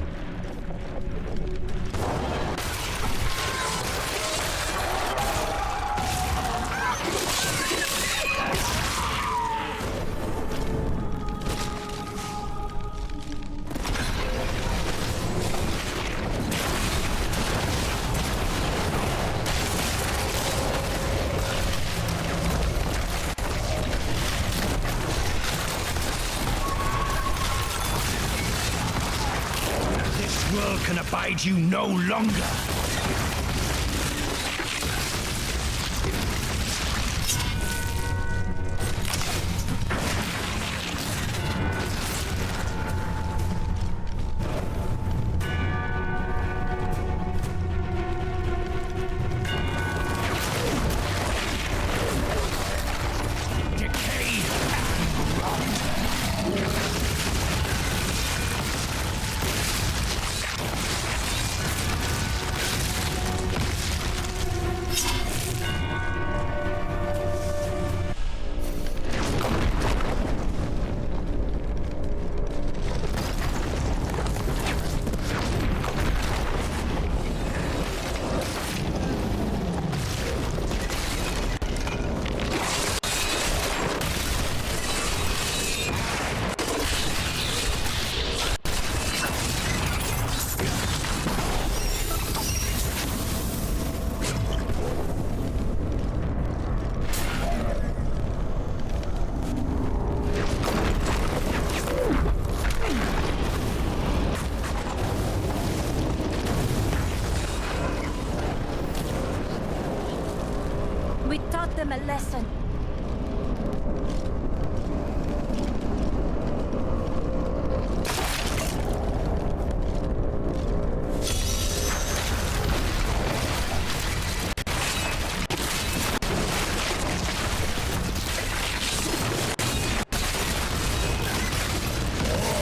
Can abide you no longer. We taught them a lesson.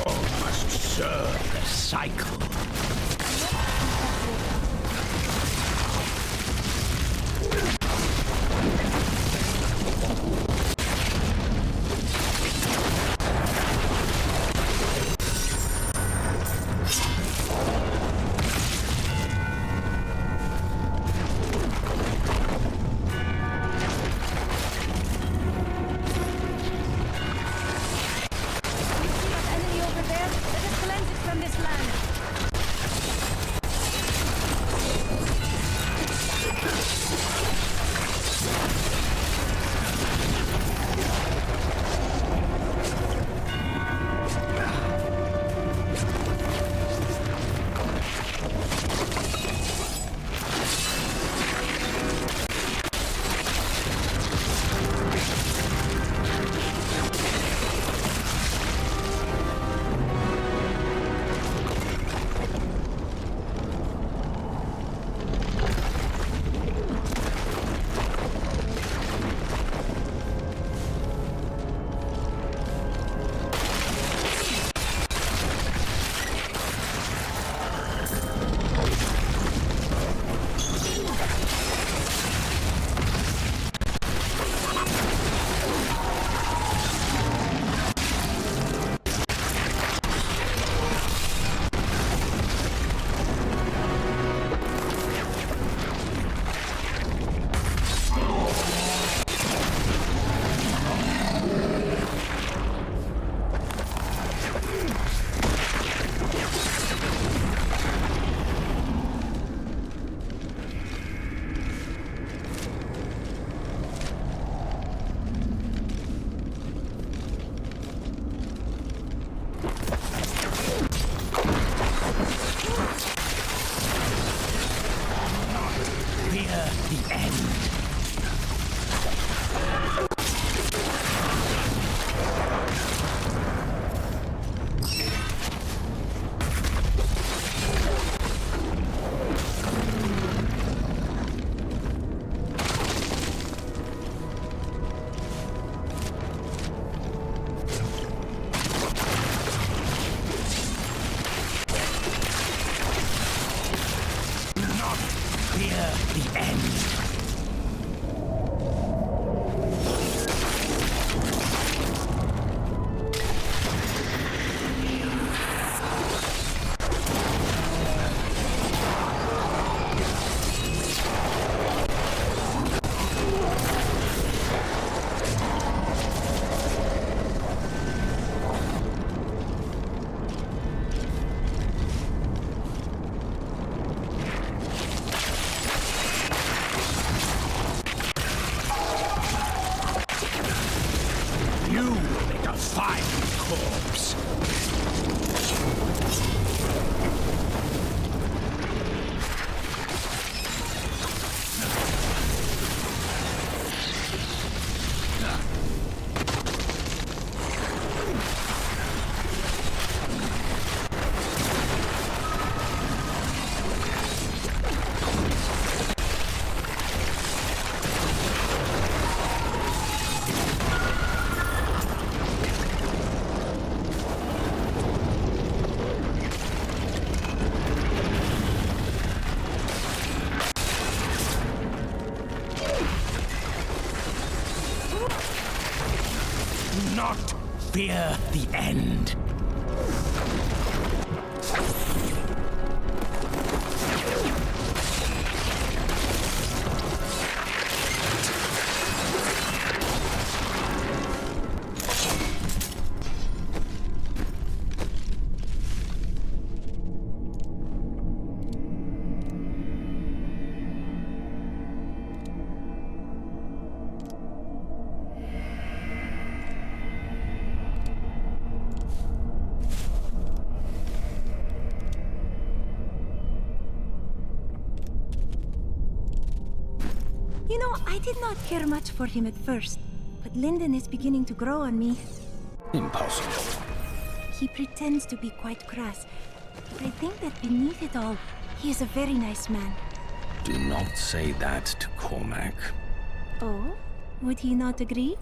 All must serve the cycle. Enemy over there. Let us cleanse it from this land. fear the end. Fear the end. You know, I did not care much for him at first, but Linden is beginning to grow on me. Impossible. He pretends to be quite crass, but I think that beneath it all, he is a very nice man. Do not say that to Cormac. Oh? Would he not agree?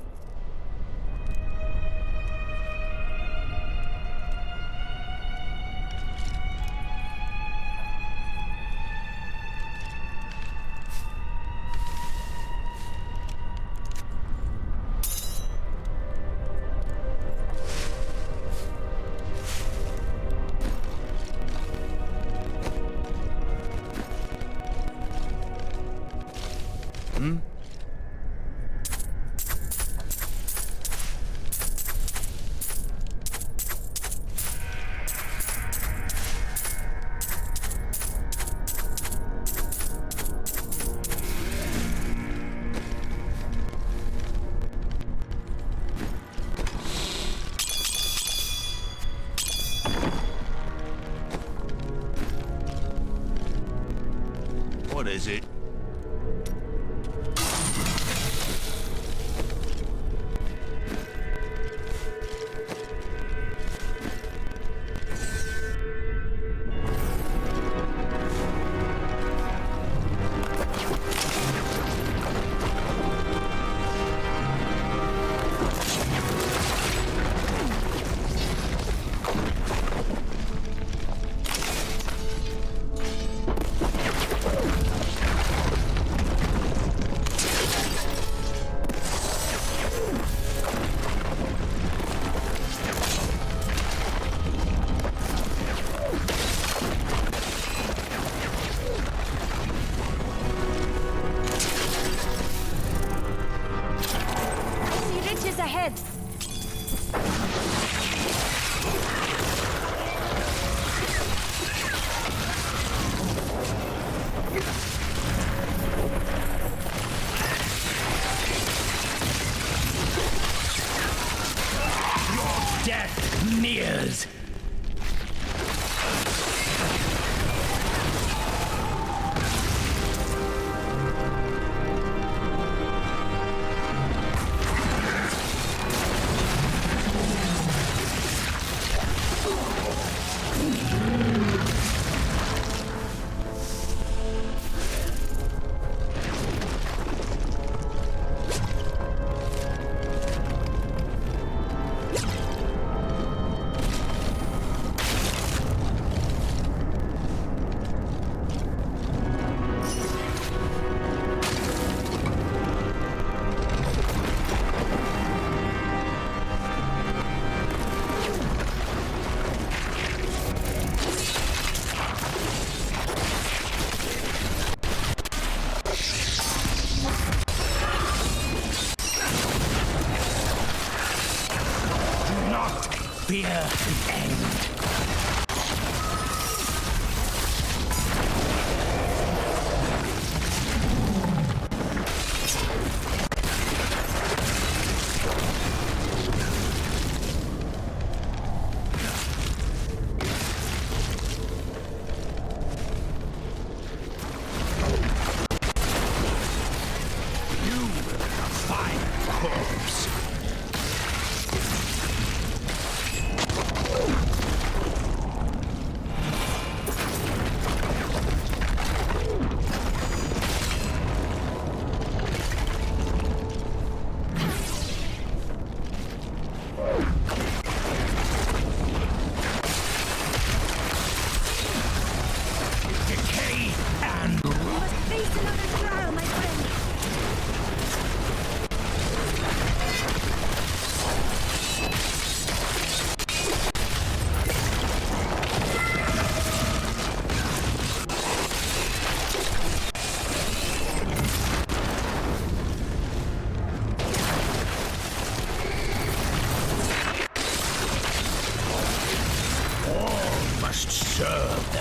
What is it?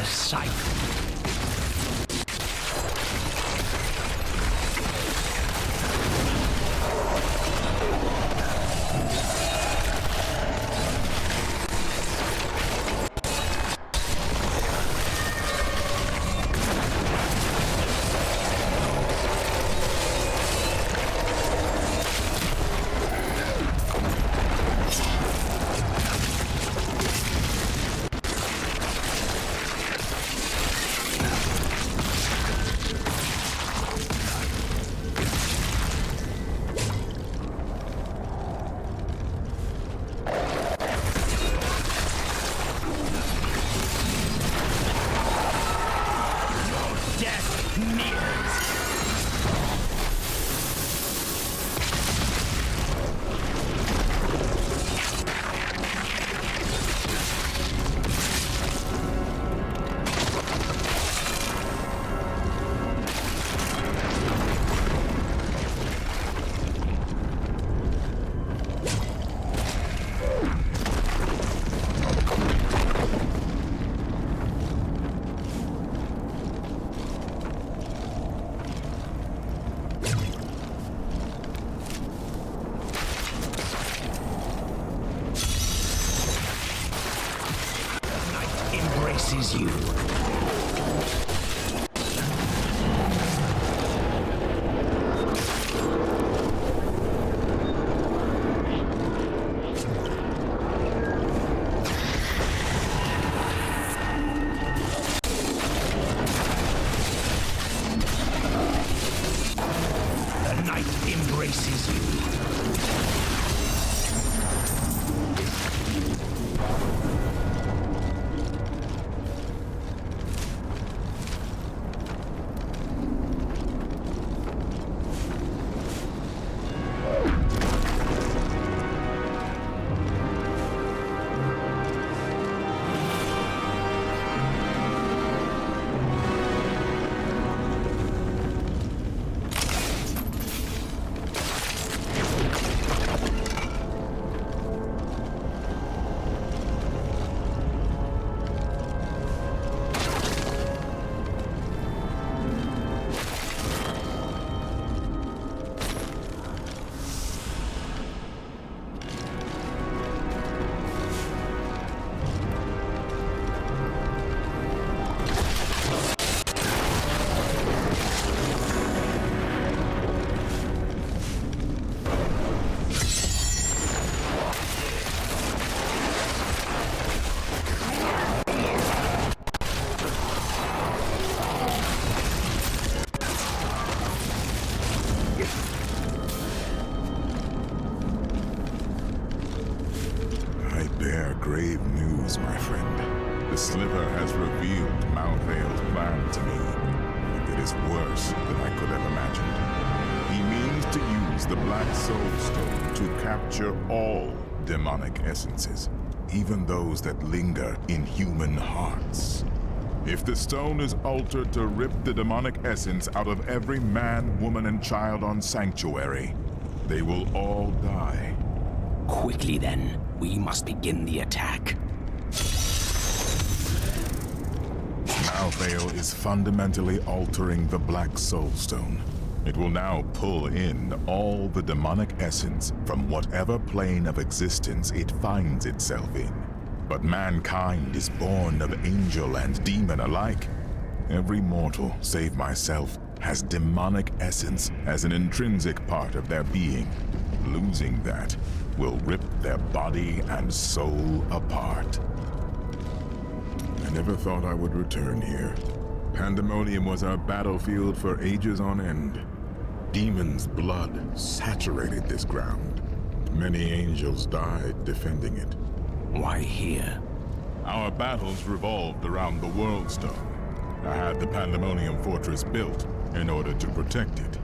vicious cycle. Embraces you. The night embraces you. Grave news, my friend. The Sliver has revealed Malthael's plan to me, and it is worse than I could have imagined. He means to use the Black Soul Stone to capture all demonic essences, even those that linger in human hearts. If the stone is altered to rip the demonic essence out of every man, woman, and child on Sanctuary, they will all die. Quickly then, we must begin the attack. Malthael is fundamentally altering the Black Soul Stone. It will now pull in all the demonic essence from whatever plane of existence it finds itself in. But mankind is born of angel and demon alike. Every mortal, save myself, has demonic essence as an intrinsic part of their being. Losing that will rip their body and soul apart. I never thought I would return here. Pandemonium was our battlefield for ages on end. Demons' blood saturated this ground. Many angels died defending it. Why here? Our battles revolved around the World Stone. I had the Pandemonium Fortress built in order to protect it.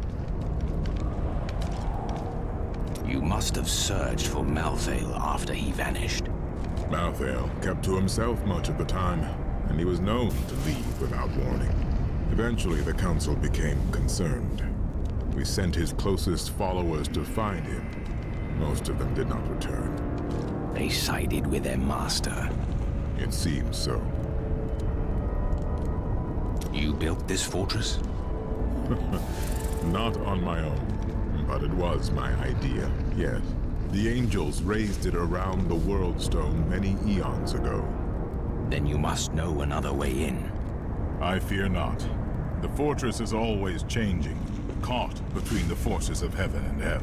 You must have searched for Malthael after he vanished. Malthael kept to himself much of the time, and he was known to leave without warning. Eventually, the Council became concerned. We sent his closest followers to find him. Most of them did not return. They sided with their master. It seems so. You built this fortress? Not on my own, but it was my idea, yes. The angels raised it around the World Stone many eons ago. Then you must know another way in. I fear not. The fortress is always changing, caught between the forces of heaven and hell.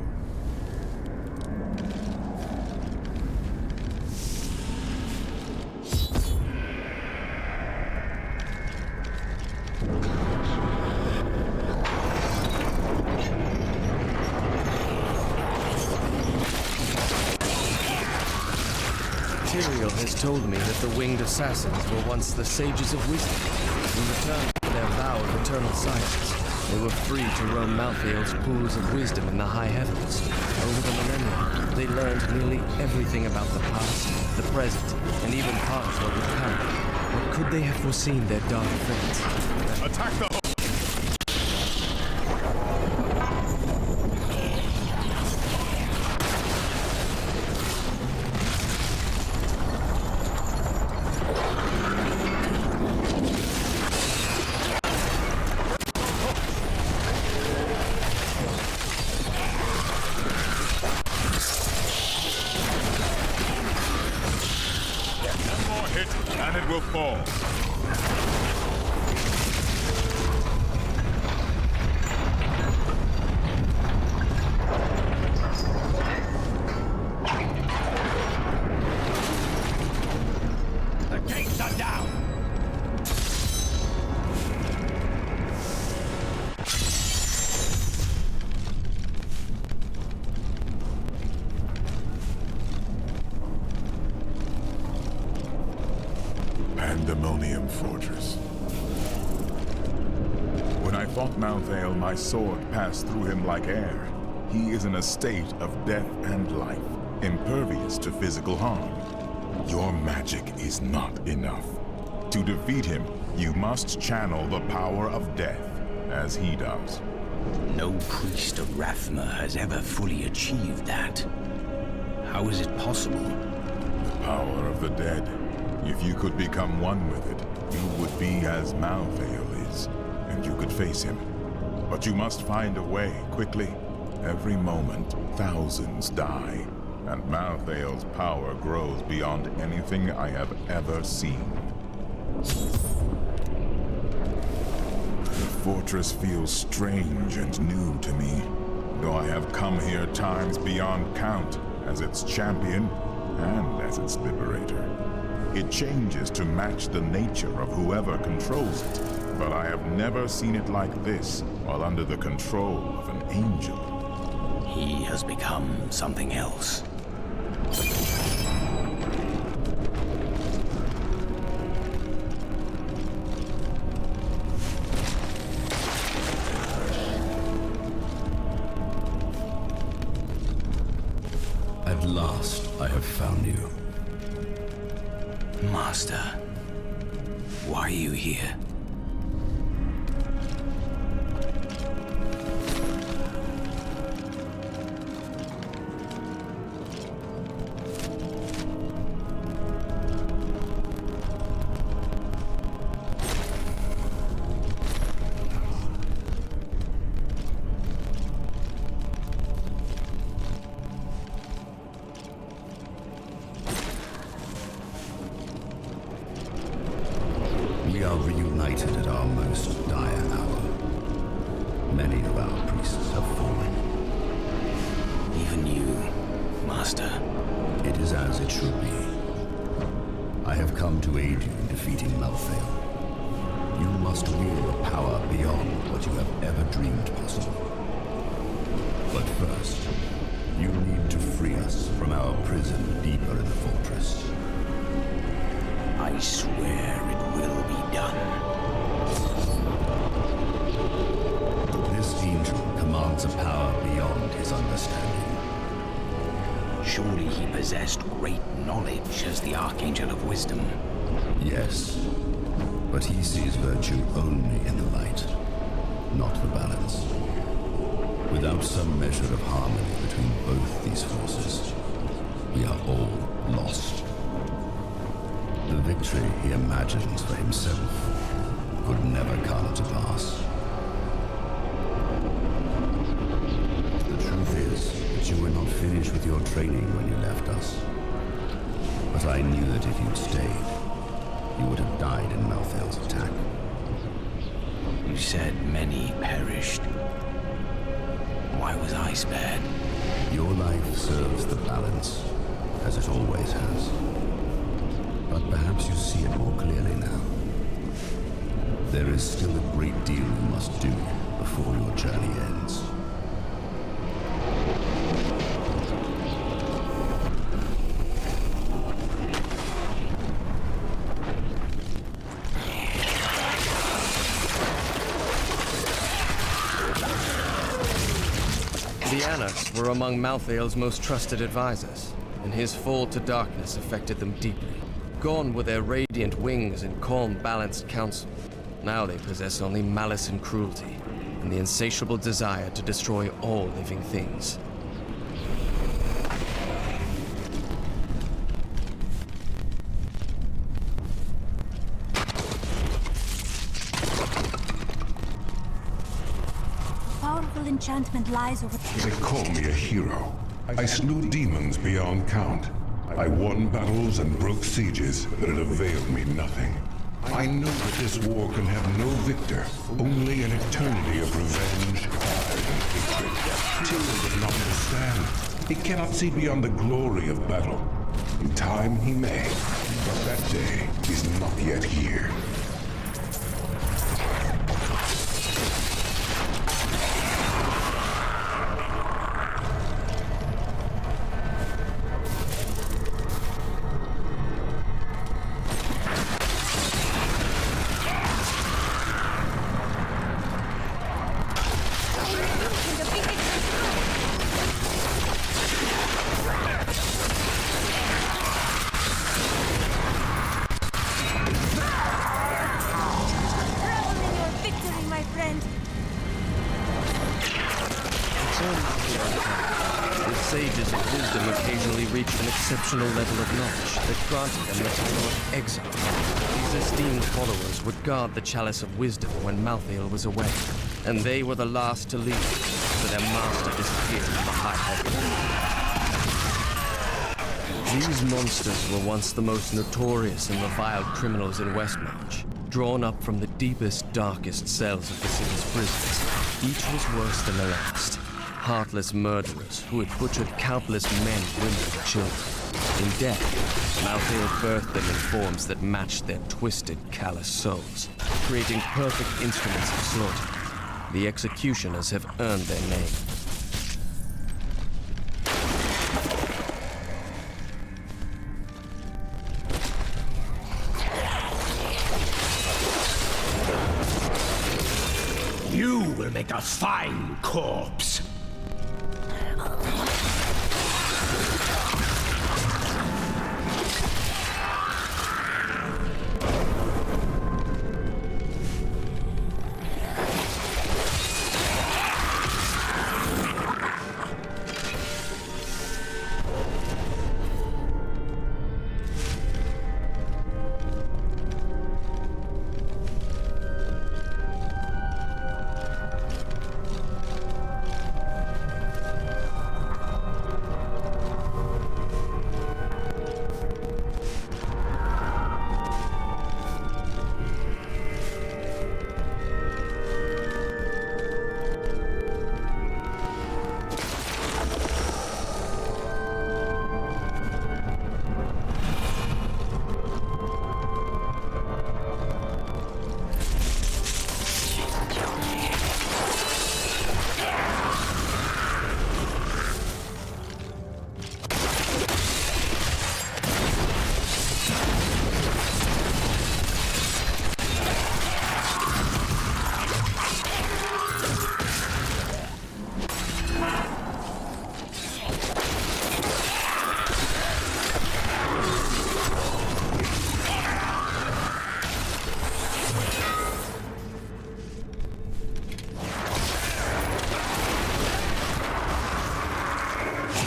Tyrael has told me that the winged assassins were once the sages of wisdom. In return for their vow of eternal silence, they were free to roam Malthael's pools of wisdom in the high heavens. Over the millennia, they learned nearly everything about the past, the present, and even parts of what would come. But could they have foreseen their dark fates? Attack the and it will fall. The gates are down! Pandemonium Fortress. When I fought Malthael, my sword passed through him like air. He is in a state of death and life, impervious to physical harm. Your magic is not enough. To defeat him, you must channel the power of death, as he does. No priest of Rathma has ever fully achieved that. How is it possible? The power of the dead. If you could become one with it, you would be as Malthael is, and you could face him. But you must find a way, quickly. Every moment, thousands die, and Malthael's power grows beyond anything I have ever seen. The fortress feels strange and new to me, though I have come here times beyond count as its champion and as its liberator. It changes to match the nature of whoever controls it, but I have never seen it like this while under the control of an angel. He has become something else. At last, I have found you. Master, why are you here? We are reunited at our most dire hour. Many of our priests have fallen. Even you, Master. It is as it should be. I have come to aid you in defeating Malthael. You must wield a power beyond what you have ever dreamed possible. But first, you need to free us from our prison deeper in the fortress. I swear it will be done. This angel commands a power beyond his understanding. Surely he possessed great knowledge as the Archangel of Wisdom. Yes, but he sees virtue only in the light, not the balance. Without some measure of harmony between both these forces, we are all lost. The victory he imagines for himself could never come to pass. The truth is that you were not finished with your training when you left us. But I knew that if you'd stayed, you would have died in Malthael's attack. You said many perished. Why was I spared? Your life serves the balance, as it always has. But perhaps you see it more clearly now. There is still a great deal you must do before your journey ends. The Annas were among Malthael's most trusted advisors, and his fall to darkness affected them deeply. Gone were their radiant wings and calm, balanced counsel. Now they possess only malice and cruelty, and the insatiable desire to destroy all living things. Powerful enchantment lies over... They call me a hero. I slew demons beyond count. I won battles and broke sieges, but it availed me nothing. I know that this war can have no victor, only an eternity of revenge, pride, and hatred. Tyr does not understand. He cannot see beyond the glory of battle. In time he may, but that day is not yet here. Sages of wisdom occasionally reached an exceptional level of knowledge that granted them the title of exile. These esteemed followers would guard the chalice of wisdom when Malthael was away, and they were the last to leave, for their master disappeared in the high heaven. These monsters were once the most notorious and reviled criminals in Westmarch, drawn up from the deepest, darkest cells of the city's prisons. Each was worse than the last. Heartless murderers who had butchered countless men, women, and children. In death, Malthael birthed them in forms that matched their twisted, callous souls, creating perfect instruments of slaughter. The executioners have earned their name. You will make a fine corpse.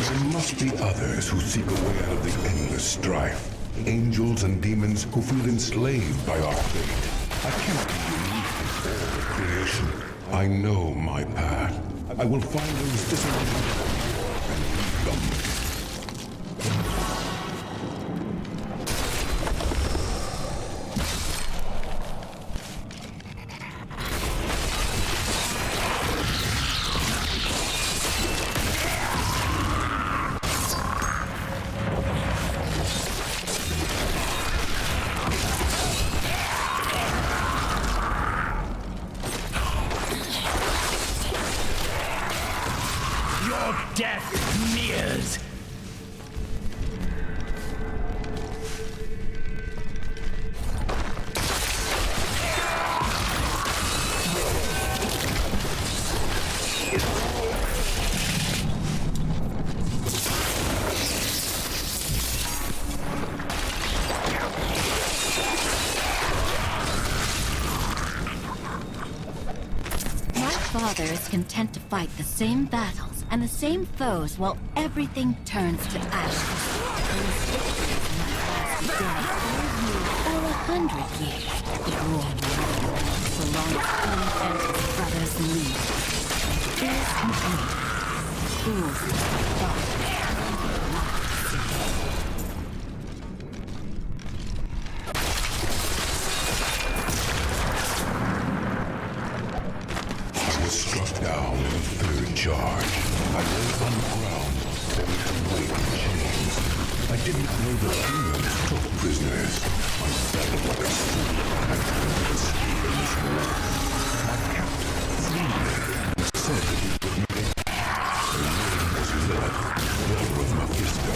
There must be others who seek a way out of the endless strife. Angels and demons who feel enslaved by our fate. I cannot be unique. all creation, I know my path. I will find those disillusioned and lead them. Death nears! My father is content to fight the same battles and the same foes while everything turns to ashes. Or 100 years. The war so long as he and his brothers lead. Fears complete. Fools I was struck down in the third charge. I lay on the ground, only to wake in chains. I didn't know the humans took prisoners. I felt like a fool. I couldn't escape in this world. My captain freed me and said that he would make it. The name was Lilith, daughter of Mephisto.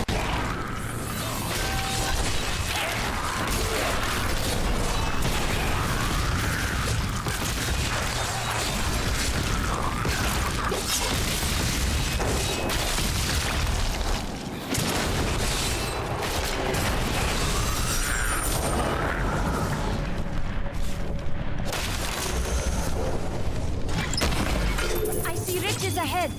I see riches ahead!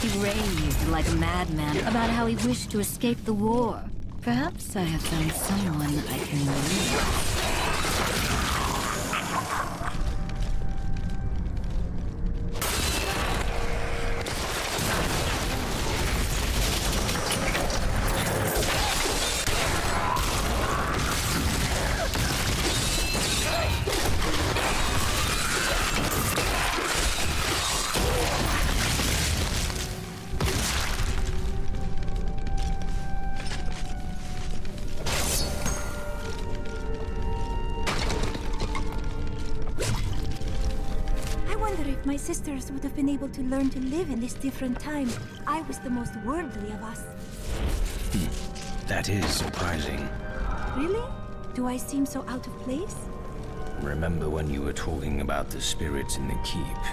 He raved like a madman about how he wished to escape the war. Perhaps I have found someone I can use. my sisters would have been able to learn to live in this different time. I was the most worldly of us. That is surprising. Really? Do I seem so out of place? Remember when you were talking about the spirits in the keep?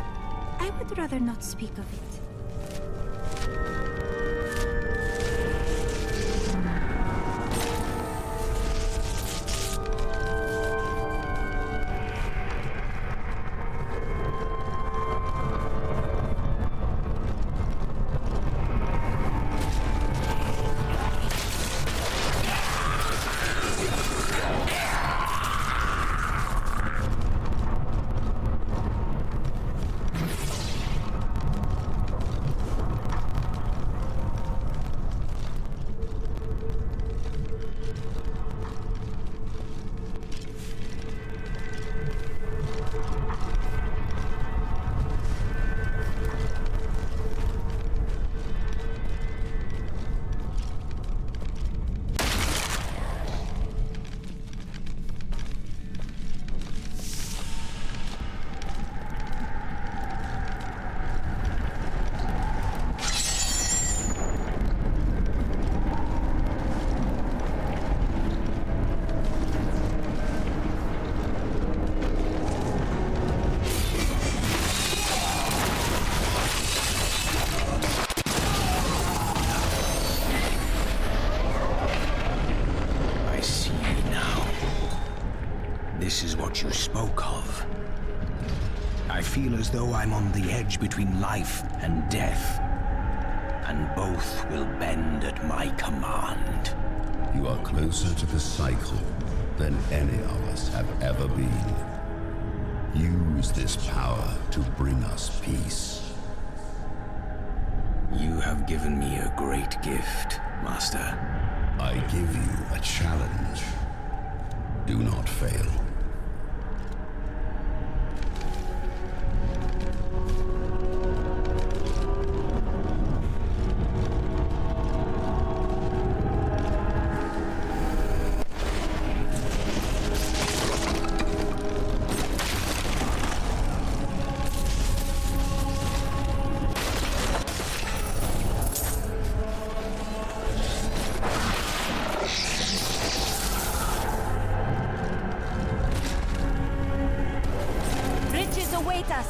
I would rather not speak of it. This is what you spoke of. I feel as though I'm on the edge between life and death, and both will bend at my command. You are closer to the cycle than any of us have ever been. Use this power to bring us peace. You have given me a great gift, Master. I give you a challenge. Do not fail. Await us!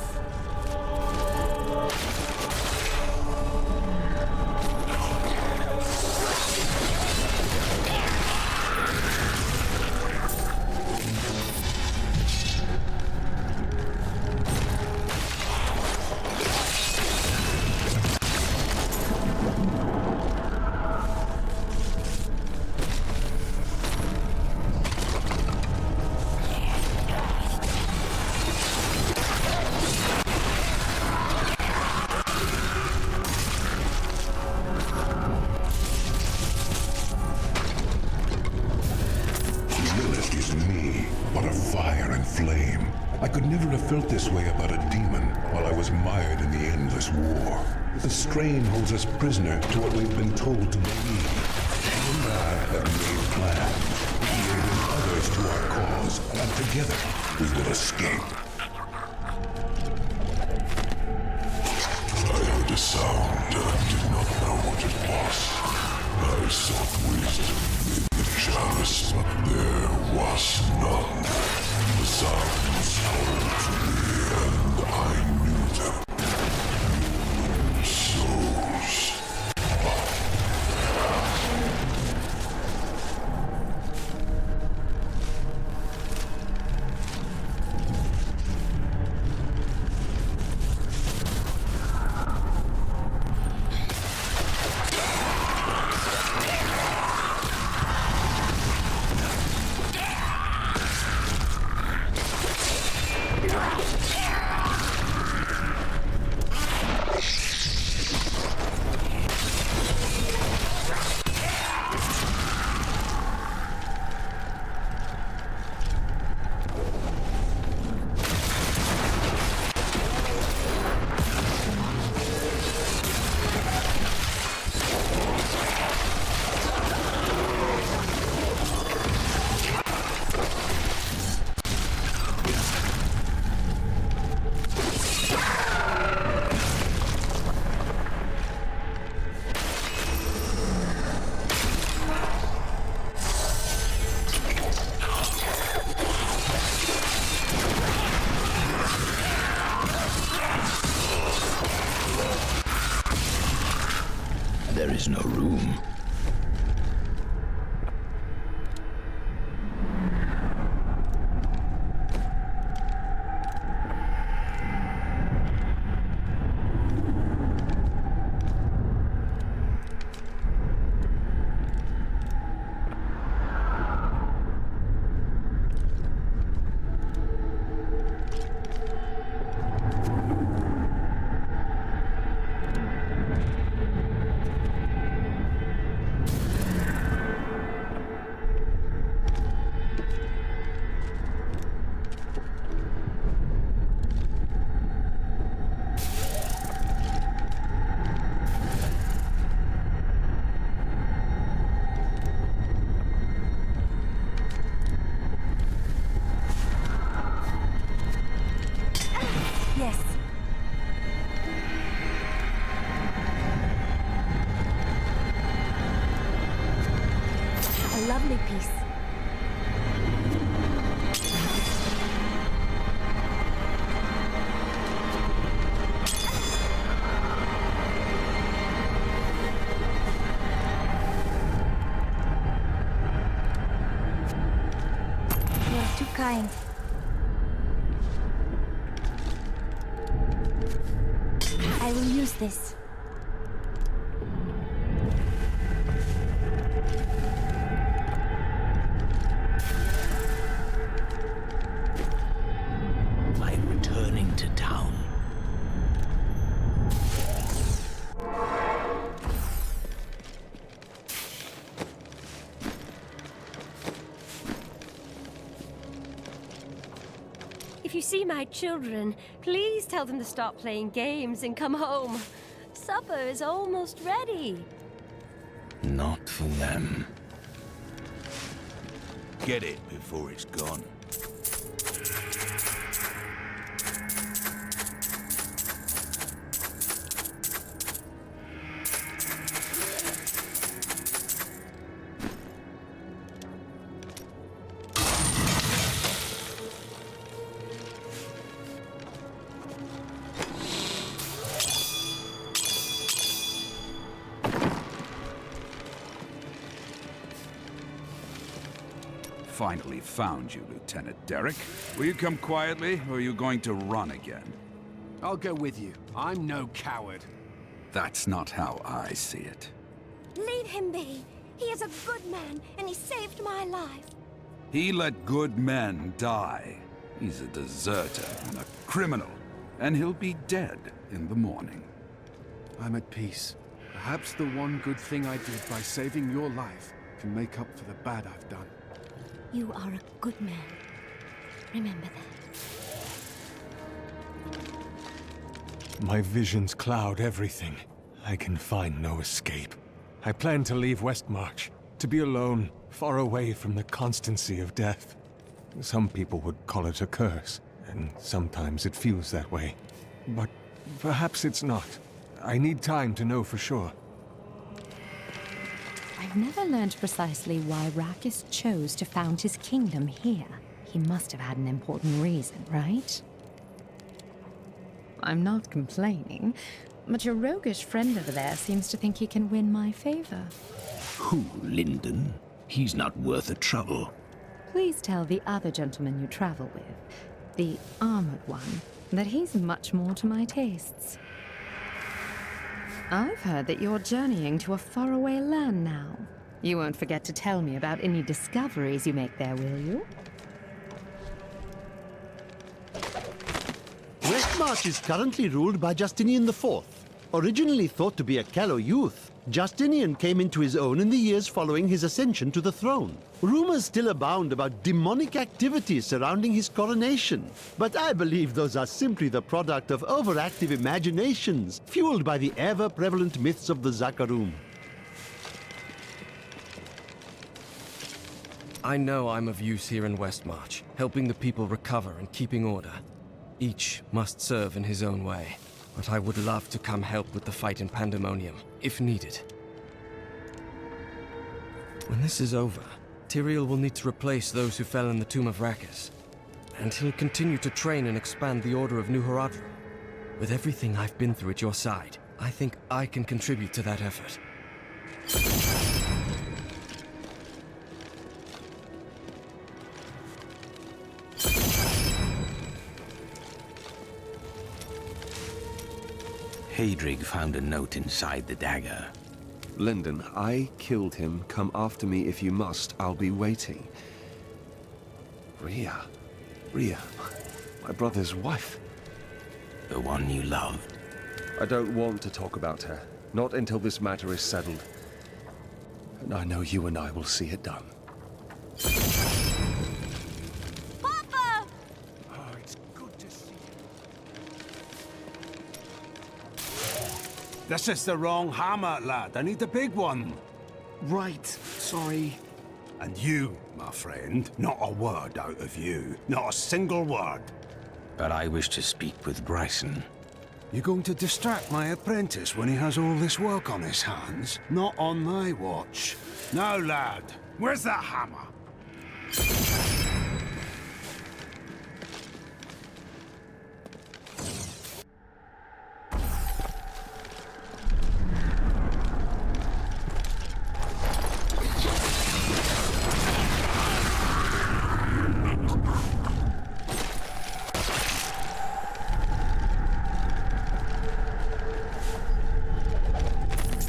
I could never have felt this way about a demon while I was mired in the endless war. The strain holds us prisoner to what we've been told to believe. You and I have made plans, leading others to our cause, and together we will escape. I heard a sound and did not know what it was. I sought wisdom in the chalice, but there was none. The sounds told to me, and I knew them. Human souls. there is no room. Yes. A lovely piece. You're too kind. I will use this. I'm returning to town. If you see my children, please tell them to stop playing games and come home. Supper is almost ready. Not for them. Get it before it's gone. Finally found you, Lieutenant Derek. Will you come quietly, or are you going to run again? I'll go with you. I'm no coward. That's not how I see it. Leave him be. He is a good man, and he saved my life. He let good men die. He's a deserter and a criminal, and he'll be dead in the morning. I'm at peace. Perhaps the one good thing I did by saving your life can make up for the bad I've done. You are a good man. Remember that. My visions cloud everything. I can find no escape. I plan to leave Westmarch, to be alone, far away from the constancy of death. Some people would call it a curse, and sometimes it feels that way. But perhaps it's not. I need time to know for sure. I've never learned precisely why Rakis chose to found his kingdom here. He must have had an important reason, right? I'm not complaining, but your roguish friend over there seems to think he can win my favor. Who, Lyndon? He's not worth the trouble. Please tell the other gentleman you travel with, the armored one, that he's much more to my tastes. I've heard that you're journeying to a faraway land now. You won't forget to tell me about any discoveries you make there, will you? Westmarch is currently ruled by Justinian IV. Originally thought to be a callow youth, Justinian came into his own in the years following his ascension to the throne. Rumors still abound about demonic activities surrounding his coronation, but I believe those are simply the product of overactive imaginations, fueled by the ever-prevalent myths of the Zakarum. I know I'm of use here in Westmarch, helping the people recover and keeping order. Each must serve in his own way, but I would love to come help with the fight in Pandemonium, if needed. When this is over, Tyrael will need to replace those who fell in the Tomb of Rakis, and he'll continue to train and expand the Order of New Horadrim. With everything I've been through at your side, I think I can contribute to that effort. Hadrig found a note inside the dagger. Lyndon, I killed him. Come after me if you must. I'll be waiting. Rhea, my brother's wife. The one you loved. I don't want to talk about her. Not until this matter is settled. And I know you and I will see it done. Papa! Oh, it's good to see you. This is the wrong hammer, lad. I need the big one. Right, sorry. And you, my friend, not a word out of you. Not a single word. But I wish to speak with Bryson. You're going to distract my apprentice when he has all this work on his hands? Not on my watch. Now, lad, where's that hammer?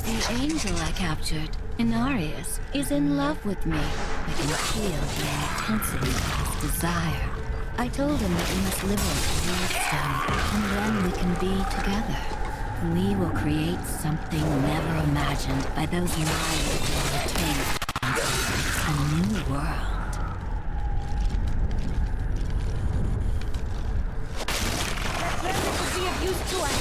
The angel I captured, Inarius, is in love with me. I can feel the intensity of his desire. I told him that we must liberate the Lordstone, and then we can be together. We will create something never imagined by those liars who are retained. A new world. That would be of use to us.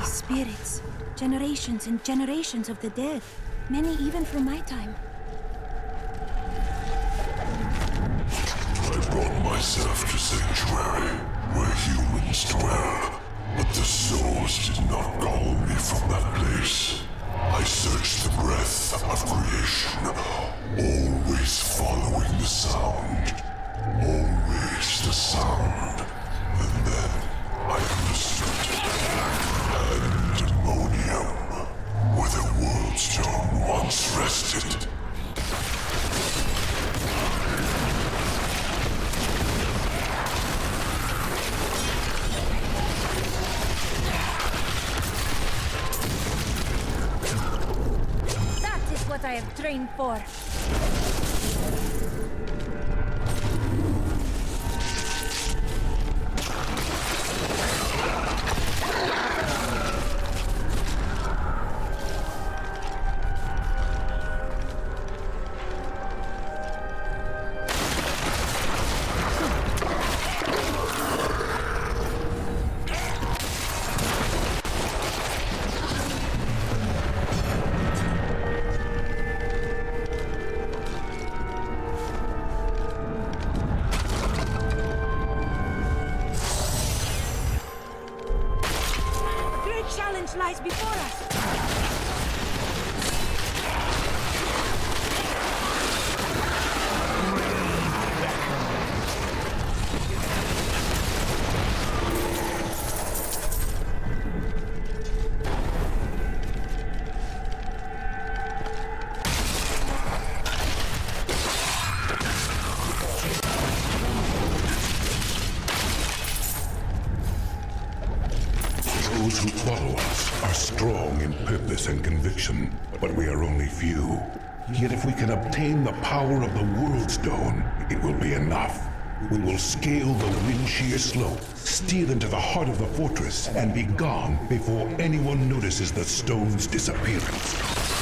Spirits. Generations and generations of the dead. Many even from my time. I brought myself to Sanctuary, where humans dwell, but the souls did not call me from that place. I searched the breath of creation, always following the sound. Always the sound. And then I understood. Pandemonium, where the world stone once rested. That is what I have trained for. Lies before us. Those who follow us are strong in purpose and conviction, but we are only few. Yet if we can obtain the power of the World Stone, it will be enough. We will scale the wind shear slope, steal into the heart of the fortress, and be gone before anyone notices the stone's disappearance.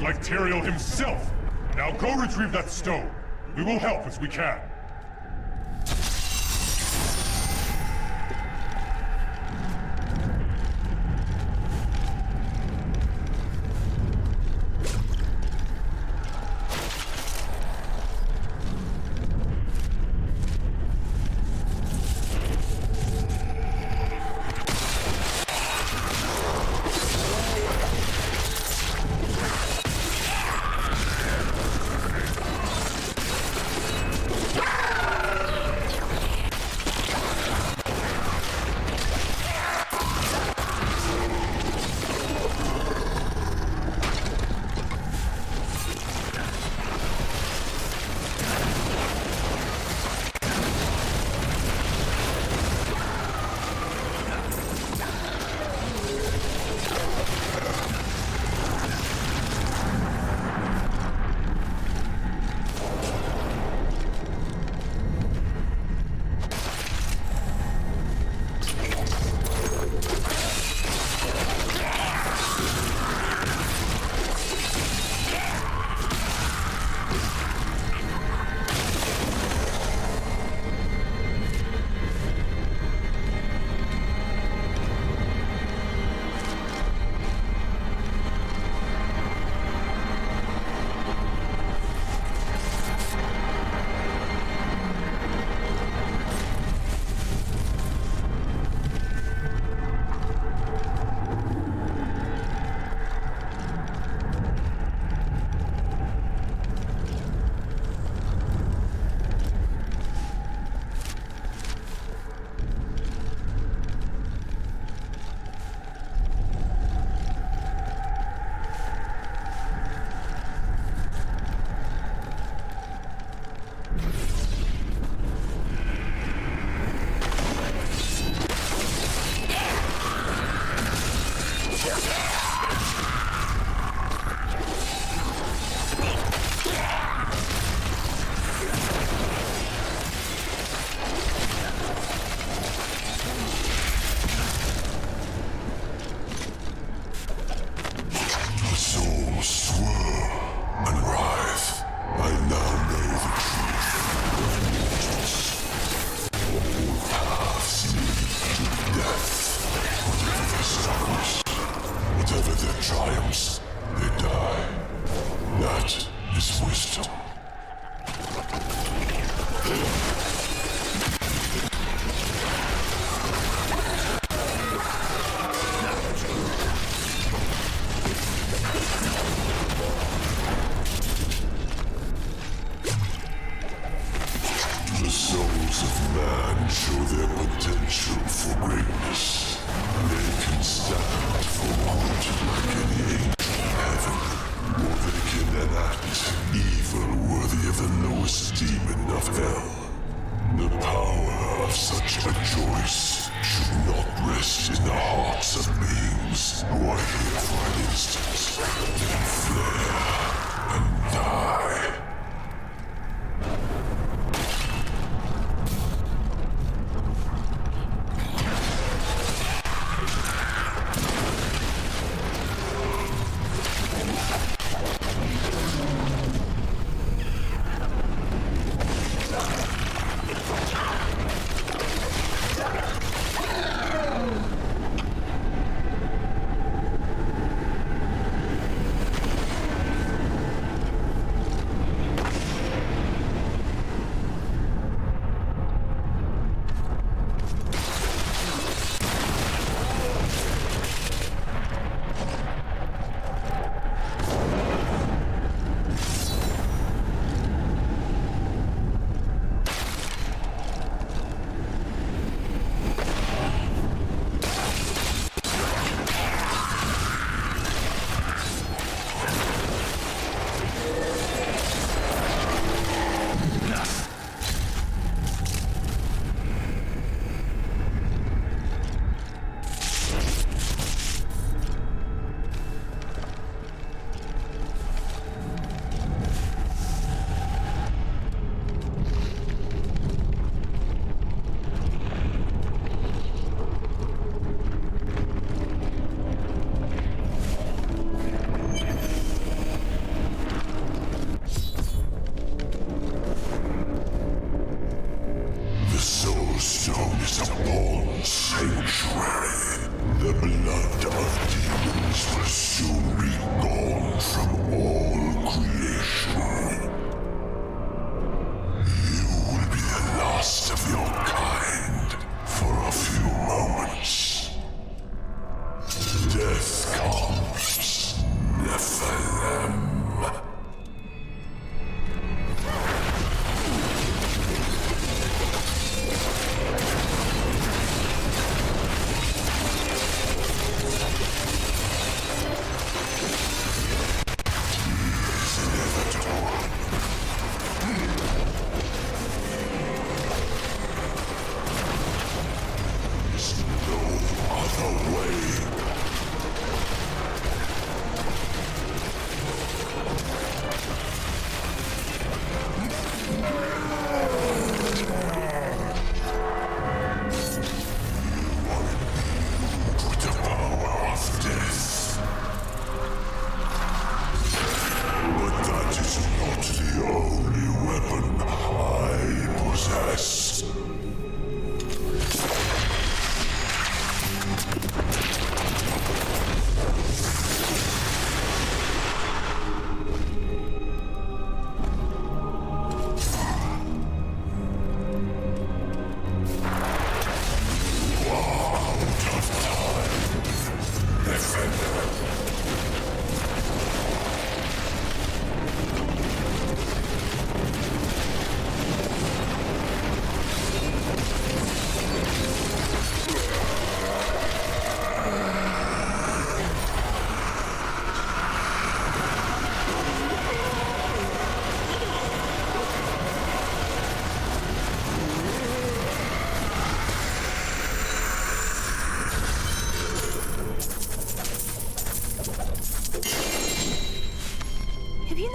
Like Tyrael himself! Now go retrieve that stone. We will help as we can. his wisdom. The souls of man show their potential for greatness. They can stand for good like any angel of heaven, or they can enact evil worthy of the lowest demon of hell. The power of such a choice should not rest in the hearts of beings who are here for an instant, then flare and die.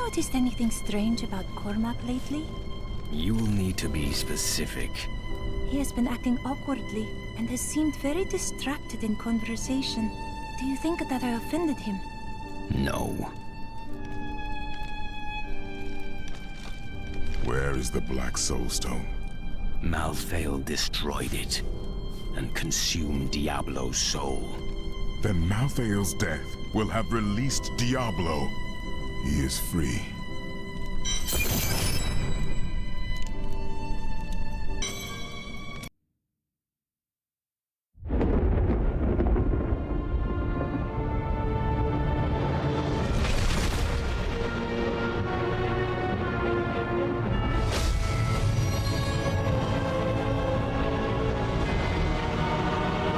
Noticed anything strange about Cormac lately? You will need to be specific. He has been acting awkwardly and has seemed very distracted in conversation. Do you think that I offended him? No. Where is the Black Soulstone? Malthael destroyed it and consumed Diablo's soul. Then Malthael's death will have released Diablo. He is free.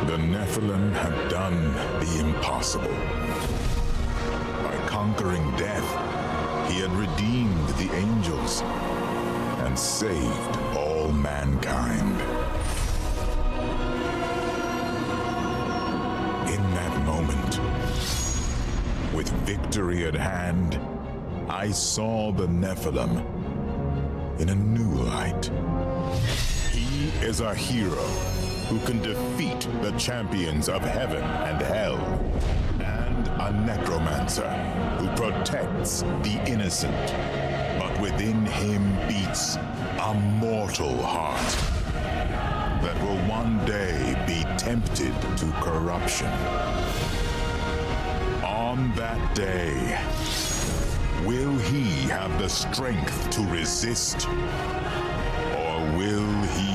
The Nephilim had done the impossible. By conquering death, he had redeemed the angels and saved all mankind. In that moment, with victory at hand, I saw the Nephilim in a new light. He is a hero who can defeat the champions of heaven and hell, and a necromancer who protects the innocent, but within him beats a mortal heart that will one day be tempted to corruption. On that day, will he have the strength to resist, or will he